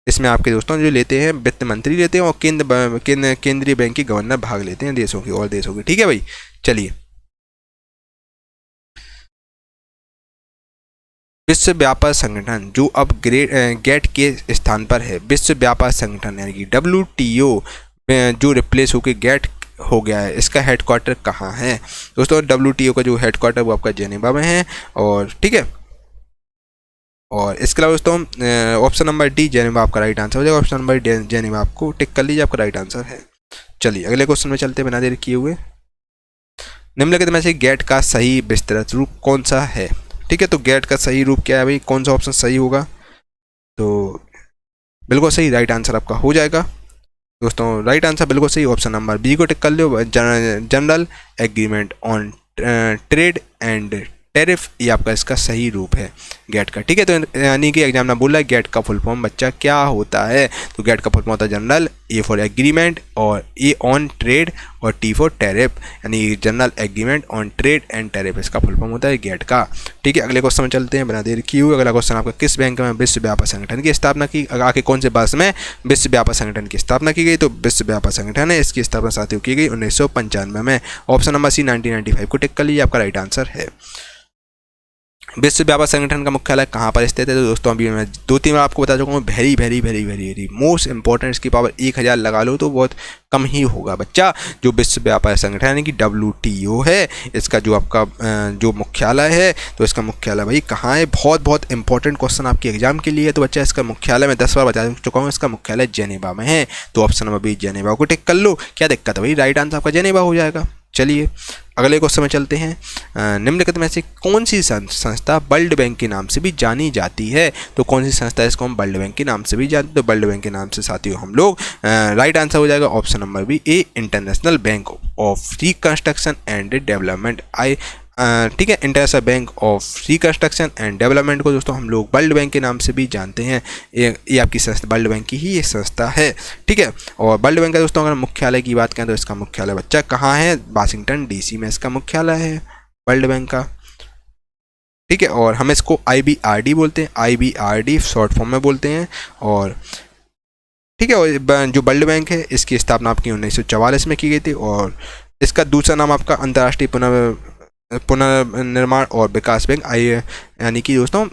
इसमें आपके दोस्तों जो लेते हैं वित्त मंत्री लेते हैं और केंद्रीय बैंक के गवर्नर भाग लेते हैं देशों की और देशों की। ठीक है भाई, चलिए विश्व व्यापार संगठन जो अब गेट के स्थान पर है, विश्व व्यापार संगठन यानी कि WTO जो रिप्लेस होकर गेट हो गया है, इसका हेडक्वार्टर कहाँ है दोस्तों। WTO का जो हेडक्वार्टर वो आपका जेनेवा में है। और ठीक है, और इसके अलावा दोस्तों ऑप्शन नंबर डी जेनेवा आपका राइट आंसर हो जाएगा। ऑप्शन नंबर डी जेनेवा आपको टिक कर लीजिए, आपका राइट आंसर है। चलिए अगले क्वेश्चन में चलते बिना देर किए हुए। निम्नलिखित में से गेट का सही विस्तृत रूप कौन सा है। ठीक है, तो गेट का सही रूप क्या है भाई, कौन सा ऑप्शन सही होगा। तो बिल्कुल सही राइट आंसर आपका हो जाएगा दोस्तों। राइट आंसर बिल्कुल सही, ऑप्शन नंबर बी को टिक कर लो, general agreement on trade and tariff, ये आपका इसका सही रूप है गेट का। ठीक है, तो यानी कि एग्जाम में बोल रहा है गेट का फुल फॉर्म बच्चा क्या होता है। तो गेट का फुल फॉर्म होता है जनरल, ए फॉर एग्रीमेंट और ए ऑन ट्रेड और टी फॉर टैरिफ, यानी general agreement on trade and tariff इसका फुल फॉर्म होता है गेट का। ठीक है, अगले क्वेश्चन में चलते हैं बिना देर किए हुए। अगला क्वेश्चन आपका किस बैंक में विश्व व्यापार संगठन की स्थापना की, आगे कौन से वर्ष में विश्व व्यापार संगठन की स्थापना की गई। तो विश्व व्यापार संगठन है, इसकी स्थापना साथियों की गई 1995 में। ऑप्शन नंबर सी 1995 को टिक कर लीजिए, आपका राइट आंसर है। विश्व व्यापार संगठन का मुख्यालय कहाँ पर स्थित है। तो दोस्तों अभी मैं 2-3 बार आपको बता चुका हूँ, very very very very very most important, इसकी पावर 1000 लगा लो तो बहुत कम ही होगा बच्चा। जो विश्व व्यापार संगठन यानी कि WTO है, इसका जो आपका जो मुख्यालय है, तो इसका मुख्यालय भाई कहाँ है। बहुत बहुत इंपॉर्टेंट क्वेश्चन आपके एग्जाम के लिए। तो बच्चा इसका मुख्यालय मैं 10 बार बता चुका हूँ, इसका मुख्यालय जेनेवा में है। तो ऑप्शन नंबर बी जेनेवा को टिक कर लो। क्या दिक्कत है भाई, राइट आंसर आपका जेनेवा हो जाएगा। चलिए अगले क्वेश्चन में चलते हैं। निम्नलिखित में से कौन सी संस्था वर्ल्ड बैंक के नाम से भी जानी जाती है। तो कौन सी संस्था है इसको हम वर्ल्ड बैंक के नाम से भी जानते हैं। तो वर्ल्ड बैंक के नाम से साथियों हम लोग राइट आंसर हो जाएगा option number B A international bank of reconstruction and development. ठीक है, international bank of reconstruction and development को दोस्तों हम लोग वर्ल्ड बैंक के नाम से भी जानते हैं। ये आपकी संस्था वर्ल्ड बैंक की ही एक संस्था है। ठीक है, और वर्ल्ड बैंक का दोस्तों अगर मुख्यालय की बात करें तो इसका मुख्यालय बच्चा कहाँ है, वाशिंगटन DC में इसका मुख्यालय है वर्ल्ड बैंक का। ठीक है, और हम इसको IBRD बोलते हैं, IBRD शॉर्ट फॉर्म में बोलते हैं। और ठीक है, और जो वर्ल्ड बैंक है इसकी स्थापना आपकी 1944 में की गई थी। और इसका दूसरा नाम आपका अंतर्राष्ट्रीय पुनर्निर्माण और विकास बैंक यानी कि दोस्तों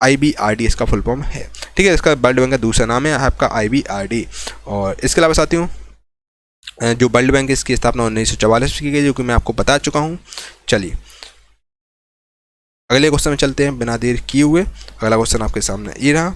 IBRD इसका फुल फॉर्म है। ठीक है, इसका वर्ल्ड बैंक का दूसरा नाम है आपका IBRD। और इसके अलावा साथियों जो वर्ल्ड बैंक इसकी स्थापना 1944 में की गई, जो कि मैं आपको बता चुका हूँ। चलिए अगले क्वेश्चन में चलते हैं बिना देर किए हुए। अगला क्वेश्चन आपके सामने ये रहा।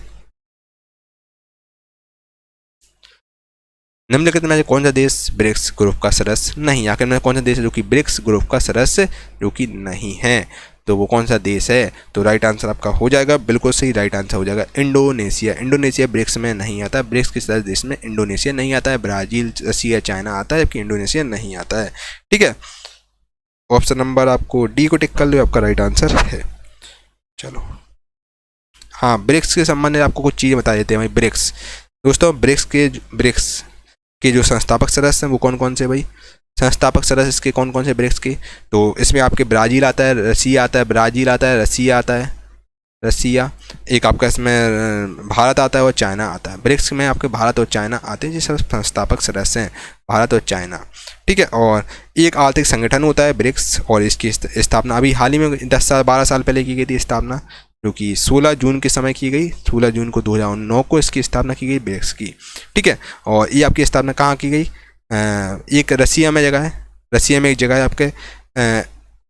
निम्नलिखित में से कौन सा देश ब्रिक्स ग्रुप का सदस्य नहीं, आखिर में कौन सा देश है जो कि ब्रिक्स ग्रुप का सदस्य जो कि नहीं है। तो वो कौन सा देश है। तो राइट आंसर आपका हो जाएगा बिल्कुल सही, राइट आंसर हो जाएगा इंडोनेशिया। इंडोनेशिया ब्रिक्स में नहीं आता। ब्रिक्स के सदस्य देश में इंडोनेशिया नहीं आता है। ब्राज़ील, रसिया, चाइना आता है, जबकि इंडोनेशिया नहीं आता है। ठीक है, ऑप्शन नंबर आपको डी को टिक कर लो, आपका राइट आंसर है। चलो हाँ, ब्रिक्स के संबंध में आपको कुछ चीज़ें बता देते हैं भाई। ब्रिक्स दोस्तों ब्रिक्स के जो संस्थापक सदस्य हैं वो कौन कौन से भाई, संस्थापक सदस्य इसके कौन कौन से ब्रिक्स के। तो इसमें आपके ब्राज़ील आता है, रसिया आता है, ब्राज़ील आता है, रसिया आता है, रसिया एक आपका इसमें भारत आता है और चाइना आता है। ब्रिक्स में आपके भारत और चाइना आते हैं, जिससे संस्थापक सदस्य हैं भारत और चाइना। ठीक है, और एक आर्थिक संगठन होता है ब्रिक्स, और इसकी स्थापना अभी हाल ही में 10-12 साल पहले की गई थी स्थापना, जो कि 16 जून के समय की गई। 16 जून को 2009 को इसकी स्थापना की गई ब्रिक्स की। ठीक है, और ये आपकी स्थापना कहाँ की गई, एक रसिया में जगह है, रसिया में एक जगह है आपके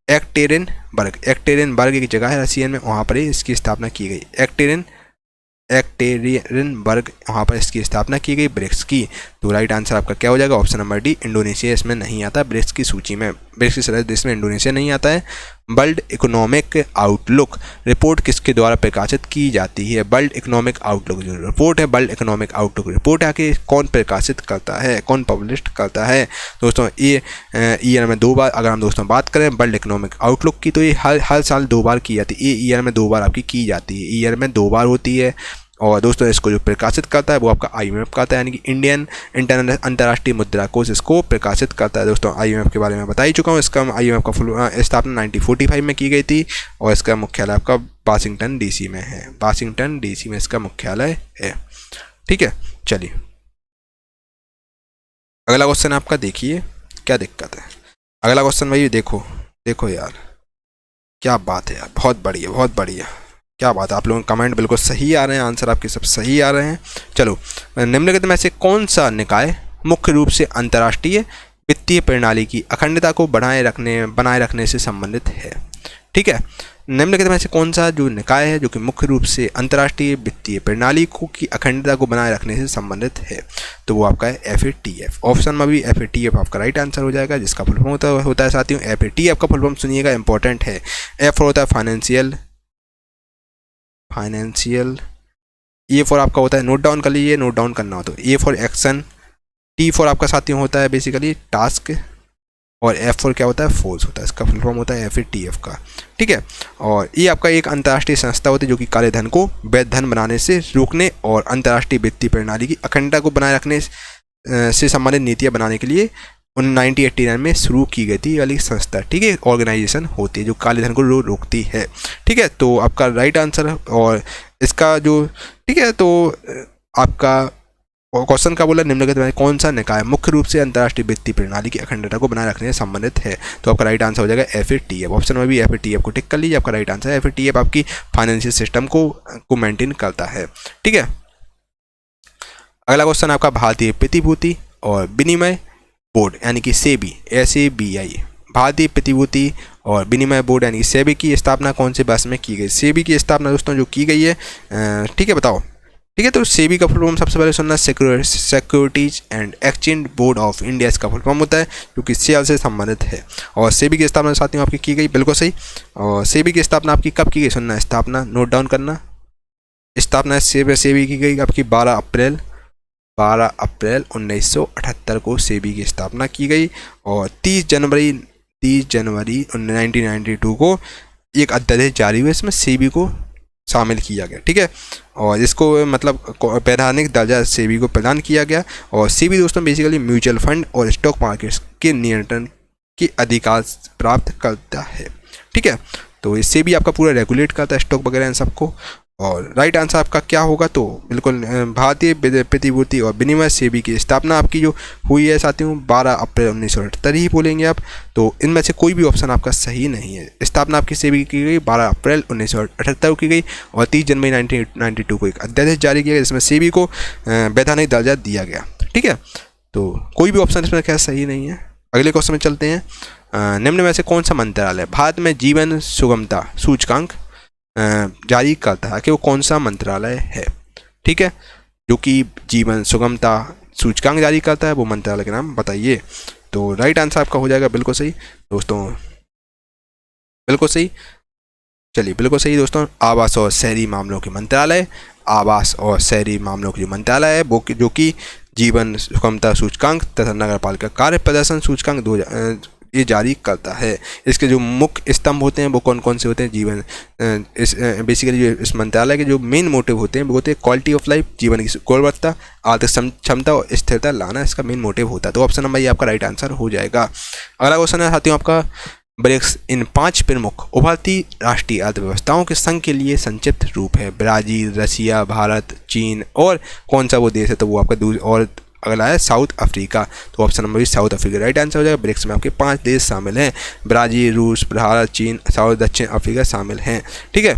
एक्टेरिनबर्ग एक जगह है रसिया में, वहाँ पर ही इसकी स्थापना की गई। एक्टेरिनबर्ग वहाँ पर इसकी स्थापना की गई ब्रिक्स की। तो राइट आंसर आपका क्या हो जाएगा, ऑप्शन नंबर डी, इंडोनेशिया इसमें नहीं आता ब्रिक्स की सूची में। ब्रिक्स के सदस्य देश में इंडोनेशिया नहीं आता है। वर्ल्ड इकोनॉमिक आउटलुक रिपोर्ट किसके द्वारा प्रकाशित की जाती है? वर्ल्ड इकोनॉमिक आउटलुक जो रिपोर्ट है, वर्ल्ड इकोनॉमिक आउटलुक रिपोर्ट आके कौन प्रकाशित करता है, कौन पब्लिश करता है? दोस्तों ये ईयर में 2 बार, अगर हम दोस्तों बात करें वर्ल्ड इकोनॉमिक आउटलुक की, तो ये हर साल 2 बार की जाती है। ये ईयर में 2 बार आपकी की जाती है, ईयर में 2 बार होती है। और दोस्तों इसको जो प्रकाशित करता है वो आपका IMF करता है, यानी कि इंडियन अंतर्राष्ट्रीय मुद्रा कोष इसको प्रकाशित करता है। दोस्तों IMF के बारे में बता ही चुका हूँ। इसका IMF का स्थापना 1945 में की गई थी और इसका मुख्यालय आपका वाशिंगटन DC में है। वाशिंगटन DC में इसका मुख्यालय है। ठीक है, चलिए अगला क्वेश्चन आपका देखिए क्या दिक्कत है। अगला क्वेश्चन भाई देखो यार, क्या बात है यार, बहुत बढ़िया बहुत बढ़िया, क्या बात है। आप लोगों के कमेंट बिल्कुल सही आ रहे हैं, आंसर आपके सब सही आ रहे हैं। चलो, निम्नलिखित में से कौन सा निकाय मुख्य रूप से अंतर्राष्ट्रीय वित्तीय प्रणाली की अखंडता को बनाए रखने से संबंधित है? ठीक है, निम्नलिखित में से कौन सा जो निकाय है जो कि मुख्य रूप से अंतर्राष्ट्रीय वित्तीय प्रणाली की अखंडता को बनाए रखने से संबंधित है? तो वो आपका है FATF। ऑप्शन में भी FATF आपका राइट आंसर हो जाएगा, जिसका फुल फॉर्म होता है साथियों FATF का फुल फॉर्म सुनिएगा, इंपॉर्टेंट है। F होता है फाइनेंशियल, A फॉर आपका होता है, नोट डाउन कर लीजिए, नोट डाउन करना हो तो A for action, T for आपका साथियों होता है बेसिकली टास्क, और F फॉर क्या होता है, फोर्स होता है। इसका फुल फॉर्म होता है FATF का। ठीक है, और ये आपका एक अंतर्राष्ट्रीय संस्था होती है जो कि काले धन को वैध धन बनाने से रोकने और अंतर्राष्ट्रीय वित्तीय प्रणाली की अखंडता को बनाए रखने से संबंधित नीतियाँ बनाने के लिए 1989 में शुरू की गई थी वाली संस्था। ठीक है, ऑर्गेनाइजेशन होती है जो काले धन को रोकती है। ठीक है, तो आपका राइट आंसर, और इसका जो ठीक है, तो आपका क्वेश्चन का बोला निम्नलिखित में कौन सा निकाय मुख्य रूप से अंतर्राष्ट्रीय वित्तीय प्रणाली की अखंडता को बनाए रखने से संबंधित है? तो आपका राइट आंसर हो जाएगा FATF। ऑप्शन में भी FATF को टिक कर लीजिए, आपका राइट आंसर है। FATF आपकी फाइनेंशियल सिस्टम को मेंटेन करता है। ठीक है, अगला क्वेश्चन आपका भारतीय प्रतिभूति और विनिमय बोर्ड यानी कि SEBI SABI, भारतीय प्रतिभूति और विनिमय बोर्ड यानी SEBI की स्थापना कौन से वर्ष में की गई? SEBI की स्थापना दोस्तों जो की गई है, ठीक है बताओ। ठीक है, तो SEBI का फुल फॉर्म सबसे पहले सुनना, securities and exchange board of India इसका फुल फॉर्म होता है, जो कि सेल से संबंधित है। और SEBI की स्थापना साथियों आपकी की गई, बिल्कुल सही। और SEBI की स्थापना आपकी कब की गई सुनना, स्थापना नोट डाउन करना। स्थापना SEBI की गई आपकी 12 अप्रैल 1978 को SEBI की स्थापना की गई, और 30 जनवरी 1992 को एक अध्यादेश जारी हुआ, इसमें SEBI को शामिल किया गया। ठीक है, और इसको मतलब वैधानिक दर्जा SEBI को प्रदान किया गया। और SEBI दोस्तों बेसिकली म्यूचुअल फंड और स्टॉक मार्केट्स के नियंत्रण के अधिकार प्राप्त करता है। ठीक है, तो ये SEBI आपका पूरा रेगुलेट करता है स्टॉक वगैरह इन सबको। और राइट आंसर आपका क्या होगा, तो बिल्कुल भारतीय प्रतिभूति और विनिमय SEBI की स्थापना आपकी जो हुई है साथियों 12 अप्रैल 1978 ही बोलेंगे आप। तो इनमें से कोई भी ऑप्शन आपका सही नहीं है। स्थापना आपकी SEBI की गई 12 अप्रैल 1978 को की गई, और 30 जनवरी 1992 को एक अध्यादेश जारी किया गया जिसमें SEBI को वैधानिक दर्जा दिया गया। ठीक है, तो कोई भी ऑप्शन इसमें क्या सही नहीं है। अगले क्वेश्चन में चलते हैं। निम्न में से कौन सा मंत्रालय भारत में जीवन सुगमता सूचकांक जारी करता है? कि वो कौन सा मंत्रालय है? ठीक है, जो कि जीवन सुगमता सूचकांक जारी करता है, वो मंत्रालय के नाम बताइए। तो राइट आंसर आपका हो जाएगा बिल्कुल सही दोस्तों, बिल्कुल सही। चलिए बिल्कुल सही दोस्तों, आवास और शहरी मामलों के मंत्रालय, आवास और शहरी मामलों के जो मंत्रालय है वो जो कि जीवन सुगमता सूचकांक तथा नगर पालिका कार्य प्रदर्शन सूचकांक ये जारी करता है। इसके जो मुख्य स्तंभ होते हैं वो कौन कौन से होते हैं? जीवन बेसिकली इस मंत्रालय के जो मेन मोटिव होते हैं वो होते हैं क्वालिटी ऑफ लाइफ, जीवन की गुणवत्ता, आर्थिक क्षमता और स्थिरता लाना, इसका मेन मोटिव होता है। तो ऑप्शन नंबर ये आपका राइट आंसर हो जाएगा। अगला क्वेश्चन है साथियों आपका, ब्रिक्स इन 5 प्रमुख उभरती राष्ट्रीय अर्थव्यवस्थाओं के संघ के लिए संक्षिप्त रूप है। ब्राजील, रशिया, भारत, चीन, और कौन सा वो देश है? तो वो आपका और अगला है साउथ अफ्रीका। तो ऑप्शन नंबर भी साउथ अफ्रीका राइट आंसर हो जाएगा। ब्रिक्स में आपके 5 देश शामिल हैं, ब्राजील, रूस, भारत, चीन, साउथ दक्षिण अफ्रीका शामिल हैं। ठीक है,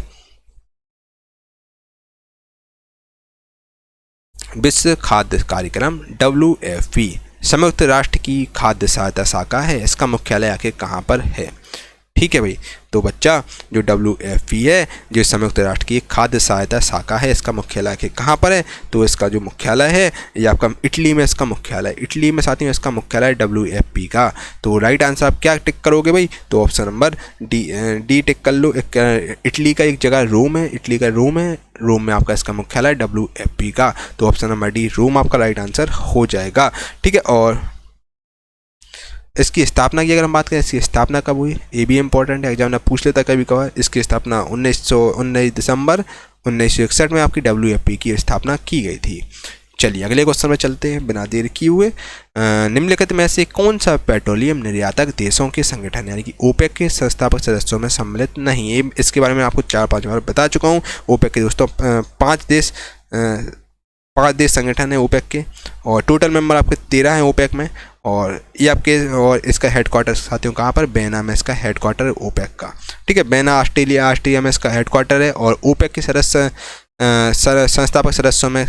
विश्व खाद्य कार्यक्रम WFP संयुक्त राष्ट्र की खाद्य सहायता शाखा है, इसका मुख्यालय आखिर कहाँ पर है? ठीक है भाई। तो बच्चा जो WFP है जो संयुक्त राष्ट्र की खाद्य सहायता शाखा है, इसका मुख्यालय के कहाँ पर है, तो इसका जो मुख्यालय है ये आपका इटली में, इसका मुख्यालय इटली में साथियों, इसका मुख्यालय WFP का। तो राइट आंसर आप क्या टिक करोगे भाई, तो ऑप्शन नंबर डी टिक कर लो। इटली का एक जगह रोम है, इटली का रोम है, रोम में आपका इसका मुख्यालय WFP का। तो ऑप्शन नंबर डी रोम आपका राइट आंसर हो जाएगा। ठीक है, और इसकी स्थापना की अगर हम बात करें, इसकी स्थापना कब हुई, ये भी इंपॉर्टेंट है, एग्जाम में पूछ लेता कभी कभार। इसकी स्थापना 19 दिसंबर 1961 में आपकी WFP की स्थापना की गई थी। चलिए अगले क्वेश्चन में चलते हैं बिना देर किए हुए। निम्नलिखित में से कौन सा पेट्रोलियम निर्यातक देशों के संगठन यानी कि ओपेक के संस्थापक सदस्यों में सम्मिलित नहीं है। इसके बारे में आपको 4-5 बार बता चुका हूँ। ओपेक के दोस्तों 5 देश संगठन है ओपेक के, और टोटल मेंबर आपके 13 हैं ओपेक में। और ये आपके, और इसका हेडक्वार्टर साथियों कहाँ पर, बेना में इसका हेडक्वार्टर है ओपेक का। ठीक है, बेना ऑस्ट्रेलिया में इसका हेडक्वार्टर है। और ओपेक के सदस्य संस्थापक सदस्यों में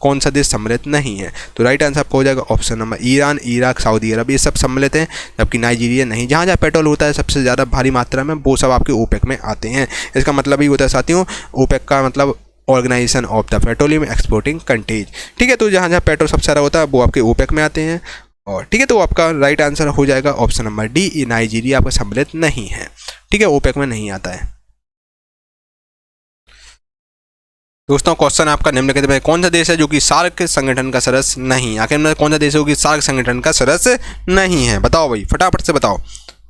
कौन सा देश सम्मिलित नहीं है, तो राइट आंसर आपको हो जाएगा option number Iran, Iraq, Saudi Arab, ये सब सम्मिलित हैं, जबकि नाइजीरिया नहीं। जहाँ जहाँ पेट्रोल होता है सबसे ज़्यादा भारी मात्रा में, वो सब आपके ओपेक में आते हैं। इसका मतलब ही होता है साथियों, ओपेक का मतलब organisation of the petroleum exporting countries. ठीक है, तो जहाँ जहाँ पेट्रोल सबसे ज़्यादा होता है वो आपके ओपेक में आते हैं। और ठीक है, तो आपका राइट आंसर हो जाएगा ऑप्शन नंबर डी, नाइजीरिया आपका सम्मिलित नहीं है। ठीक है, ओपेक में नहीं आता है। दोस्तों क्वेश्चन आपका निम्नलिखित में कौन सा देश है जो कि सार्क संगठन का सदस्य नहीं, आखिर में कौन सा देश है जो कि सार्क संगठन का सदस्य नहीं है, बताओ भाई फटाफट से बताओ।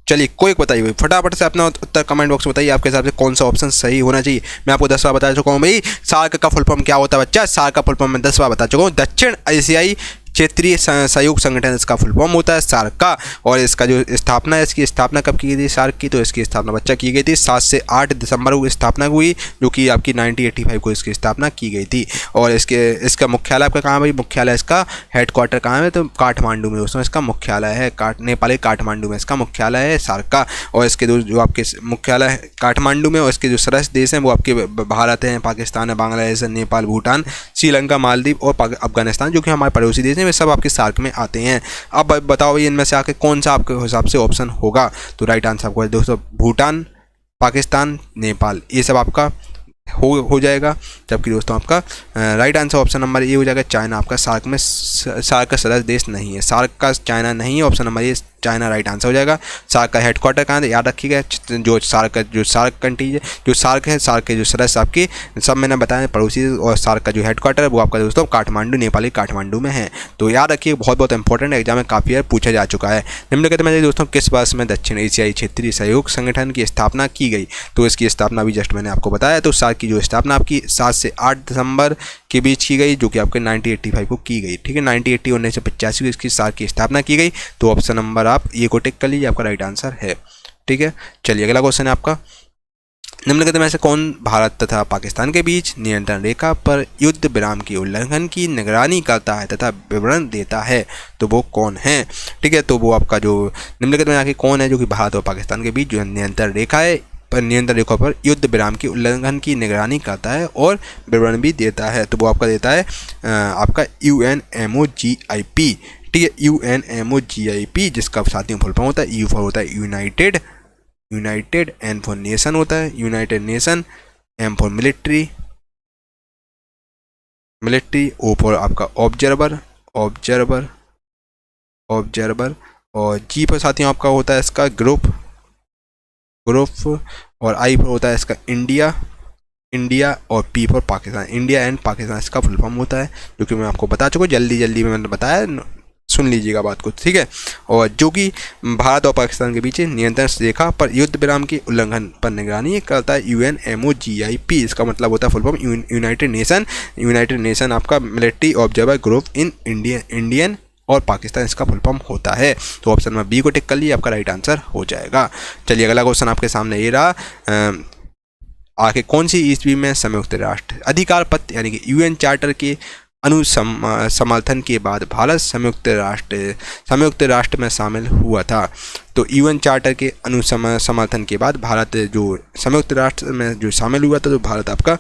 चलिए कोई बताइए भाई, फटाफट से अपना उत्तर कमेंट बॉक्स में बताइए, आपके हिसाब से कौन सा ऑप्शन सही होना चाहिए। मैं आपको 10 बार बता चुका हूँ भाई, सार्क का फुल फॉर्म क्या होता है बच्चा, सार्क का फुल फॉर्म मैं 10 बार बता चुका हूँ। दक्षिण एशियाई क्षेत्रीय सहयोग संगठन इसका फुल फॉर्म होता है सार्क का। और इसका जो स्थापना है, इसकी स्थापना कब की गई थी सार्क की, तो इसकी स्थापना बच्चा की गई थी 7 से 8 दिसंबर को स्थापना हुई, जो कि आपकी 1985 को इसकी स्थापना की गई थी। और इसका मुख्यालय आपका कहाँ भाई, मुख्यालय इसका हेडक्वार्टर कहाँ है, तो काठमांडू में दोस्तों इसका मुख्यालय है। नेपाल काठमांडू में इसका मुख्यालय है सार्क का। और इसके जो आपके मुख्यालय काठमांडू में, और इसके जो सदस्य देश हैं वो आपके भारत हैं, पाकिस्तान है, बांग्लादेश है, नेपाल, भूटान, श्रीलंका, मालदीव और अफगानिस्तान, जो कि हमारे पड़ोसी देश हैं, वे सब आपके सार्क में आते हैं। अब बताओ भाई इनमें से आके कौन सा आपके हिसाब से ऑप्शन होगा, तो राइट आंसर आपको दोस्तों भूटान, पाकिस्तान, नेपाल, ये सब आपका हो जाएगा। जबकि दोस्तों आपका राइट आंसर ऑप्शन नंबर ए हो जाएगा चाइना, आपका सार्क में सार्क का सदस्य देश नहीं है, सार्क का चाइना नहीं है, option number A China right answer हो जाएगा। सार्क का हेडक्वार्टर कहाँ है याद रखिएगा, जो सार्क कंट्री है, जो सार्क है, सार्क के जो सदस्य आपके सब मैंने बताया पड़ोसी, और सार्क का जो हेडक्वार्टर है वो आपका दोस्तों काठमांडू, नेपाली काठमांडू में है। तो याद रखिए बहुत बहुत इंपॉर्टेंट एग्जाम में काफ़ी बार पूछा जा चुका है। निम्नलिखित में दोस्तों किस वर्ष में दक्षिण एशियाई क्षेत्रीय सहयोग संगठन की स्थापना की गई, तो इसकी स्थापना भी जस्ट मैंने आपको बताया। तो सार्क की जो स्थापना आपकी 7 से 8 दिसंबर के बीच की गई, जो कि आपके 1985 को की गई। ठीक है, 1985 को इसकी सार्क की स्थापना की गई। तो ऑप्शन नंबर आप ये को टिक कर लीजिए, आपका राइट आंसर है। ठीक है, चलिए अगला क्वेश्चन है आपका, निम्नलिखित में से कौन भारत तथा पाकिस्तान के बीच नियंत्रण रेखा पर युद्ध विराम के उल्लंघन की निगरानी करता है तथा विवरण देता है, तो वो कौन है। ठीक है, तो वो आपका जो निम्नलिखित में आके कौन है जो कि भारत और पाकिस्तान के बीच जो नियंत्रण रेखा है, नियंत्रण रेखा पर युद्ध विराम के उल्लंघन की निगरानी करता है और विवरण भी देता है, तो वो आपका देता है आपका UNMOGIP। ठीक है, UNMOGIP, जिसका साथियों फुल फॉर्म होता है यू फॉर होता है यूनाइटेड, एन फॉर नेशन होता है United Nation, M for military, O for आपका ऑब्जर्वर, और जी पर साथियों आपका होता है इसका ग्रुप, और आई पर होता है इसका इंडिया, और P for Pakistan, India and Pakistan इसका फुल फॉर्म होता है, जो कि मैं आपको बता चुका हूँ, जल्दी में मैंने बताया, सुन लीजिएगा बात को। ठीक है, और जो कि भारत और पाकिस्तान के बीच नियंत्रण रेखा पर युद्ध विराम के उल्लंघन पर निगरानी करता है UNMOGIP, इसका मतलब होता है फुल फॉर्म यूनाइटेड नेशन आपका military observer group in Indian और पाकिस्तान, इसका फुल फॉर्म होता है। तो ऑप्शन नंबर बी को टिक कर लिए, आपका राइट आंसर हो जाएगा। चलिए अगला क्वेश्चन आपके सामने ये रहा, आगे कौन सी ईस्वी में संयुक्त राष्ट्र अधिकार पत्र यानी कि UN चार्टर के समर्थन के बाद भारत संयुक्त राष्ट्र में शामिल हुआ था। तो UN चार्टर के समर्थन के बाद भारत जो संयुक्त राष्ट्र में जो शामिल हुआ था, तो भारत आपका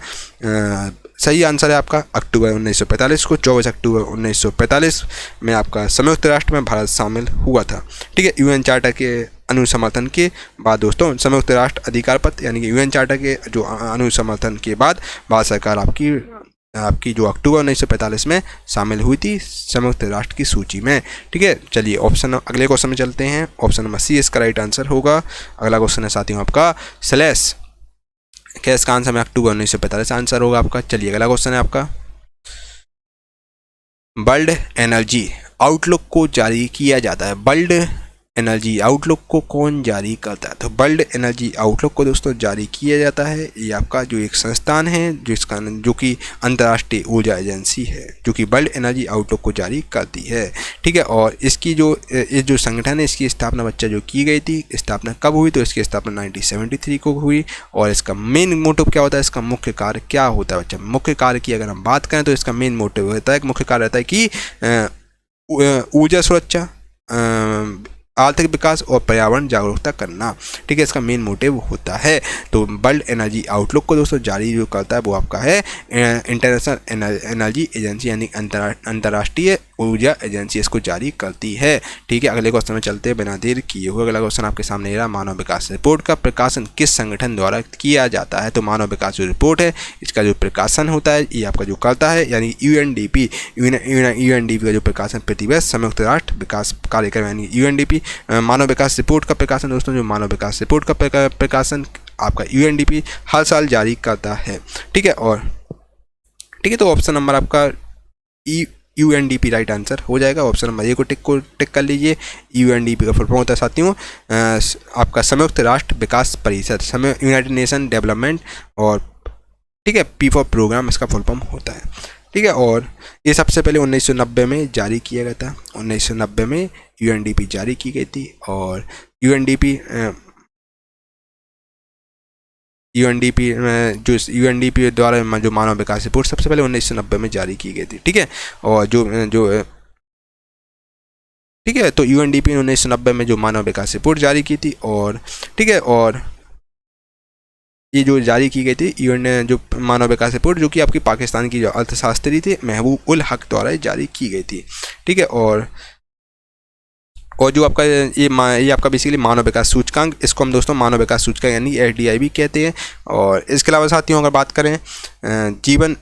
सही आंसर है आपका अक्टूबर 1945 को, 24 अक्टूबर 1945 में आपका संयुक्त राष्ट्र में भारत शामिल हुआ था। ठीक है, UN चार्टर के अनुसमर्थन के बाद दोस्तों संयुक्त राष्ट्र अधिकार पत्र यानी कि यूएन चार्टर के जो अनुसमर्थन के बाद भारत सरकार आपकी जो अक्टूबर 1945 में शामिल हुई थी संयुक्त राष्ट्र की सूची में। ठीक है, चलिए अगले क्वेश्चन में चलते हैं। ऑप्शन नंबर सी इसका राइट आंसर होगा। अगला क्वेश्चन है साथियों आपका स्लैश, क्या इसका आंसर में अक्टूबर 1945 आंसर होगा आपका। चलिए अगला क्वेश्चन है आपका, वर्ल्ड एनर्जी आउटलुक को जारी किया जाता है। वर्ल्ड एनर्जी आउटलुक को कौन जारी करता है? तो वर्ल्ड एनर्जी आउटलुक को दोस्तों जारी किया जाता है, ये आपका जो एक संस्थान है जो कि अंतर्राष्ट्रीय ऊर्जा एजेंसी है, जो कि वर्ल्ड एनर्जी आउटलुक को जारी करती है। ठीक है, और इसकी जो संगठन है इसकी स्थापना बच्चा जो की गई थी, स्थापना कब हुई? तो इसकी स्थापना 1973 को हुई। और इसका मेन मोटिव क्या होता है, इसका मुख्य कार्य क्या होता है बच्चा? मुख्य कार्य की अगर हम बात करें तो इसका मेन मोटिव होता है, मुख्य कार्य रहता है कि ऊर्जा सुरक्षा, आर्थिक विकास और पर्यावरण जागरूकता करना। ठीक है, इसका मेन मोटिव होता है। तो वर्ल्ड एनर्जी आउटलुक को दोस्तों जारी जो करता है वो आपका है इंटरनेशनल एनर्जी एजेंसी यानी अंतर्राष्ट्रीय ऊर्जा एजेंसी इसको जारी करती है। ठीक है, अगले क्वेश्चन में चलते हैं बिना देर किए हुए। अगला क्वेश्चन आपके सामने रहा, मानव विकास रिपोर्ट का प्रकाशन किस संगठन द्वारा किया जाता है? तो मानव विकास जो रिपोर्ट है इसका जो प्रकाशन होता है ये आपका जो करता है यानी यूएनडीपी का जो प्रकाशन प्रतिवर्ष संयुक्त राष्ट्र विकास कार्यक्रम यानी यूएनडीपी मानव विकास रिपोर्ट का प्रकाशन दोस्तों, जो मानव विकास रिपोर्ट का प्रकाशन आपका यूएनडीपी हर साल जारी करता है। ठीक है, और ठीक है, तो ऑप्शन नंबर आपका यूएनडीपी राइट आंसर हो जाएगा। ऑप्शन नंबर ए को टिक कर लीजिए। यूएनडीपी का फुल फॉर्म होता है साथियों आपका संयुक्त राष्ट्र विकास परिषद, यूनाइटेड नेशन डेवलपमेंट, और ठीक है पी फॉर प्रोग्राम इसका फुल फॉर्म होता है। ठीक है, और ये सबसे पहले 1990 में जारी किया गया था। 1990 में यूएनडीपी जारी की गई थी, और यूएनडीपी द्वारा जो मानव विकास रिपोर्ट सबसे पहले 1990 में जारी की गई थी। ठीक है, और ठीक है, तो यूएनडीपी ने 1990 में जो मानव विकास रिपोर्ट जारी की थी, और ठीक है, और ये जो जारी की गई थी यूएन जो मानव विकास रिपोर्ट जो कि आपकी पाकिस्तान की जो अर्थशास्त्री थे महबूब उल हक द्वारा जारी की गई थी। ठीक है, और जो आपका ये आपका बेसिकली मानव विकास सूचकांक, इसको हम दोस्तों मानव विकास सूचकांक यानी एसडीआई भी कहते हैं। और इसके अलावा साथियों अगर बात करें जीवन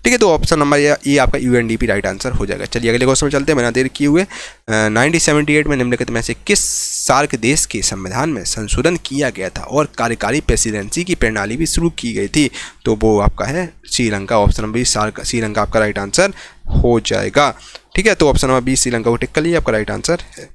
ठीक है, तो ऑप्शन नंबर ये आपका यूएनडीपी राइट आंसर हो जाएगा। चलिए अगले क्वेश्चन में चलते हैं बिना देर किए हुए। 1978 में निम्नलिखित में से किस सार्क देश के संविधान में संशोधन किया गया था और कार्यकारी प्रेसिडेंसी की प्रणाली भी शुरू की गई थी? तो वो आपका है Sri Lanka. Option number B Sri Lanka आपका राइट आंसर हो जाएगा। ठीक है, तो ऑप्शन नंबर बी श्रीलंका को टिक कर लीजिए, आपका राइट आंसर है।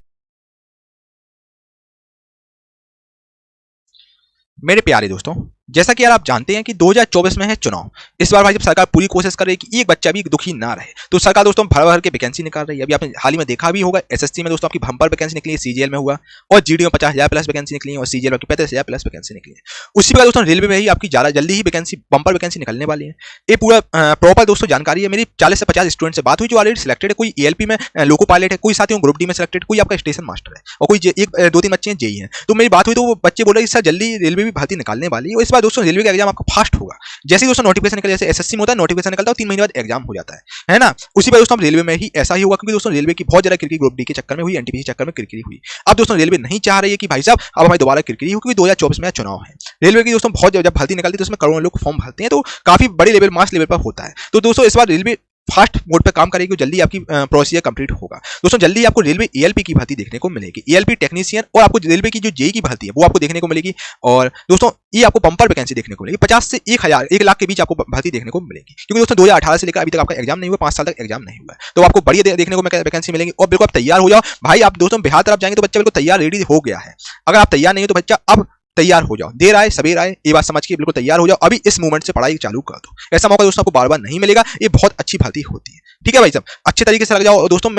मेरे प्यारे दोस्तों, जैसा कि यार आप जानते हैं कि 2024 में है चुनाव। इस बार भाई जब सरकार पूरी कोशिश कर रही है कि एक बच्चा भी दुखी ना रहे, तो सरकार दोस्तों भर भर के वैकेंसी निकाल रही है। अभी आपने हाल ही में देखा भी होगा, एसएससी में दोस्तों आपकी बम्पर वैकेंसी निकली है, सीजीएल में हुआ, और जीडीओ में 50,000 प्लस वैकेंसी निकली है, और सीजीएल में 35,000 प्लस वैकेंसी निकली है। उसी प्रकार दोस्तों रेलवे में ही आपकी ज़्यादा जल्दी ही वैकेंसी बम्पर वैकेंसी निकलने वाली है। ये पूरा प्रॉपर दोस्तों जानकारी है। मेरी 40 से 50 स्टूडेंट से बात हुई जो ऑलरेडी सिलेक्टेड है। कोई एएलपी में लोको पायलट है, कोई साथियों ग्रुप डी में सिलेक्टेड, कोई आपका स्टेशन मास्टर है, और कोई एक 2-3 बच्चे हैं जेई हैं। तो मेरी बात हुई तो वो बच्चे बोल रहे हैं सर जल्दी रेलवे भी भर्ती निकालने वाली है। और इस बार दोस्तों रेलवे का एग्जाम आपका फास्ट होगा। जैसे ही दोस्तों नोटिफिकेशन निकले, जैसे एसएससी में होता है नोटिफिकेशन निकलता है 3 महीने बाद एग्जाम हो जाता है ना। उसी पर दोस्तों रेलवे में ही ऐसा ही होगा, क्योंकि दोस्तों रेलवे की बहुत ज्यादा किरकिरी ग्रुप डी के चक्कर में हुई, एनटीपीसी चक्कर में किरकिरी हुई। अब दोस्तों रेलवे नहीं चाह रही है कि भाई साहब अब हमारी दोबारा किरकिरी हो, क्योंकि 2024 में चुनाव है। रेलवे की दोस्तों बहुत जब भर्ती निकलती है तो उसमें करोड़ों लोग फॉर्म भरते हैं, तो काफी बड़े लेवल मास लेवल पर होता है। तो दोस्तों इस बार रेलवे फास्ट मोड पे काम करेगी, जल्दी आपकी प्रोसीजर कंप्लीट होगा। दोस्तों जल्दी आपको रेलवे एएलपी की भर्ती देखने को मिलेगी, एएलपी टेक्नीशियन, और आपको रेलवे की जो जेई की भर्ती है वो आपको देखने को मिलेगी। और दोस्तों ये आपको बम्पर वैकेंसी देखने को मिलेगी, 50 से 1 लाख के बीच आपको भर्ती देखने को मिलेगी, क्योंकि दोस्तों 2018 से लेकर अभी तक आपका एग्जाम नहीं हुआ, 5 साल तक एग्जाम नहीं हुआ, तो आपको बढ़िया देखने को वैकेंसी मिलेगी। और बिल्कुल आप तैयार हो जाओ भाई। आप दोस्तों बिहार तरफ जाएंगे तो बच्चा बिल्कुल तैयार रेडी हो गया है। अगर आप तैयार नहीं हो तो बच्चा अब तैयार हो जाओ, देर आए सवेर आए, ये बात समझ के बिल्कुल तैयार हो जाओ। अभी इस मूवमेंट से पढ़ाई चालू कर दो, ऐसा मौका दोस्तों आपको बार बार नहीं मिलेगा। ये बहुत अच्छी भर्ती होती है। ठीक है भाई साहब, अच्छे तरीके से लग जाओ। दोस्तों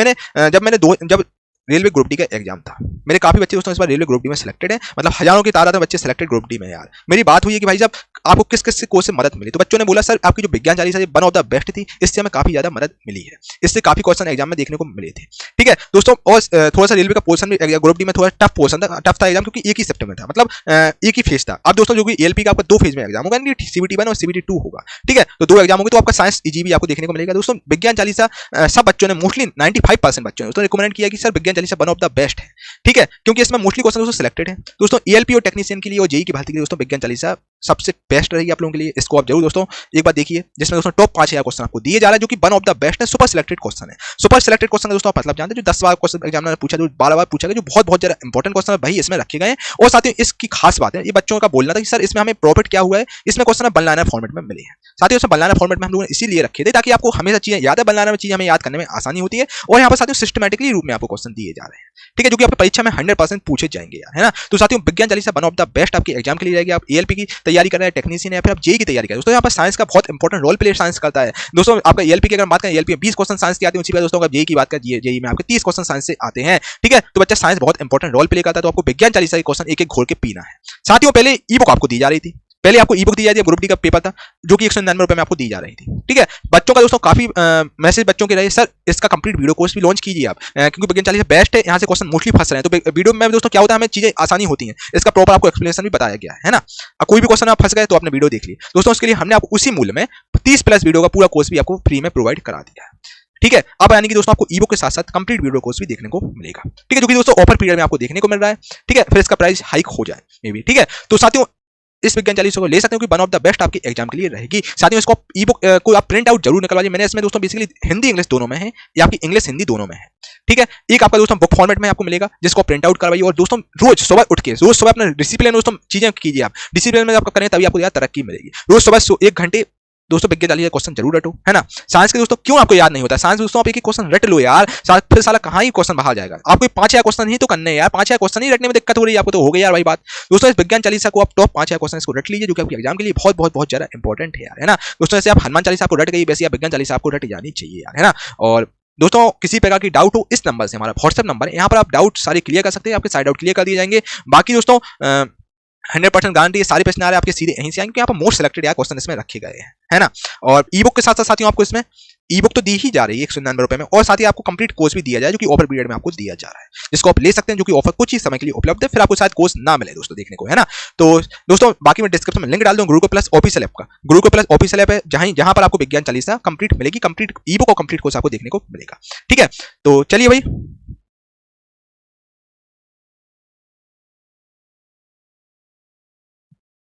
जब रेलवे ग्रुप डी का एग्जाम था, मेरे काफी बच्चे दोस्तों इस बार रेलवे ग्रुप डी में सिलेक्टेड है, मतलब हजारों की तादाद में बच्चे सिलेक्टेड ग्रुप डी में। यार मेरी बात हुई है कि भाई साहब आपको किस किस कोर्स से मदद मिली। तो बच्चों ने बोला सर आपकी जो विज्ञान Chalisa one of the best थी, इससे हमें काफी ज्यादा मदद मिली है, इससे काफी क्वेश्चन एग्जाम में देखने को मिले थे। ठीक है दोस्तों, और थोड़ा सा रेलवे का पोर्शन भी ग्रुप डी में थोड़ा टफ पोर्शन था, टफ था एग्जाम, क्योंकि एक ही शिफ्ट में था, मतलब एक ही फेज था। अब दोस्तों जो कि एएलपी का आपका 2 फेज में एग्जाम होगा, सीबीटी 1 और सीबीटी 2 होगा। ठीक है, तो 2 एग्जाम होंगे, तो आपका साइंस ईजीबी आपको देखने को मिलेगा। दोस्तों विज्ञान चालीसा सब बच्चों ने मोस्टली 95% बच्चों ने दोस्तों रिकमेंड किया कि सर विज्ञान Chalisa one of the best है। ठीक है, क्योंकि इसमें मोस्टली क्वेश्चन दोस्तों सिलेक्टेड है। दोस्तों एएलपी और टेक्नीशियन के लिए और जेई की भर्ती के लिए दोस्तों विज्ञान चालीसा सबसे बेस्ट रहेगी आप लोगों के लिए। इसको आप जरूर दोस्तों एक बार देखिए, जिसमें दोस्तों टॉप 5000 क्वेश्चन आपको दिए जा रहा है, जो कि वन ऑफ द बेस्ट है, सुपर सिलेक्टेड क्वेश्चन है। सुपर सिलेक्टेड क्वेश्चन दोस्तों आप मतलब जानते हैं, जो 10 बार क्वेश्चन एग्जामिनर ने पूछा, जो 12 बार पूछा गया, जो बहुत ज्यादा इंपॉर्टेंट क्वेश्चन है भाई इसमें रखे गए हैं। और साथ ही इसकी खास बात है, ये बच्चों का बोलना था कि सर इसमें हमें प्रॉफिट क्या हुआ है, इसमें क्वेश्चन वन लाइनर फॉर्मेट में मिले हैं। साथ ही उसमें वन लाइनर फॉर्मेट में हम लोगों ने इसीलिए रखे थे ताकि आपको हमेशा चीजें याद है, वन लाइनर में चीजें हमें याद करने में आसानी होती है, और यहाँ पर साथियों सिस्टमेटिकली रूप में आपको क्वेश्चन दिए जा रहे हैं। ठीक है, जो कि आपकी परीक्षा में 100% पूछे जाएंगे यार, है ना। तो साथियों विज्ञान Chalisa one of the best आपके एग्जाम के लिए रहेगी। आप एएलपी की तैयारी कर रहे हैं, टेक्नीशियन है, फिर आप जेई की तैयारी कर रहे हैं, दोस्तों यहाँ पर साइंस का बहुत इंपॉर्टेंट रोल प्ले साइंस करता है। दोस्तों आपका एएलपी की अगर बात करें, एएलपी में 20 क्वेश्चन साइंस के आते हैं, उसी पर दोस्तों अगर जेई की बात करें, जेई में आपके 30 क्वेश्चन साइंस से आते हैं। ठीक है, तो बच्चा साइंस बहुत इंपॉर्टेंट रोल प्ले करता है, तो आपको विज्ञान चालीसा के क्वेश्चन एक एक घोल के पीना है। साथियों पहले ई बुक आपको दी जा रही थी, पहले आपको ई बुक दी जाती है, ग्रुप डी का पेपर था, जो कि 199 रुपए में आपको दी जा रही थी। ठीक है, बच्चों का दोस्तों काफी मैसेज बच्चों के रहे, सर इसका कंप्लीट वीडियो कोर्स भी लॉन्च कीजिए आप, क्योंकि विज्ञान चालीसा बेस्ट है, यहाँ से क्वेश्चन मोस्टली फंस रहे हैं। तो वीडियो में दोस्तों क्या होता है, हमें चीजें आसानी होती हैं, इसका प्रॉपर आपको एक्सप्लेनेशन भी बताया गया है ना। कोई भी क्वेश्चन आप फंस गए तो आपने वीडियो देख ली दोस्तों, उसके लिए हमने आपको उसी मूल्य में 30+ वीडियो का पूरा कोर्स भी आपको फ्री में प्रोवाइड करा दिया है। ठीक है, अब यानी कि दोस्तों आपको ई बुक के साथ साथ कंप्लीट वीडियो कोर्स भी देखने को मिलेगा। ठीक है, जो कि दोस्तों ऑफर पीरियड में आपको देखने को मिल रहा है। ठीक है, फिर इसका प्राइस हाइक हो जाए मे बी। ठीक है, तो साथियों इस विज्ञान चालीसा को ले सकते हो कि वन ऑफ द बेस्ट आपके एग्जाम के लिए रहेगी। साथियों इसको ई बुक को आप प्रिंट आउट जरूर निकलवाइए। मैंने इसमें दोस्तों बेसिकली हिंदी इंग्लिश दोनों में है, या आपकी इंग्लिश हिंदी दोनों में है। ठीक है, एक आपका दोस्तों बुक फॉर्मेट में आपको मिलेगा, जिसको प्रिंट आउट करवाइए, और दोस्तों रोज सुबह उठ के रोज सुबह अपना डिसिप्लिन दोस्तों चीजें कीजिए। आप डिसिप्लिन में आपका करें तभी आपको यार तरक्की मिलेगी। रोज सुबह 1 घंटे दोस्तों विज्ञान चालीसा क्वेश्चन जरूर रटो, है ना। साइंस के दोस्तों क्यों आपको याद नहीं होता, साइंस दोस्तों आप एक क्वेश्चन रट लो यार, फिर साला कहाँ ही क्वेश्चन बाहर जाएगा। आपको 5 क्वेश्चन ही तो करने हैं यार, 5 क्वेश्चन ही रटने में दिक्कत हो रही है आपको, तो हो गई यार भाई बात। दोस्तों इस विज्ञान चालीसा को आप टॉप 5 क्वेश्चन इसको रट लीजिए, जो कि आपके एग्जाम के लिए बहुत ज्यादा इंपॉर्टेंट है यार, है ना। दोस्तों जैसे आप हनुमान चालीसा आपको रट गई, वैसे आप विज्ञान चालीसा आपको रट जानी चाहिए यार, है ना। और दोस्तों किसी प्रकार की डाउट हो, इस नंबर से, हमारा व्हाट्सएप नंबर है, यहाँ पर आप डाउट सारे क्लियर कर सकते हैं, आपके सारे डाउट क्लियर कर दिए जाएंगे। बाकी दोस्तों 100% गारंटी है सारे प्रश्न आ रहे हैं आपके सीधे यहीं से आएंगे, यहाँ पर मोस्ट सिलेक्टेड यार क्वेश्चन इसमें रखे गए हैं, है ना। और ई बुक के साथ साथ साथियों आपको इसमें ई बुक तो दी ही जा रही है 199 रुपए में, और साथ ही आपको कंप्लीट कोर्स भी दिया जाए, जो कि ऑफर पीरियड में आपको दिया जा रहा है, जिसको आप ले सकते हैं, जो कि ऑफर कुछ ही समय के लिए उपलब्ध है, फिर आपको शायद कोर्स ना मिले दोस्तों देखने को, है ना। तो दोस्तों बाकी मैं डिस्क्रिप्शन में लिंक डाल दूं गुरुकुल प्लस ऑफिशियल ऐप का। गुरुकुल प्लस ऑफिशियल ऐप है जहां पर आपको विज्ञान चालीसा कंप्लीट मिलेगी, कंप्लीट ई बुक और कंप्लीट कोर्स आपको देखने को मिलेगा। ठीक है, तो चलिए भाई